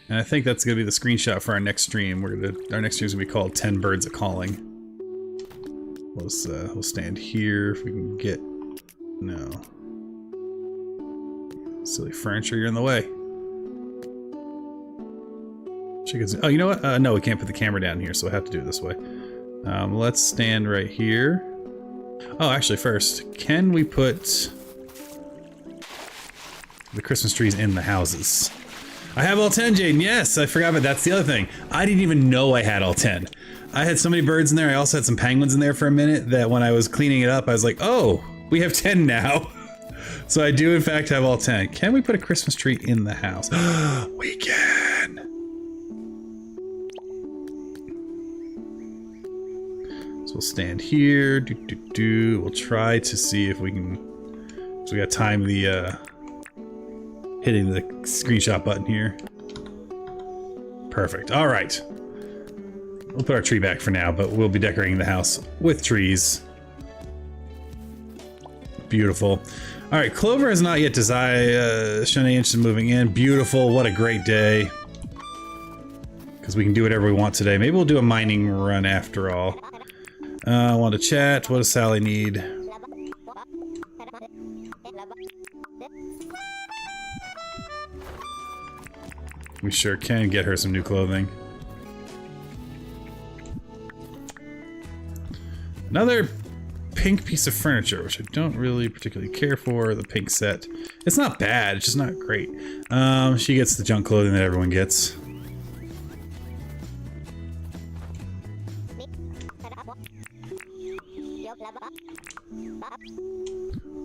And I think that's gonna be the screenshot for our next stream. Our next stream is gonna be called 10 Birds a Calling. We'll stand here if we can get. No. Silly furniture, you're in the way. Chickens. Oh, you know what? No, we can't put the camera down here, so we'll have to do it this way. Let's stand right here. Oh, actually, first, can we put the Christmas trees in the houses? I have all 10, Jaden. Yes, I forgot, but that's the other thing. I didn't even know I had all 10. I had so many birds in there. I also had some penguins in there for a minute that when I was cleaning it up, I was like, oh, we have 10 now. So I do, in fact, have all 10. Can we put a Christmas tree in the house? We can. So we'll stand here. We'll try to see if we can. So we got to time the hitting the screenshot button here. Perfect. All right. We'll put our tree back for now, but we'll be decorating the house with trees. Beautiful. All right, Clover has not yet shown any interest in moving in. Beautiful. What a great day. Because we can do whatever we want today. Maybe we'll do a mining run after all. I want to chat. What does Sally need? We sure can get her some new clothing. Another pink piece of furniture, which I don't really particularly care for. The pink set. It's not bad, it's just not great. She gets the junk clothing that everyone gets.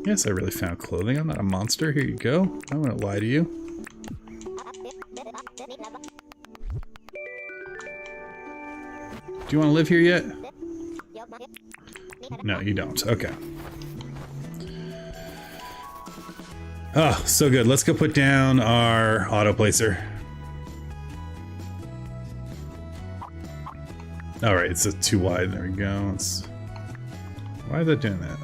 Yes, I really found clothing. I'm not a monster. Here you go. I'm gonna lie to you. Do you want to live here yet? No, you don't. Okay. Oh, so good. Let's go put down our auto placer. Alright, it's too wide. There we go. Why is that doing that?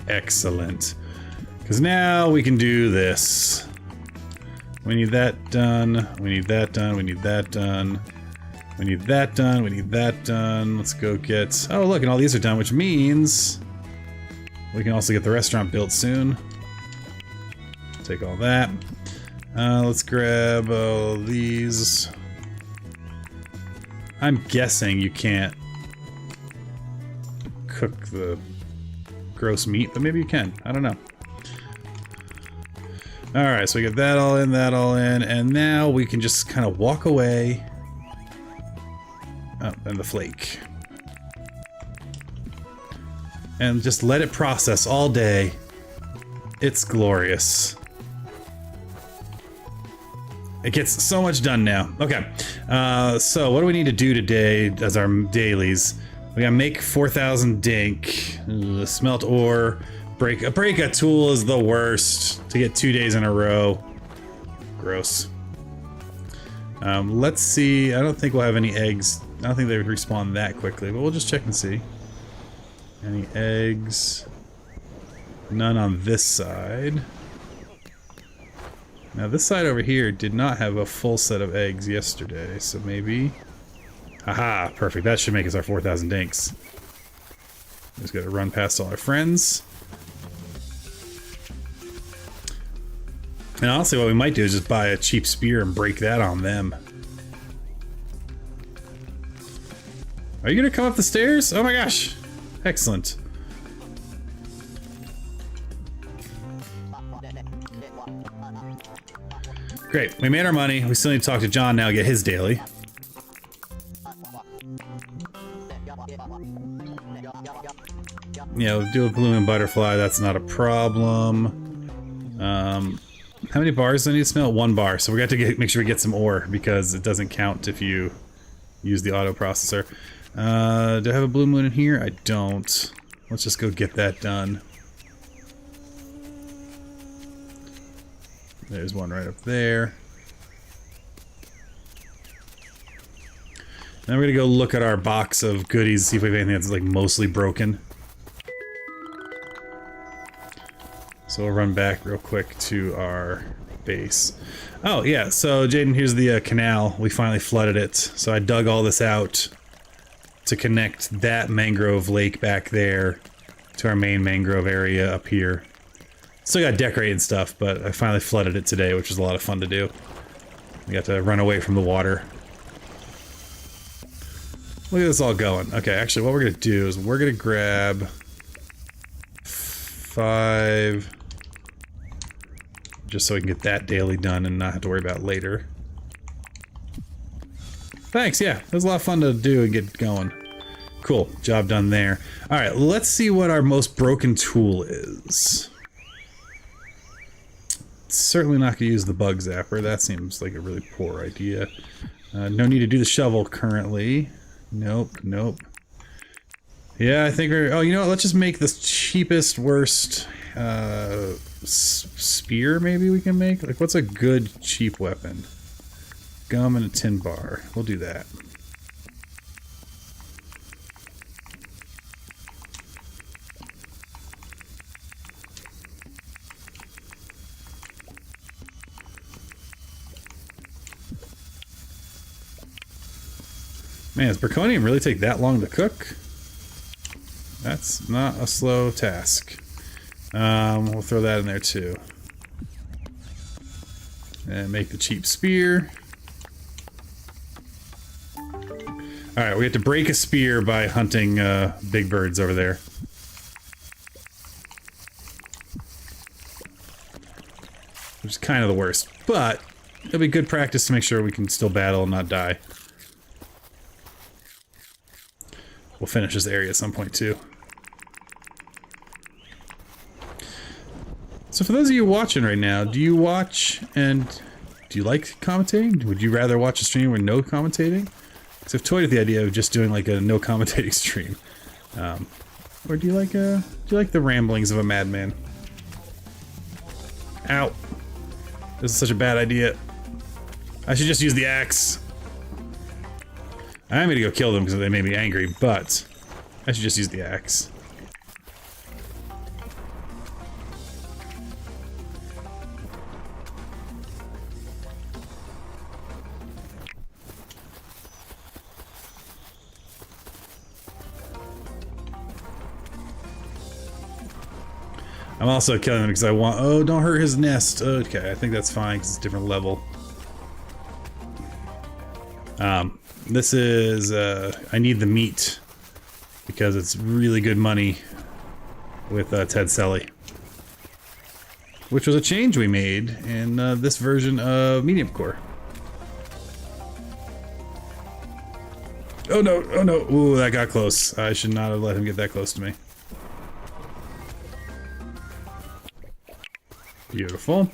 Excellent. Because now we can do this. We need that done. We need that done. We need that done. We need that done. We need that done. Let's go get... Oh, look, and all these are done, which means we can also get the restaurant built soon. Take all that. Let's grab all these. I'm guessing you can't cook the gross meat, but maybe you can. I don't know. Alright, so we get that all in, and now we can just kind of walk away. Oh, and the flake. And just let it process all day. It's glorious. It gets so much done now. Okay, so what do we need to do today as our dailies? We gotta make 4,000 dink, smelt ore, break a tool is the worst to get 2 days in a row. Gross. Let's see. I don't think we'll have any eggs. I don't think they would respawn that quickly, but we'll just check and see. Any eggs? None on this side. Now this side over here did not have a full set of eggs yesterday, so maybe... Haha, perfect. That should make us our 4,000 dinks. Just gotta run past all our friends. And honestly, what we might do is just buy a cheap spear and break that on them. Are you gonna come up the stairs? Oh my gosh! Excellent. Great, we made our money. We still need to talk to John now, get his daily. You know, do a blooming butterfly, that's not a problem. How many bars do I need to smelt? 1 bar, so we got to make sure we get some ore, because it doesn't count if you use the auto processor. Do I have a blue moon in here? I don't. Let's just go get that done. There's one right up there. Now we're gonna go look at our box of goodies, see if we have anything that's like mostly broken. So we'll run back real quick to our base. Oh yeah, so Jaden, here's the canal. We finally flooded it. So I dug all this out to connect that mangrove lake back there to our main mangrove area up here. Still got decorated stuff, but I finally flooded it today, which was a lot of fun to do. We got to run away from the water. Look at this all going. Okay, actually what we're gonna do is we're gonna grab 5... just so we can get that daily done and not have to worry about it later. Thanks, yeah. It was a lot of fun to do and get going. Cool, job done there. Alright, let's see what our most broken tool is. Certainly not going to use the bug zapper. That seems like a really poor idea. No need to do the shovel currently. Nope, nope. Yeah, I think we're... Oh, you know what? Let's just make the cheapest, worst spear maybe we can make? Like, what's a good cheap weapon? Gum and a tin bar. We'll do that. Man, does Berkonium really take that long to cook? That's not a slow task. We'll throw that in there too. And make the cheap spear. Alright, we have to break a spear by hunting big birds over there. Which is kind of the worst, but it'll be good practice to make sure we can still battle and not die. We'll finish this area at some point too. So for those of you watching right now, do you watch and do you like commentating? Would you rather watch a stream with no commentating? Because I've toyed with the idea of just doing like a no commentating stream. Or do you like the ramblings of a madman? Ow. This is such a bad idea. I should just use the axe. I'm gonna go kill them because they made me angry, but I should just use the axe. I'm also killing him because I want... Oh, don't hurt his nest. Okay, I think that's fine because it's a different level. This is... I need the meat because it's really good money with Ted Selly. Which was a change we made in this version of mediumcore. Oh no, oh no. Ooh, that got close. I should not have let him get that close to me. Beautiful.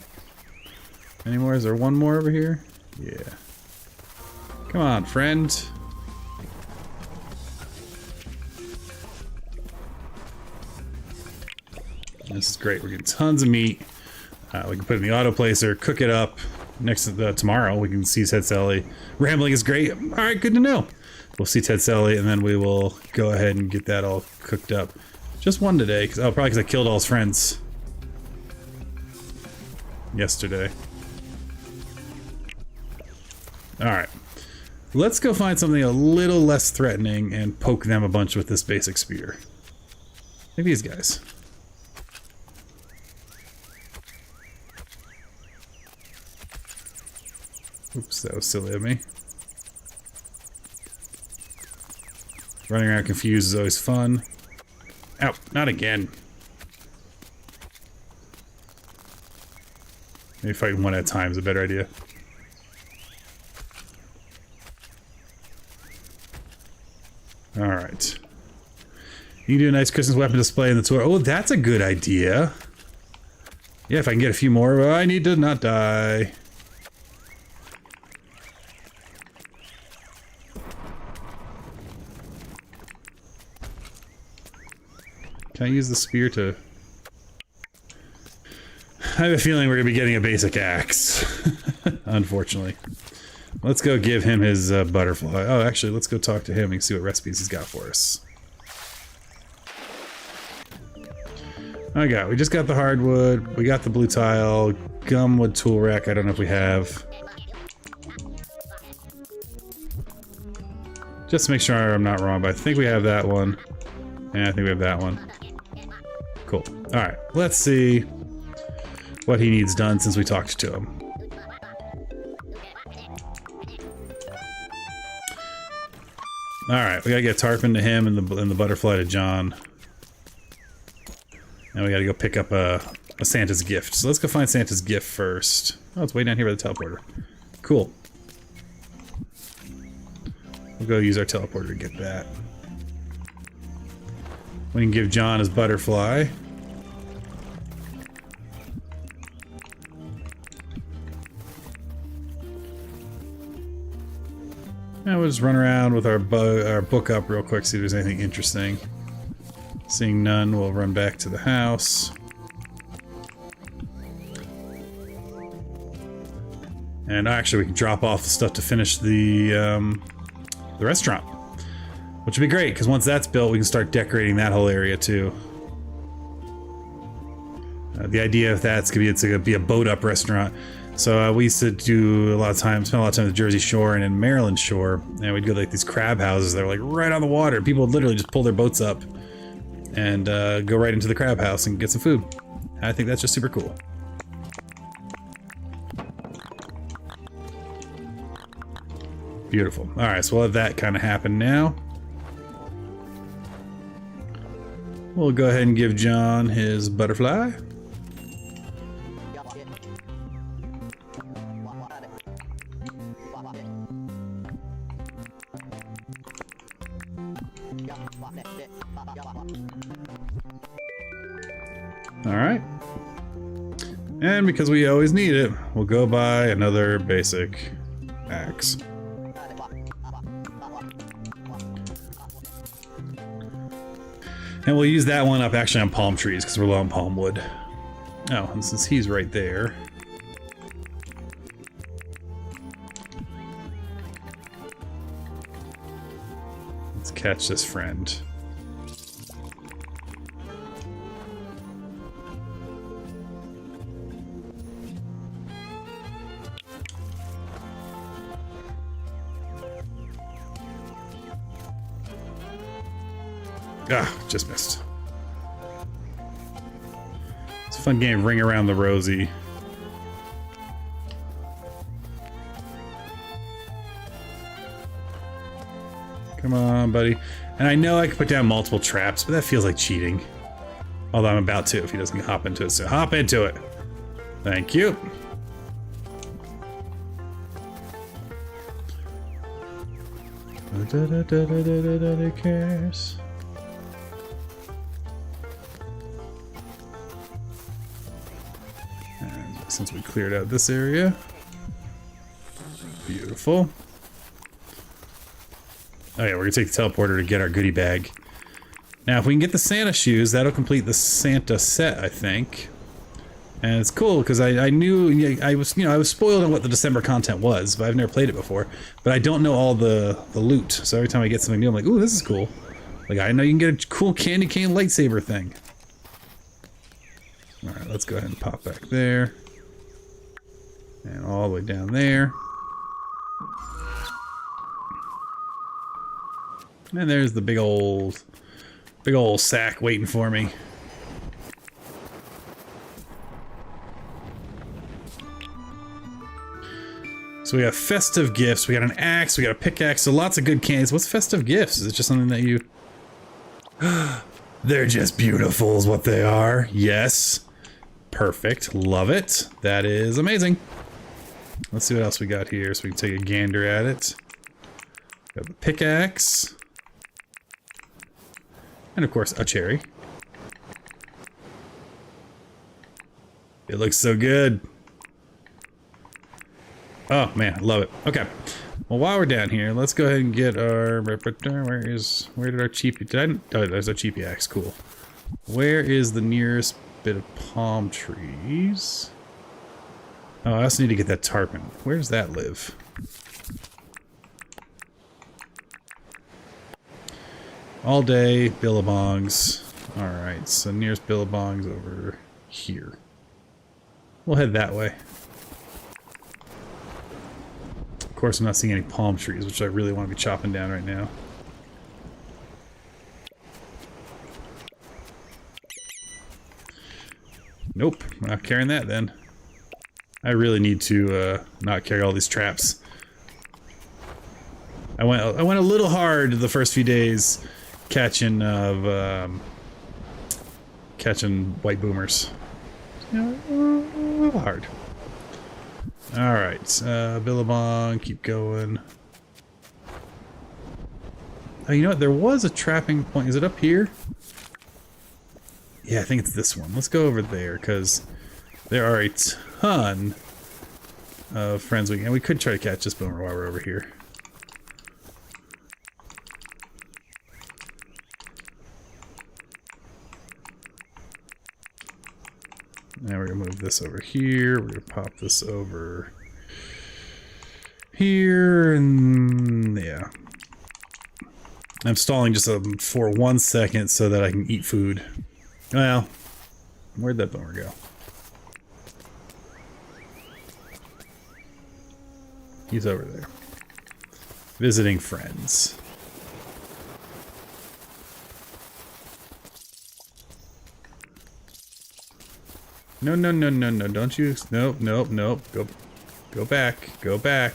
Any more? Is there one more over here? Yeah. Come on, friend. This is great. We're getting tons of meat. We can put it in the auto placer, cook it up. Next tomorrow, we can see Ted Selly. Rambling is great. All right, good to know. We'll see Ted Selly, and then we will go ahead and get that all cooked up. Just one today, probably because I killed all his friends yesterday. Alright. Let's go find something a little less threatening and poke them a bunch with this basic spear. Like these guys. Oops, that was silly of me. Running around confused is always fun. Ow, not again. Maybe fighting one at a time is a better idea. Alright. You can do a nice Christmas weapon display in the tour. Oh, that's a good idea. Yeah, if I can get a few more. I need to not die. Can I use the spear to... I have a feeling we're going to be getting a basic axe. Unfortunately. Let's go give him his butterfly. Oh, actually, let's go talk to him and see what recipes he's got for us. We just got the hardwood. We got the blue tile. Gumwood tool rack. I don't know if we have. Just to make sure I'm not wrong, but I think we have that one. And I think we have that one. Cool. Alright, let's see what he needs done since we talked to him. Alright, we gotta get tarpon to him and the butterfly to John. And we gotta go pick up a Santa's gift. So let's go find Santa's gift first. Oh, it's way down here by the teleporter. Cool. We'll go use our teleporter to get that. We can give John his butterfly. And we'll just run around with our book up real quick, see if there's anything interesting. Seeing none, we'll run back to the house. And actually, we can drop off the stuff to finish the restaurant, which would be great because once that's built, we can start decorating that whole area too. The idea of that's gonna be a boat-up restaurant. So we used to do spend a lot of time at the Jersey Shore and in Maryland Shore, and we'd go to like these crab houses that were like right on the water. People would literally just pull their boats up and go right into the crab house and get some food. I think that's just super cool. Beautiful. All right, so we'll have that kind of happen now. We'll go ahead and give John his butterfly. All right. And because we always need it, we'll go buy another basic axe. And we'll use that one up actually on palm trees because we're low on palm wood. Oh, and since he's right there, let's catch this friend. Ah, just missed. It's a fun game, Ring Around the Rosie. Come on, buddy. And I know I can put down multiple traps, but that feels like cheating. Although I'm about to if he doesn't hop into it, so hop into it. Thank you. Who cares? Since we cleared out this area. Beautiful. Oh yeah, we're gonna take the teleporter to get our goodie bag. Now if we can get the Santa shoes, that'll complete the Santa set, I think. And it's cool because I knew I was spoiled on what the December content was, but I've never played it before. But I don't know all the loot, so every time I get something new, I'm like, ooh, this is cool. Like I know you can get a cool candy cane lightsaber thing. All right, let's go ahead and pop back there. And all the way down there. And there's the big old sack waiting for me. So we have festive gifts, we got an axe, we got a pickaxe, so lots of good candies. What's festive gifts? Is it just something that you... They're just beautiful is what they are. Yes. Perfect. Love it. That is amazing. Let's see what else we got here so we can take a gander at it. Got the pickaxe. And of course, a cherry. It looks so good. Oh man, I love it. Okay. Well, while we're down here, let's go ahead and get our... Where did our cheapie... Oh, there's our cheapie axe. Cool. Where is the nearest bit of palm trees? Oh, I also need to get that tarpon. Where does that live? All day, billabongs. Alright, so nearest billabongs over here. We'll head that way. Of course, I'm not seeing any palm trees, which I really want to be chopping down right now. Nope, I'm not carrying that then. I really need to not carry all these traps. I went a little hard the first few days catching white boomers. You know, a little hard. All right, Billabong, keep going. Oh, you know what? There was a trapping point. Is it up here? Yeah, I think it's this one. Let's go over there because there are a ton of friends we could try to catch this boomer while we're over here. Now we're gonna move this over here. We're gonna pop this over here, and yeah. I'm stalling just for 1 second so that I can eat food. Well, where'd that boomer go? He's over there. Visiting friends. No, no, no, no, no, don't you? Nope, nope, nope. Go back. Go back.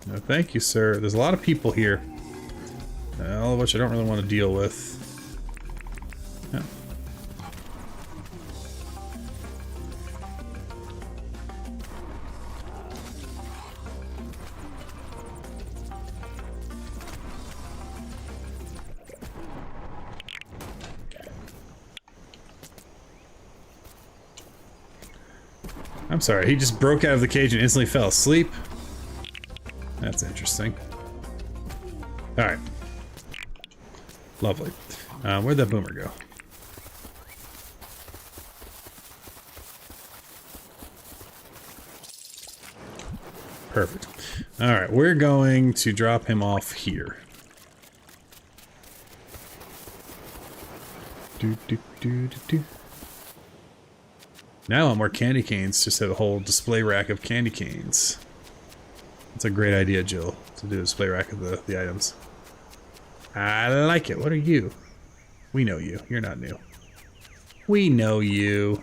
No, thank you, sir. There's a lot of people here. All of which I don't really want to deal with. Yeah. I'm sorry, he just broke out of the cage and instantly fell asleep? That's interesting. Alright. Lovely. Where'd that boomer go? Perfect. Alright, we're going to drop him off here. Now I want more candy canes. Just have a whole display rack of candy canes. That's a great idea, Jill, to do a display rack of the items. I like it. What are you? We know you. You're not new. We know you.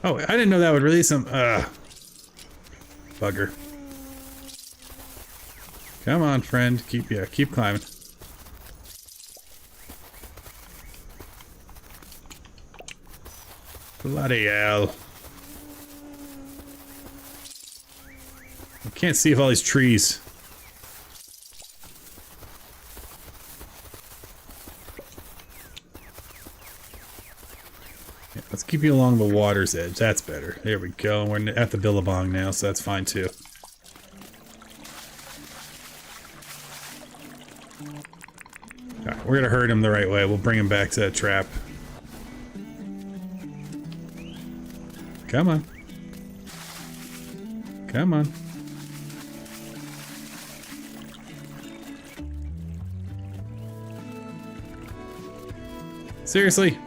Oh, I didn't know that would release him. Bugger. Come on, friend. Keep climbing. Bloody hell. I can't see if all these trees. Yeah, let's keep you along the water's edge. That's better. There we go. We're at the Billabong now, so that's fine too. Alright, we're gonna herd him the right way. We'll bring him back to that trap. Come on. Come on. Seriously?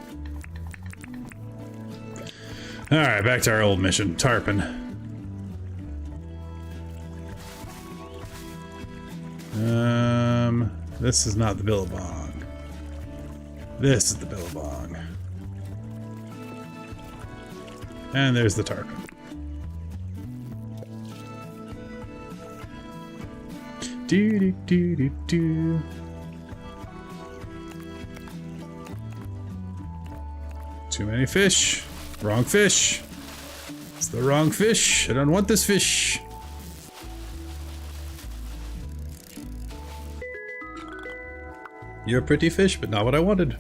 Alright, back to our old mission. Tarpon. This is not the Billabong. This is the Billabong. And there's the tarpon. Do do do do do. Too many fish. Wrong fish. It's the wrong fish. I don't want this fish. You're a pretty fish, but not what I wanted.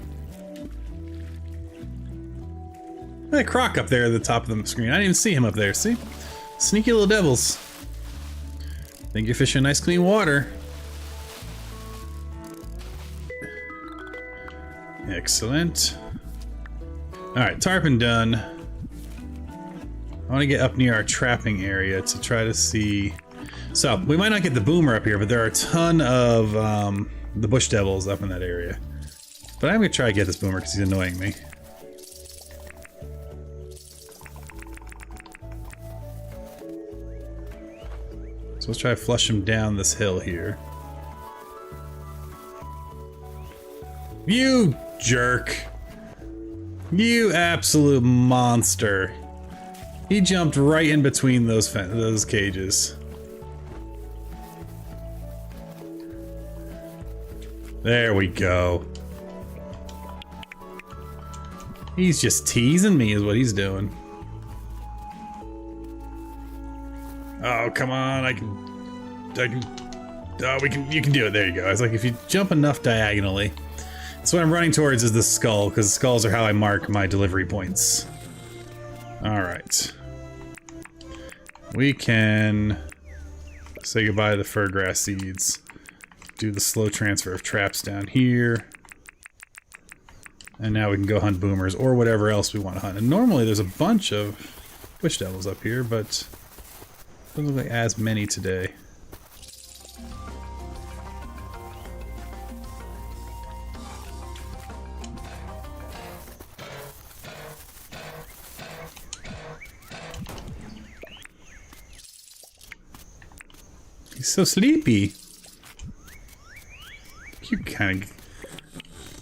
That croc up there at the top of the screen. I didn't even see him up there, see? Sneaky little devils. Think you're fishing nice clean water. Excellent. Alright, tarpon done. I want to get up near our trapping area to try to see... So, we might not get the boomer up here, but there are a ton of the bush devils up in that area. But I'm going to try to get this boomer because he's annoying me. So let's try to flush him down this hill here. You jerk! You absolute monster! He jumped right in between those cages. There we go. He's just teasing me is what he's doing. Oh, come on, you can do it. There you go. It's like if you jump enough diagonally. So what I'm running towards is the skull, because skulls are how I mark my delivery points. Alright. We can say goodbye to the furgrass seeds. do the slow transfer of traps down here. And now we can go hunt boomers or whatever else we want to hunt. And normally there's a bunch of witch devils up here, but doesn't look like as many today. He's so sleepy.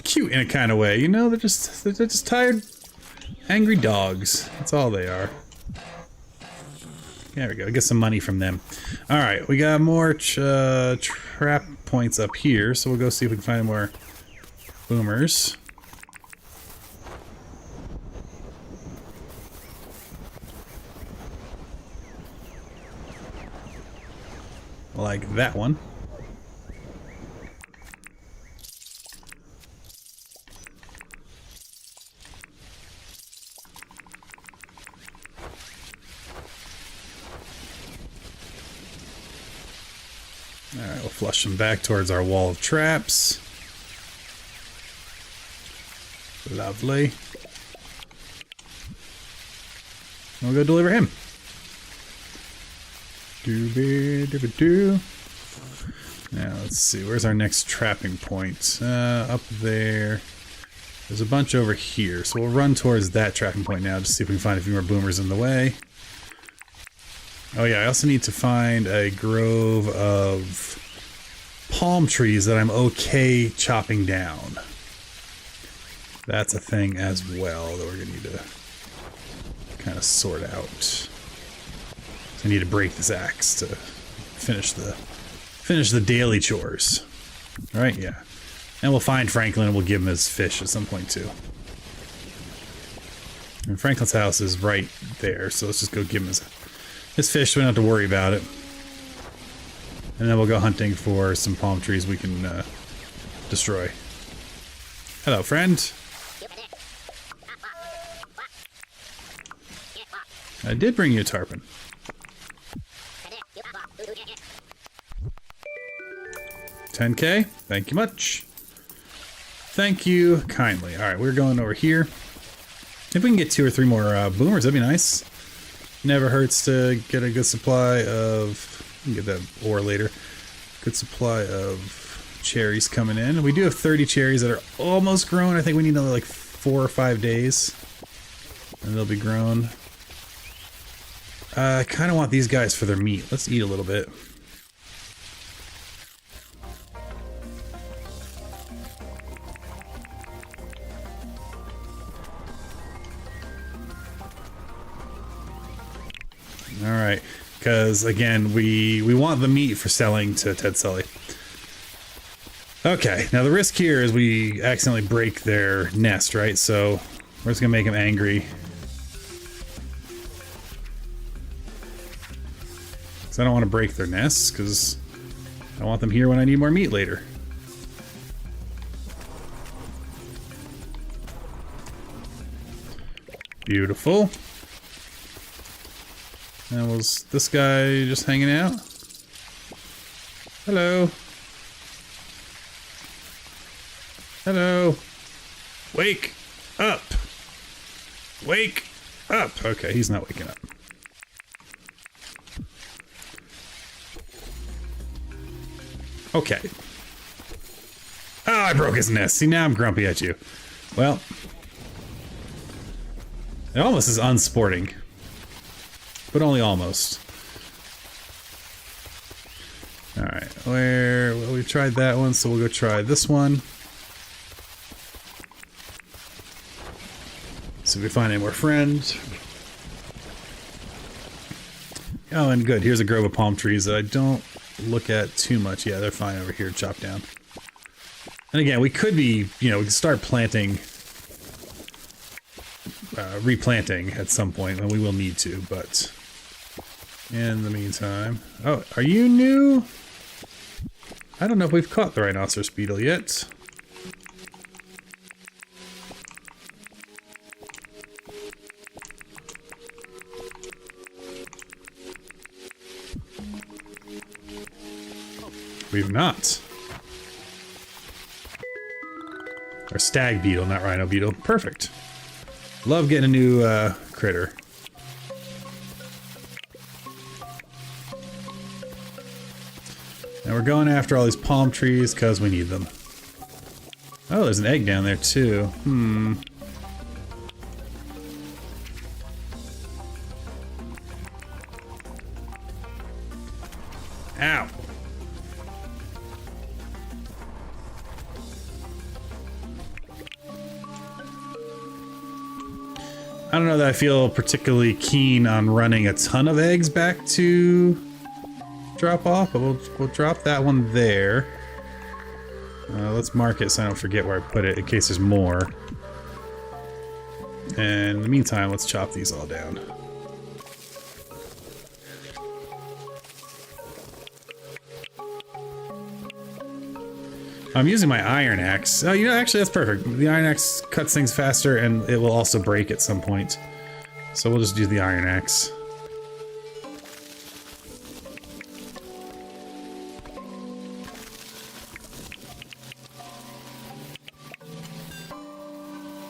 Cute in a kind of way, you know. They're just tired, angry dogs. That's all they are. There we go. Get some money from them. All right, we got more trap points up here, so we'll go see if we can find more boomers. Like that one. Alright, we'll flush them back towards our wall of traps. Lovely. We'll go deliver him. Doo-be-doo-be-doo. Now let's see, where's our next trapping point? Up there. There's a bunch over here, so we'll run towards that trapping point now to see if we can find a few more boomers in the way. Oh yeah, I also need to find a grove of palm trees that I'm okay chopping down. That's a thing as well that we're gonna need to kind of sort out. So I need to break this axe to finish the daily chores. All right, yeah. And we'll find Franklin and we'll give him his fish at some point too. And Franklin's house is right there, so let's just go give him his fish so we don't have to worry about it. And then we'll go hunting for some palm trees we can destroy. Hello, friend. I did bring you a tarpon. $10K. Thank you much. Thank you kindly. All right, we're going over here. If we can get 2 or 3 more boomers, that'd be nice. Never hurts to get a good supply of... We can get that ore later. Good supply of cherries coming in. We do have 30 cherries that are almost grown. I think we need another like 4 or 5 days. And they'll be grown. I kind of want these guys for their meat. Let's eat a little bit. Alright, because again, we want the meat for selling to Ted Sully. Okay, now the risk here is we accidentally break their nest, right? So we're just going to make them angry. Because I don't want to break their nests, because I want them here when I need more meat later. Beautiful. And was this guy just hanging out? Hello. Hello. Wake up. Wake up. Okay, he's not waking up. Okay. Oh, I broke his nest. See, now I'm grumpy at you. Well, it almost is unsporting. But only almost. Alright, well, we tried that one, so we'll go try this one. See if we find any more friends. Oh, and good. Here's a grove of palm trees that I don't look at too much. Yeah, they're fine over here, chopped down. And again, we could be, you know, we could start planting, replanting at some point, and we will need to, but in the meantime... Oh, are you new? I don't know if we've caught the rhinoceros beetle yet. We've not. Or stag beetle, not rhino beetle. Perfect. Love getting a new critter. And we're going after all these palm trees because we need them. Oh, there's an egg down there too. Ow. I don't know that I feel particularly keen on running a ton of eggs back to drop off, but we'll drop that one there. Let's mark it so I don't forget where I put it in case there's more. And in the meantime, let's chop these all down. I'm using my iron axe. Oh, you know, actually that's perfect. The iron axe cuts things faster and it will also break at some point. So we'll just do the iron axe.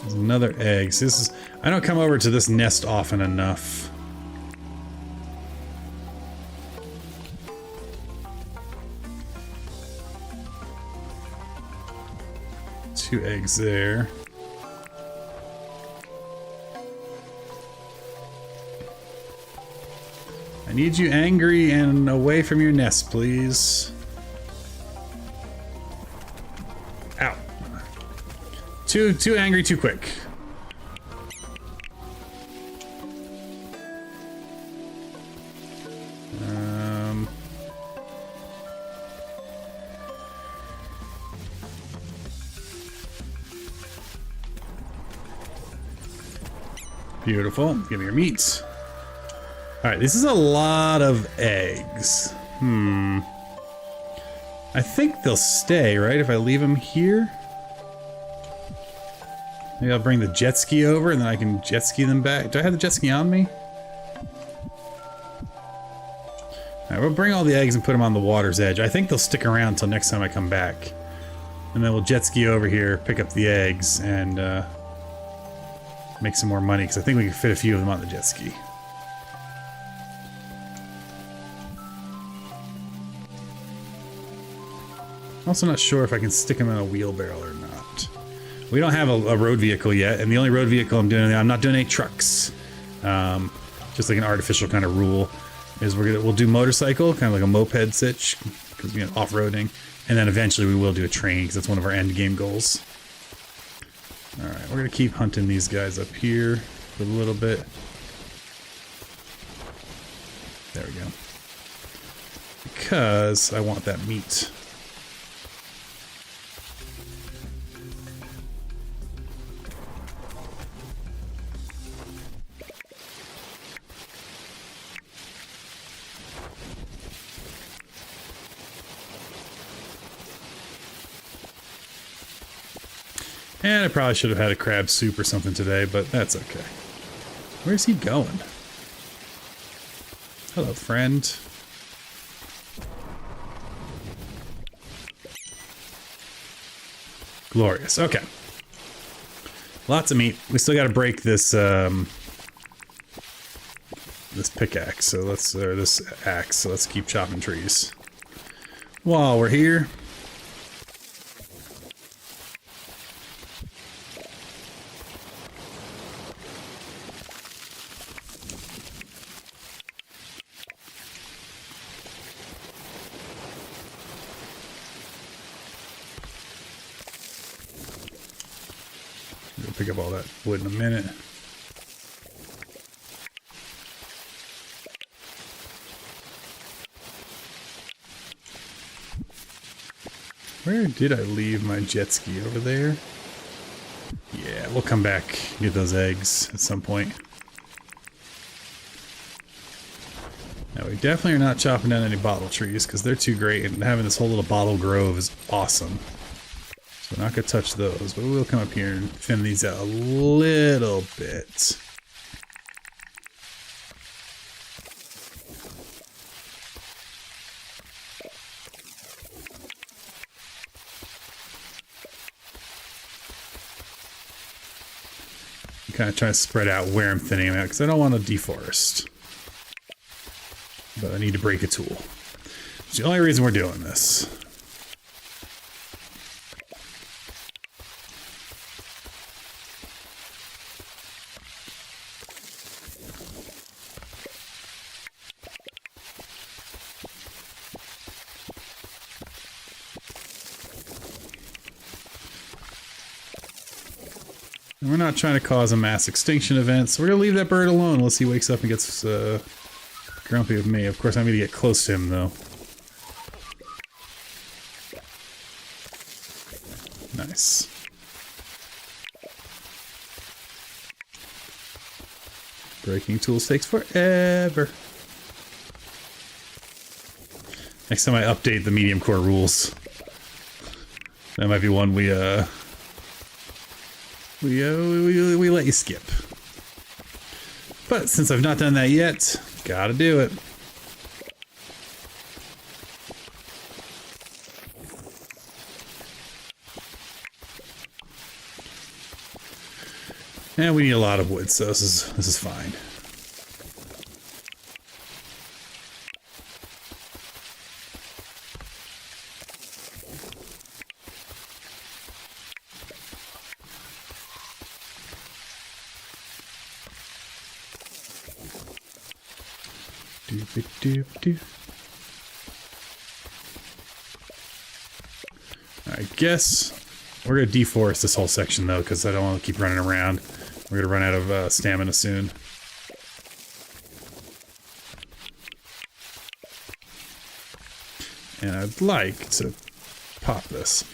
There's another egg. So this is, I don't come over to this nest often enough. Two eggs there. I need you angry and away from your nest, please. Ow. Too angry, too quick. Beautiful. Give me your meats. Alright, this is a lot of eggs. I think they'll stay, right, if I leave them here? Maybe I'll bring the jet ski over and then I can jet ski them back. Do I have the jet ski on me? Alright, we'll bring all the eggs and put them on the water's edge. I think they'll stick around until next time I come back. And then we'll jet ski over here, pick up the eggs, and make some more money, because I think we can fit a few of them on the jet ski. Also not sure if I can stick them in a wheelbarrow or not. We don't have a road vehicle yet, and the only road vehicle I'm doing, I'm not doing any trucks. Just like an artificial kind of rule, is we'll do motorcycle, kind of like a moped sitch, because we have off-roading, and then eventually we will do a train, because that's one of our end game goals. Alright, we're gonna keep hunting these guys up here for a little bit. There we go. Because I want that meat. And I probably should have had a crab soup or something today, but that's okay. Where's he going? Hello, friend. Glorious. Okay. Lots of meat. We still got to break this this pickaxe. So let's this axe. So let's keep chopping trees. While we're here. We'll pick up all that wood in a minute. Where did I leave my jet ski? Over there? Yeah, we'll come back and get those eggs at some point. Now, we definitely are not chopping down any bottle trees because they're too great, and having this whole little bottle grove is awesome. So we're not going to touch those, but we'll come up here and thin these out a little bit. kind of trying to spread out where I'm thinning them out because I don't want to deforest. But I need to break a tool. It's the only reason we're doing this. And we're not trying to cause a mass extinction event, so we're going to leave that bird alone unless he wakes up and gets grumpy with me. Of course, I'm going to get close to him, though. Nice. Breaking tools takes forever. Next time I update the medium core rules. That might be one we let you skip. But since I've not done that yet, gotta do it. And we need a lot of wood, so this is fine. I guess we're gonna deforest this whole section though, because I don't want to keep running around. We're gonna run out of stamina soon. And I'd like to pop this.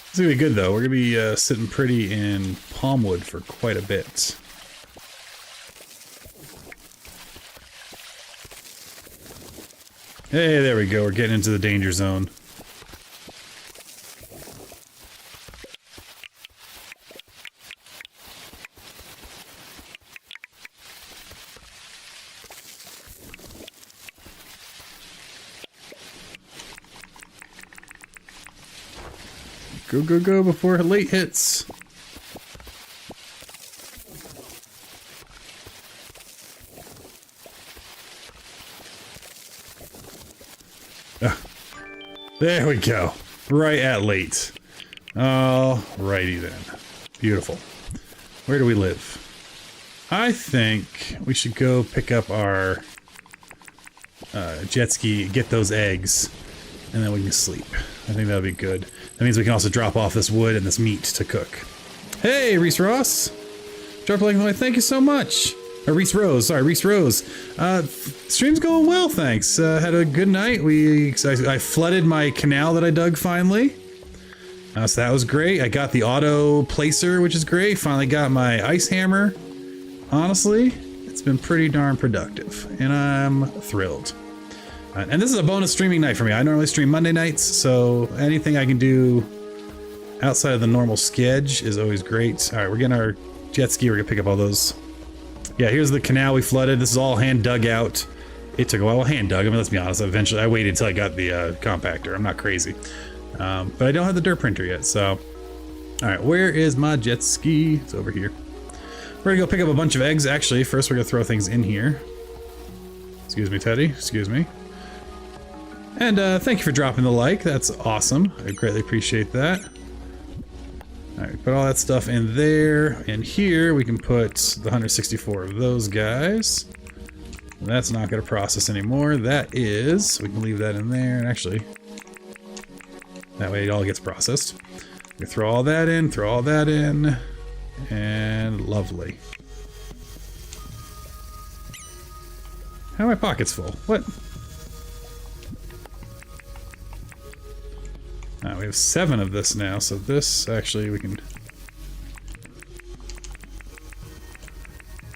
It's gonna be good though. We're gonna be sitting pretty in palmwood for quite a bit. Hey, there we go. We're getting into the danger zone. Go, go, go before late hits. There we go. Right at late. Alrighty then. Beautiful. Where do we live? I think we should go pick up our jet ski, get those eggs, and then we can sleep. I think that'll be good. That means we can also drop off this wood and this meat to cook. Hey, Reese Ross! Drop a like, thank you so much! Reese Rose, sorry, Reese Rose. Stream's going well, thanks. Had a good night. I flooded my canal that I dug finally. So that was great. I got the auto placer, which is great. Finally got my ice hammer. Honestly, it's been pretty darn productive, and I'm thrilled. And this is a bonus streaming night for me. I normally stream Monday nights, so anything I can do outside of the normal schedule is always great. All right, we're getting our jet ski. We're gonna pick up all those. Yeah, here's the canal we flooded. This is all hand dug out. It took a while. Well, hand dug. I mean, let's be honest. Eventually, I waited until I got the compactor. I'm not crazy, but I don't have the dirt printer yet. So, all right, where is my jet ski? It's over here. We're gonna go pick up a bunch of eggs. Actually, first we're gonna throw things in here. Excuse me, Teddy. Excuse me. And thank you for dropping the like. That's awesome. I greatly appreciate that. Alright, put all that stuff in there. And here we can put the 164 of those guys. That's not going to process anymore. That is, we can leave that in there. And actually, that way it all gets processed. We throw all that in, throw all that in. And lovely. How are my pockets full? What? We have 7 of this now, so this actually we can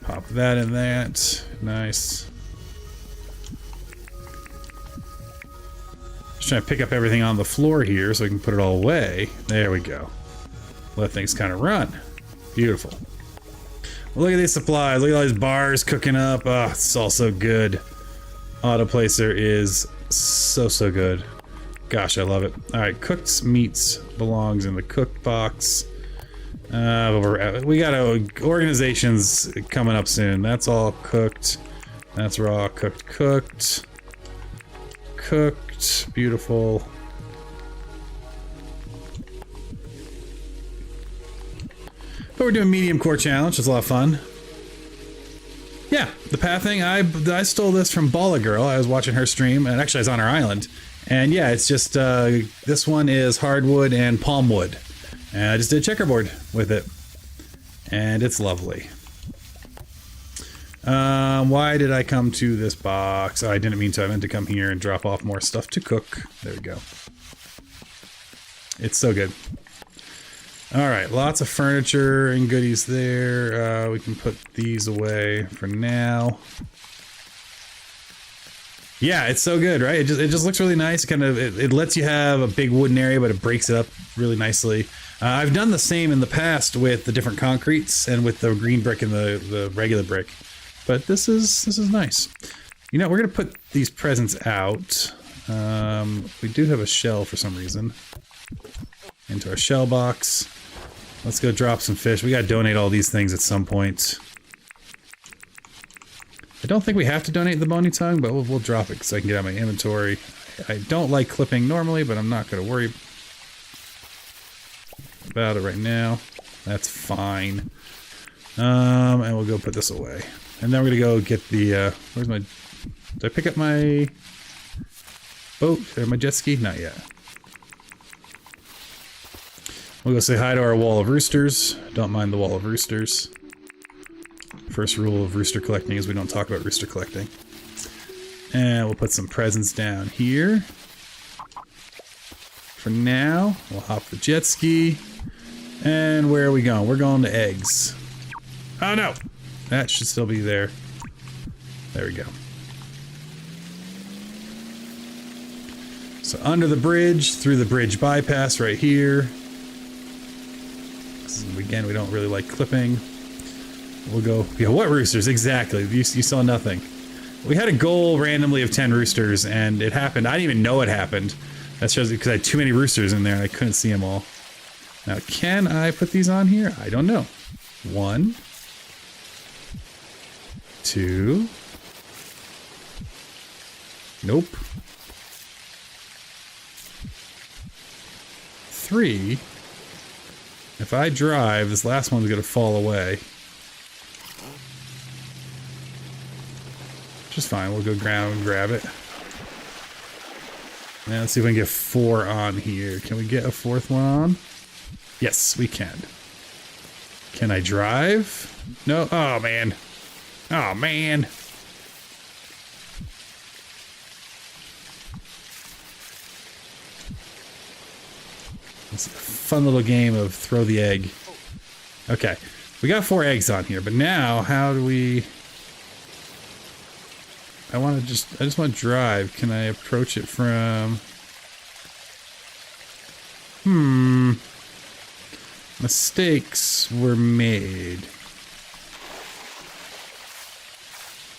pop that in that. Nice. Just trying to pick up everything on the floor here so we can put it all away. There we go. Let things kind of run. Beautiful. Well, look at these supplies. Look at all these bars cooking up. Oh, it's all so good. Auto placer is so good. Gosh, I love it. Alright, cooked meats belongs in the cooked box. We got organizations coming up soon. That's all cooked. That's raw. Cooked. Beautiful. But we're doing medium core challenge. It's a lot of fun. Yeah, the pathing. I stole this from Balla Girl. I was watching her stream, and actually I was on her island. And yeah, it's just this one is hardwood and palm wood, and I just did checkerboard with it, and it's lovely. Why did I come to this box? Oh, I didn't mean to. I meant to come here and drop off more stuff to cook. There we go. It's so good. Alright, lots of furniture and goodies there. We can put these away for now. Yeah, it's so good, right? It just looks really nice. Kind of, it lets you have a big wooden area, but it breaks it up really nicely. I've done the same in the past with the different concretes and with the green brick and the regular brick. But this is nice. You know, we're gonna put these presents out. We do have a shell for some reason. Into our shell box. Let's go drop some fish. We gotta donate all these things at some point. I don't think we have to donate the bony tongue, but we'll drop it so I can get out my inventory. I don't like clipping normally, but I'm not gonna worry about it right now. That's fine. And we'll go put this away. And then we're gonna go get the, where's my, did I pick up my boat or my jet ski? Not yet. We'll go say hi to our wall of roosters. Don't mind the wall of roosters. First rule of rooster collecting is we don't talk about rooster collecting. And we'll put some presents down here. For now, we'll hop the jet ski. And where are we going? We're going to eggs. Oh no! That should still be there. There we go. So under the bridge, through the bridge bypass right here. Again, we don't really like clipping. We'll go, yeah, what roosters? Exactly. You saw nothing. We had a goal randomly of 10 roosters, and it happened. I didn't even know it happened. That shows because I had too many roosters in there, and I couldn't see them all. Now, can I put these on here? I don't know. 1, 2. Nope. 3. If I drive, this last one's gonna fall away. Which is fine, we'll go ground and grab it. Now let's see if we can get 4 on here. Can we get a 4th one on? Yes, we can. Can I drive? No, oh man. Oh man. It's a fun little game of throw the egg. Okay, we got 4 eggs on here, but now how do we... I just want to drive. Can I approach it from... Mistakes were made.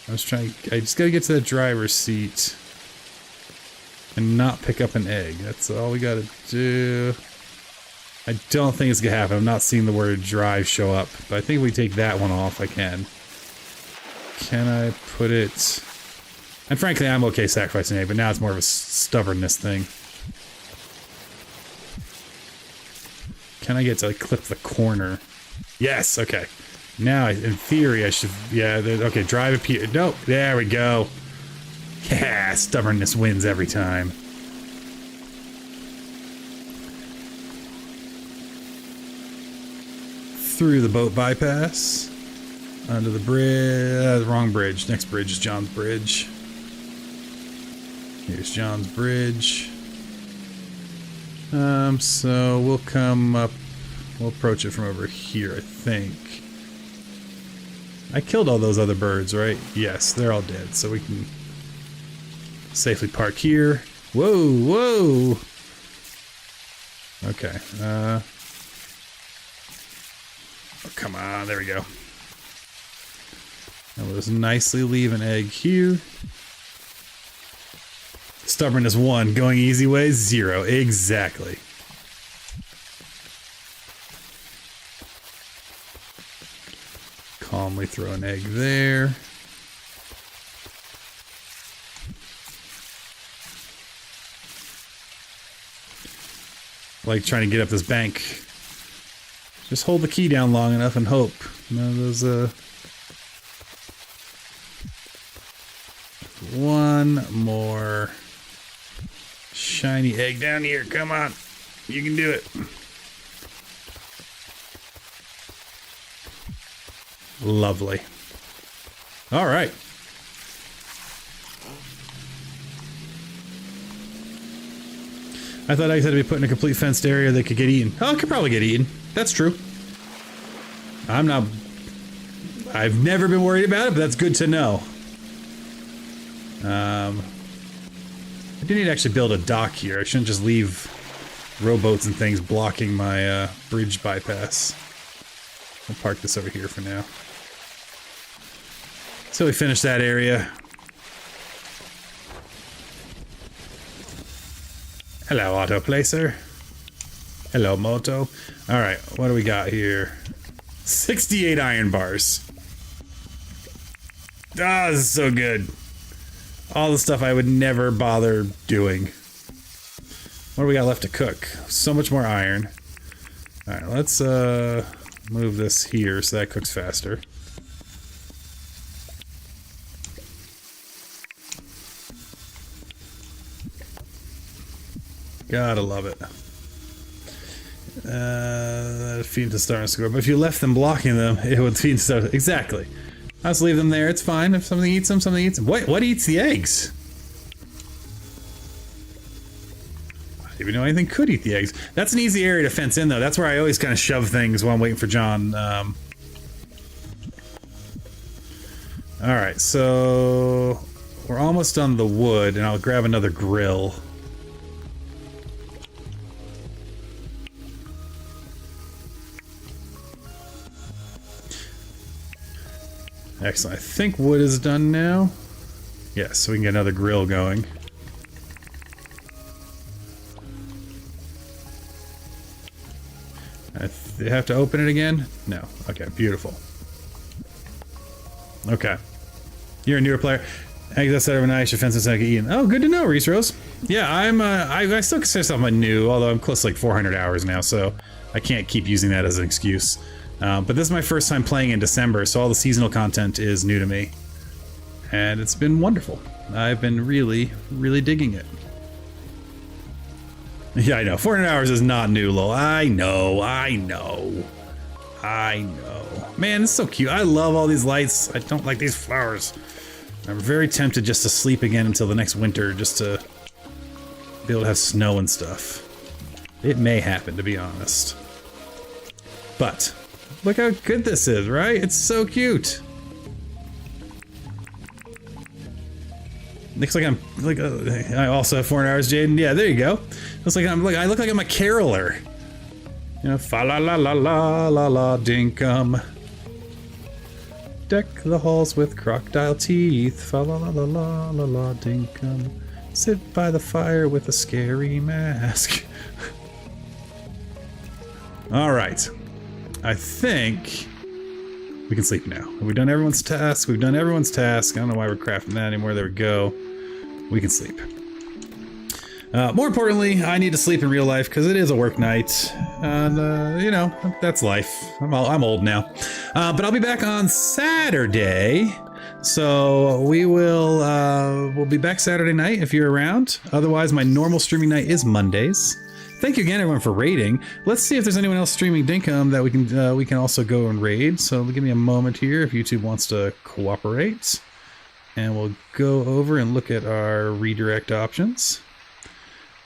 I just gotta get to the driver's seat and not pick up an egg. That's all we gotta do. I don't think it's gonna happen. I'm not seeing the word drive show up, but I think if we take that one off, I can. Can I put it... And frankly, I'm okay sacrificing an egg, but now it's more of a stubbornness thing. Can I get to, like, clip the corner? Yes, okay. Now, in theory, I should... Yeah, okay, drive appear... Nope, there we go. Yeah, stubbornness wins every time. Through the boat bypass. Under the bridge... wrong bridge. Next bridge is John's Bridge. Here's John's Bridge. So we'll come up... We'll approach it from over here, I think. I killed all those other birds, right? Yes, they're all dead, so we can safely park here. Whoa, whoa. Okay. Oh, come on. There we go. And we'll just nicely leave an egg here. Stubbornness 1. Going easy way 0. Exactly. Calmly throw an egg there. Like trying to get up this bank. Just hold the key down long enough and hope. You know, those one more shiny egg down here. Come on. You can do it. Lovely. All right. I thought eggs had to be put in a complete fenced area that could get eaten. Oh, it could probably get eaten. That's true. I've never been worried about it, but that's good to know. I do need to actually build a dock here. I shouldn't just leave rowboats and things blocking my bridge bypass. I'll park this over here for now. So we finish that area. Hello, auto placer. Hello, moto. Alright, what do we got here? 68 iron bars. Ah, this is so good. All the stuff I would never bother doing. What do we got left to cook? So much more iron. Alright, let's move this here so that cooks faster. Gotta love it. Feed to starting to score. But if you left them blocking them, it would feed to start. Exactly. I'll just leave them there. It's fine. If something eats them, something eats them. What eats the eggs? I didn't even know anything could eat the eggs. That's an easy area to fence in, though. That's where I always kind of shove things while I'm waiting for John. Alright, so we're almost on the wood, and I'll grab another grill. Excellent. I think wood is done now. Yes, so we can get another grill going. They have to open it again? No. Okay, beautiful. Okay. You're a newer player. Eggs outside overnight, should fence inside get eaten. Oh, good to know, Reese Rose. Yeah, I still consider myself new, although I'm close to like 400 hours now, so I can't keep using that as an excuse. But this is my first time playing in December, so all the seasonal content is new to me. And it's been wonderful. I've been really, really digging it. Yeah, I know. 400 hours is not new, lol. I know. Man, it's so cute. I love all these lights. I don't like these flowers. I'm very tempted just to sleep again until the next winter, just to be able to have snow and stuff. It may happen, to be honest. But look how good this is, right? It's so cute. Looks like I'm like I also have 400 hours, Jaden. Yeah, there you go. Looks like I look like I'm a caroler. You know, fa la la la la la la dinkum. Deck the halls with crocodile teeth. Fa la la la la la la dinkum. Sit by the fire with a scary mask. All right. I think we can sleep now. We've done everyone's task. I don't know why we're crafting that anymore. There we go. We can sleep. More importantly, I need to sleep in real life because it is a work night. And, you know, that's life. I'm old now. But I'll be back on Saturday. So we'll be back Saturday night if you're around. Otherwise, my normal streaming night is Mondays. Thank you again, everyone, for raiding. Let's see if there's anyone else streaming Dinkum that we can also go and raid. So give me a moment here if YouTube wants to cooperate, and we'll go over and look at our redirect options,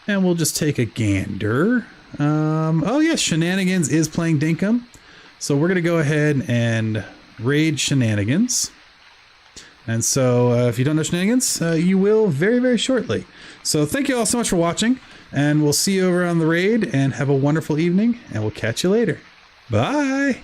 and we'll just take a gander. Oh yes, Shenanigans is playing Dinkum, so we're gonna go ahead and raid Shenanigans. And so if you don't know shenanigans, you will very, very shortly. So thank you all so much for watching, and we'll see you over on the raid, and have a wonderful evening, and we'll catch you later. Bye!